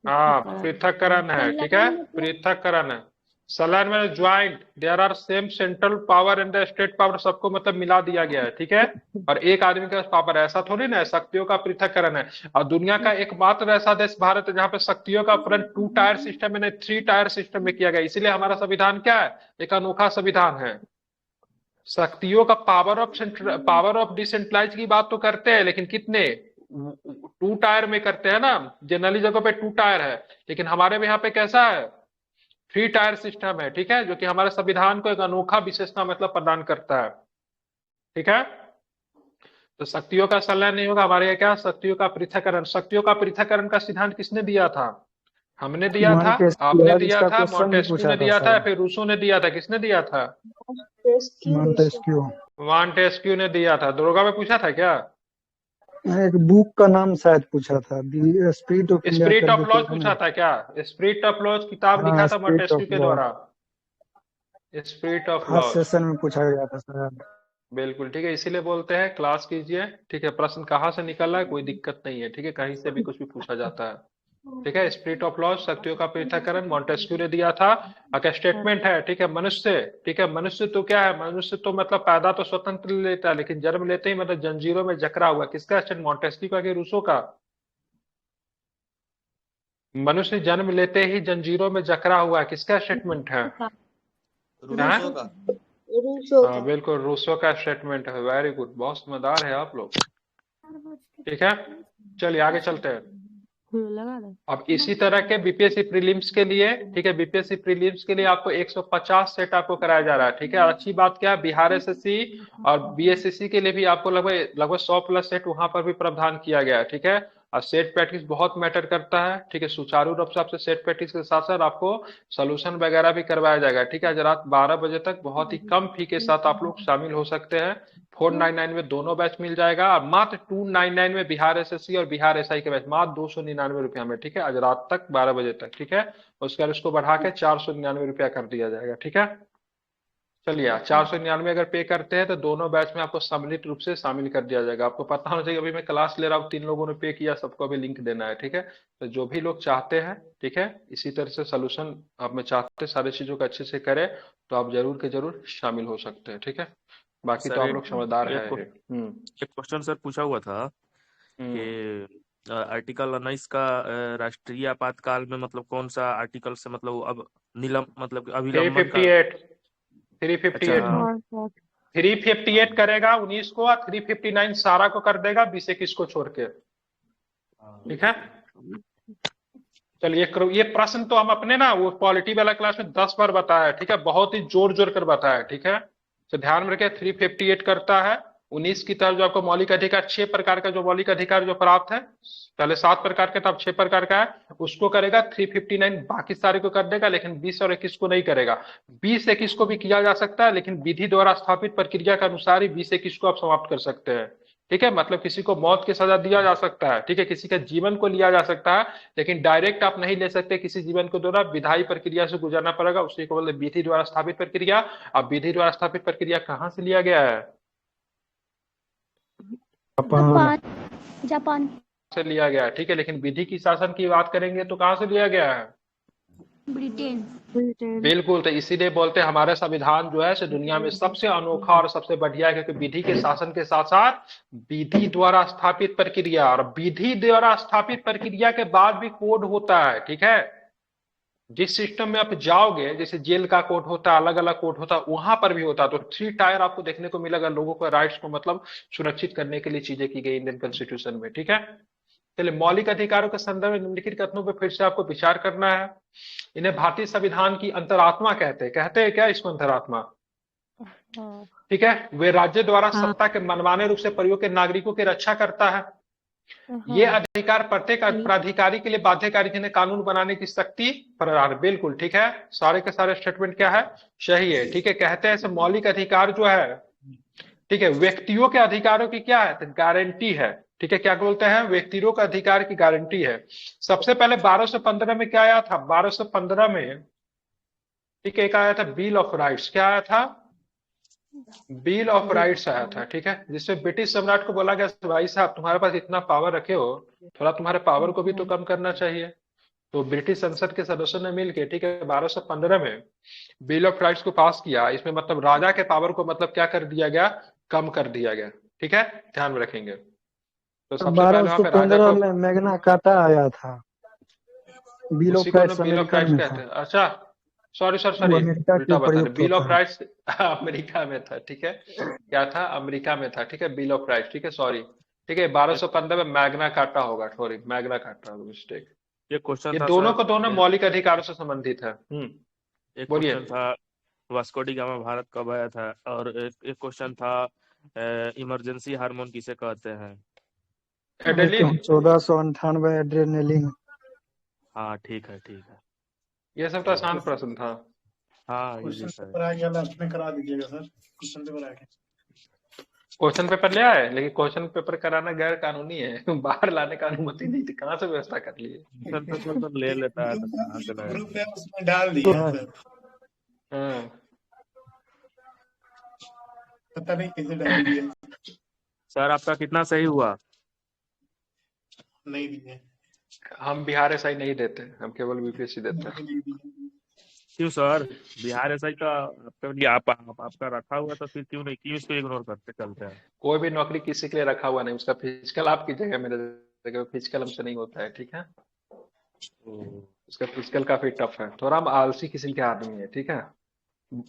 हाँ, पृथककरण है, ठीक है, पृथककरण है। संलयन में joint, there are same central power and the state power, सबको मतलब मिला दिया गया है, ठीक है। और एक आदमी का पावर, ऐसा थोड़ी ना है, शक्तियों का पृथककरण है। और दुनिया का एकमात्र ऐसा देश भारत है जहाँ पे शक्तियों का पूर्ण 2 टायर सिस्टम में, 3 टायर सिस्टम में किया गया, इसीलिए हमारा संविधान क्या है? एक अनोखा संविधान है। शक्तियों का पावर ऑफ डिसेंट्रलाइज की बात तो करते हैं, लेकिन कितने? 2 टायर में करते हैं ना, जनरली जगह पे 2 टायर है, लेकिन हमारे में यहाँ पे कैसा है? 3 टायर सिस्टम है, ठीक है, जो कि हमारे संविधान को एक अनोखा विशेषता मतलब प्रदान करता है, ठीक है। तो शक्तियों का संलयन नहीं होगा, हमारे यहाँ क्या? शक्तियों का पृथक्करण। शक्तियों का पृथक्करण का सिद्धांत किसने दिया था? हमने दिया था, आपने दिया था, मॉन्टेस्क्यू ने दिया था, फिर रूसो ने दिया था, किसने दिया था? मॉन्टेस्क्यू ने दिया था। दरोगा में पूछा था क्या? एक बुक का नाम शायद पूछा था, स्पिरिट ऑफ लॉज पूछा था क्या? स्पिरिट ऑफ लॉज किताब लिखा था मॉन्टेस्क्यू के द्वारा, स्पिरिट ऑफ लॉज सेशन में पूछा गया था शायद। बिल्कुल ठीक है, इसीलिए बोलते हैं क्लास कीजिए, ठीक है। प्रश्न कहाँ से निकल रहा है कोई दिक्कत नहीं है, ठीक है, कहीं से भी कुछ भी पूछा जाता है, ठीक है, स्पिरिट ऑफ लॉ, शक्तियों का पृथक्करण मॉन्टेस्क्यू ने दिया था। का स्टेटमेंट है, ठीक है, मनुष्य, ठीक है, मनुष्य तो क्या है, मनुष्य तो मतलब पैदा तो स्वतंत्र लेता है, लेकिन जन्म लेते ही मतलब जंजीरों में जकड़ा हुआ। किसका स्टेट, मॉन्टेस्क्यू का कि रूसो का? मनुष्य जन्म लेते ही जंजीरों में जकड़ा हुआ है, किसका स्टेटमेंट है? रूसो का। हाँ बिल्कुल, रूसो का स्टेटमेंट है। वेरी गुड, बहुत समझदार है आप लोग। ठीक है, चलिए आगे चलते हैं। लगा दो। अब इसी तरह के बीपीएससी प्रीलिम्स के लिए, ठीक है, बीपीएससी प्रीलिम्स के लिए आपको 150 सेट आपको कराया जा रहा है। ठीक है, अच्छी बात क्या है, बिहार एसएससी और बीएसएससी के लिए भी आपको लगभग 100+ सेट वहां पर भी प्रावधान किया गया है। ठीक है, और सेट प्रैक्टिस बहुत मैटर करता है। ठीक है, सुचारू रूप से आपसे सेट प्रैक्टिस के साथ साथ आपको सोल्यूशन वगैरह भी करवाया जाएगा। ठीक है, आज रात 12 बजे तक बहुत ही कम फी के साथ आप लोग शामिल हो सकते हैं। 499 में दोनों बैच मिल जाएगा, और मात्र 299 में बिहार एसएससी और बिहार एसआई के बैच, मात्र 299 रुपया में। ठीक है, आज रात तक 12 बजे तक। ठीक है, उसके बाद उसको बढ़ा के 499 रुपया कर दिया जाएगा। ठीक है, चलिए 499 अगर पे करते हैं तो दोनों बैच में आपको सम्मिलित रूप से शामिल कर दिया जाएगा। आपको पता होना चाहिए, अभी मैं क्लास ले रहा हूँ, 3 लोगों ने पे किया, सबको अभी लिंक देना है। ठीक है, तो जो भी लोग चाहते हैं, ठीक है, इसी तरह से सोल्यूशन आप में चाहते सारी चीजों को अच्छे से करें, तो आप जरूर के जरूर शामिल हो सकते हैं। ठीक है, बाकी तो सर आप एक लोग समझदार है। एक क्वेश्चन सर पूछा हुआ था कि आर्टिकल 19 का राष्ट्रीय आपातकाल में मतलब कौन सा आर्टिकल से मतलब अब मतलब अभिलंबन का 358 करेगा 19 को, और 359 सारा को कर देगा, 20 21 को छोड़ के। ठीक है, चलिए ये प्रश्न तो हम अपने ना वो पॉलिटी वाला क्लास में 10 बार बताया। ठीक है, बहुत ही जोर जोर कर बताया। ठीक है, तो ध्यान में रखिए, 358 करता है 19 की तरफ जो आपको मौलिक अधिकार, 6 प्रकार का जो मौलिक अधिकार जो प्राप्त है, पहले 7 प्रकार का था, अब 6 प्रकार का है, उसको करेगा। 359 बाकी सारे को कर देगा, लेकिन 20 और 21 को नहीं करेगा। 20 21 को भी किया जा सकता है, लेकिन विधि द्वारा स्थापित प्रक्रिया के अनुसार ही 20 21 को आप समाप्त कर सकते हैं। ठीक है, मतलब किसी को मौत की सजा दिया जा सकता है, ठीक है, किसी के जीवन को लिया जा सकता है, लेकिन डायरेक्ट आप नहीं ले सकते। किसी जीवन को द्वारा विधायी प्रक्रिया से गुजरना पड़ेगा, उसी को बोलते विधि द्वारा स्थापित प्रक्रिया। अब विधि द्वारा स्थापित प्रक्रिया कहाँ से लिया गया है? जापान से लिया गया है। ठीक है, लेकिन विधि की शासन की बात करेंगे तो कहाँ से लिया गया है? ब्रिटेन। बिल्कुल, तो इसीलिए बोलते हैं हमारा संविधान जो है दुनिया में सबसे अनोखा और सबसे बढ़िया है, क्योंकि विधि के शासन के साथ साथ विधि द्वारा स्थापित प्रक्रिया, और विधि द्वारा स्थापित प्रक्रिया के बाद भी कोड होता है। ठीक है, जिस सिस्टम में आप जाओगे, जैसे जेल का कोड होता है, अलग अलग कोड होता है, वहां पर भी होता है। तो 3 टायर आपको देखने को मिलेगा, लोगों को राइट्स को मतलब सुरक्षित करने के लिए चीजें की गई इंडियन कॉन्स्टिट्यूशन में। ठीक है, चलिए मौलिक अधिकारों के संदर्भ में निम्नलिखित कथनों पर फिर से आपको विचार करना है। इन्हें भारतीय संविधान की अंतरात्मा कहते हैं क्या इसको अंतरात्मा? ठीक है, वे राज्य द्वारा सत्ता के मनमाने रूप से प्रयोग के नागरिकों की रक्षा करता है। ये अधिकार प्रत्येक प्राधिकारी के लिए बाध्यकारी, जिन्हें कानून बनाने की शक्ति प्रदान। बिल्कुल ठीक है, सारे के सारे स्टेटमेंट क्या है, सही है। ठीक है, कहते हैं ऐसे मौलिक अधिकार जो है, ठीक है, व्यक्तियों के अधिकारों की क्या है, गारंटी है। ठीक है, क्या बोलते हैं, व्यक्तियों का अधिकार की गारंटी है। सबसे पहले 1215 में क्या आया था, 1215 में, ठीक है, एक आया था बिल ऑफ राइट्स। क्या आया था? बिल ऑफ राइट्स आया था। ठीक है, जिसमें ब्रिटिश सम्राट को बोला गया, भाई साहब तुम्हारे पास इतना पावर रखे हो, थोड़ा तुम्हारे पावर को भी तो कम करना चाहिए। तो ब्रिटिश संसद के सदस्यों ने मिलकर, ठीक है, 1215 में बिल ऑफ राइट्स को पास किया। इसमें मतलब राजा के पावर को मतलब क्या कर दिया गया, कम कर दिया गया। ठीक है, ध्यान में रखेंगे। तो सबसे पहले वहां पे राजा को में मैग्ना कार्टा आया था, बिल ऑफ राइट्स कहते हैं। अच्छा, सॉरी उल्टा बता रहे, बिल ऑफ राइट्स अमेरिका में था। ठीक है, क्या था, अमेरिका में था। ठीक है, बिल ऑफ राइट्स, ठीक है, सॉरी, ठीक है, 1215 में मैग्ना कार्टा होगा, सॉरी मैग्ना कार्टा, मिस्टेक। ये क्वेश्चन था, दोनों को दोनों मौलिक अधिकारों से संबंधित है। एक क्वेश्चन था वास्को डी गामा भारत कब आया था, और एक क्वेश्चन था इमरजेंसी हार्मोन किसे कहते हैं? एड्रेनलिन। 1498 एड्रेनलिन। हाँ ठीक है, ठीक है, ये सब तो आसान प्रश्न था। हाँ क्वेश्चन पेपर आ गया, लास्ट में करा दीजिएगा सर। क्वेश्चन पेपर आ गया, क्वेश्चन पेपर ले आए, लेकिन क्वेश्चन पेपर कराना गैर कानूनी है, बाहर लाने का अनुमति नहीं थी। कहाँ से व्यवस्था कर लिए? क्वेश्चन पेपर तो ले लेता है, तो कहाँ से लाएगा? ग्रुप है उसमें डाल दिया सर। पता नहीं कैसे डाल दिया सर। आपका कितना सही हुआ? नहीं दिए हम बिहार एसआई नहीं देते, हम केवल बीपीएससी देते हैं। क्यों सर? बिहार एसआई का आपका लिए आपका रखा हुआ तो फिर क्यों नहीं, क्यों इसको इग्नोर करते चलते हैं? कोई भी नौकरी किसी के लिए रखा हुआ नहीं, उसका फिजिकल आप कीजिएगा, मेरे जगह फिजिकल हमसे नहीं होता है, ठीक है। उसका फिजिकल काफी टफ है, थोड़ा हम आलसी किस्म के आदमी है, ठीक है।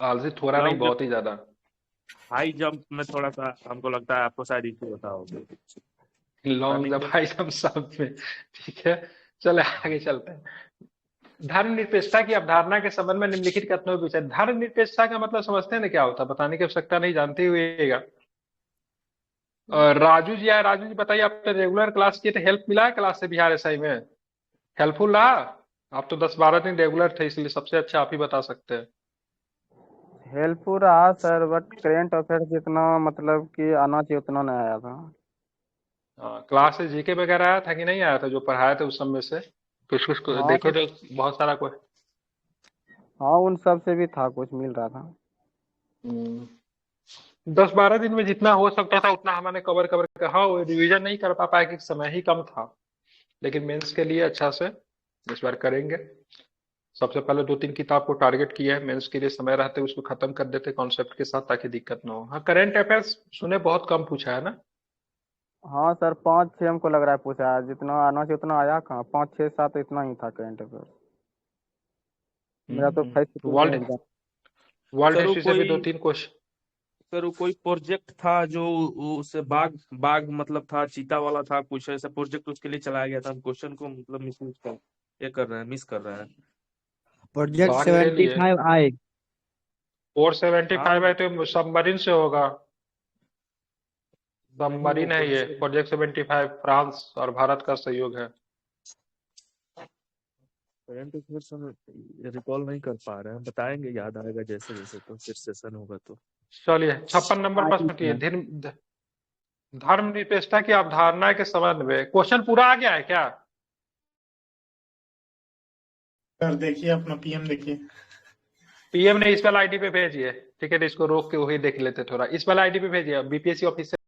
आलसी थोड़ा नहीं, बहुत ही ज्यादा। हाई जंप में थोड़ा सा हमको लगता है आपको शायद इश्यू होता होगा। लॉन्ग जंप, हाई जंप सब में, ठीक है। चले आगे चलते हैं। धर्मनिरपेक्षता की अवधारणा के संबंध में निम्नलिखित कथनों के विषय। धर्मनिरपेक्षता का मतलब समझते हैं ना क्या होता है? बताने की आवश्यकता नहीं, जानते हुएगा। और राजू जी आए, राजू जी बताइए, आपने रेगुलर क्लास किए थे, हेल्प मिला है क्लास से बिहार एसआई में? हेल्पफुल रहा? आप तो 10-12 दिन रेगुलर थे, इसलिए सबसे अच्छा आप ही बता सकते हैं। हेल्पफुल रहा सर, बट करेंट अफेयर जितना मतलब कि आना चाहिए उतना नहीं आया था। क्लास से जीके वगैरह आया था कि नहीं आया था, जो पढ़ाया था उस समय से? कुछ कुछ हाँ, देखे तो बहुत सारा कोई। हाँ उन सब से भी था, कुछ मिल रहा था। 10-12 दिन में जितना हो सकता था उतना हमने कवर कर। हाँ, वो रिवीजन नहीं कर पाया कि समय ही कम था, लेकिन मेंस के लिए अच्छा से इस बार करेंगे। सबसे पहले 2-3 किताब को टारगेट किया है, मेंस के लिए समय रहते उसको खत्म कर देते कॉन्सेप्ट के साथ, ताकि दिक्कत ना हो। हाँ, करंट अफेयर्स सुने बहुत कम पूछा है ना? हाँ सर, 5-6 हमको लग रहा है पूछा, जितना आना चाहिए उतना आया कहाँ, 5-6-7 इतना ही था करंट अफेयर। मेरा तो वर्ल्ड हिस्ट्री से भी कोई 2-3 क्वेश्चन। सर कोई प्रोजेक्ट था जो उससे बाघ बाघ मतलब था, चीता वाला था, कुछ ऐसा प्रोजेक्ट उसके लिए चलाया गया था, हम क्वेश्चन को मतलब मिस कर रहे हैं। प्रोजेक्ट बाघ ले लिए 75 आए। 475 है तो सबमरीन से होगा। सबमरीन है ये प्रोजेक्ट 75, फ्रांस और भारत का सहयोग है। करंट अफेयर्स हम रिकॉल नहीं कर पा रहे हैं, बताएंगे, याद आएगा जैसे जैसे, तो फिर सेशन होगा तो। चलिए 56 नंबर प्रश्न। धर्मनिरपेक्षता की अवधारणा के संबंध में क्वेश्चन पूरा आ गया है क्या? सर देखिए अपना पीएम देखिए। पीएम ने इस वाला आईडी पे भेजिए, ठीक है, तो इसको रोक के वही देख लेते थोड़ा। इस वाला आईडी पे भेजिए, बीपीएससी ऑफिस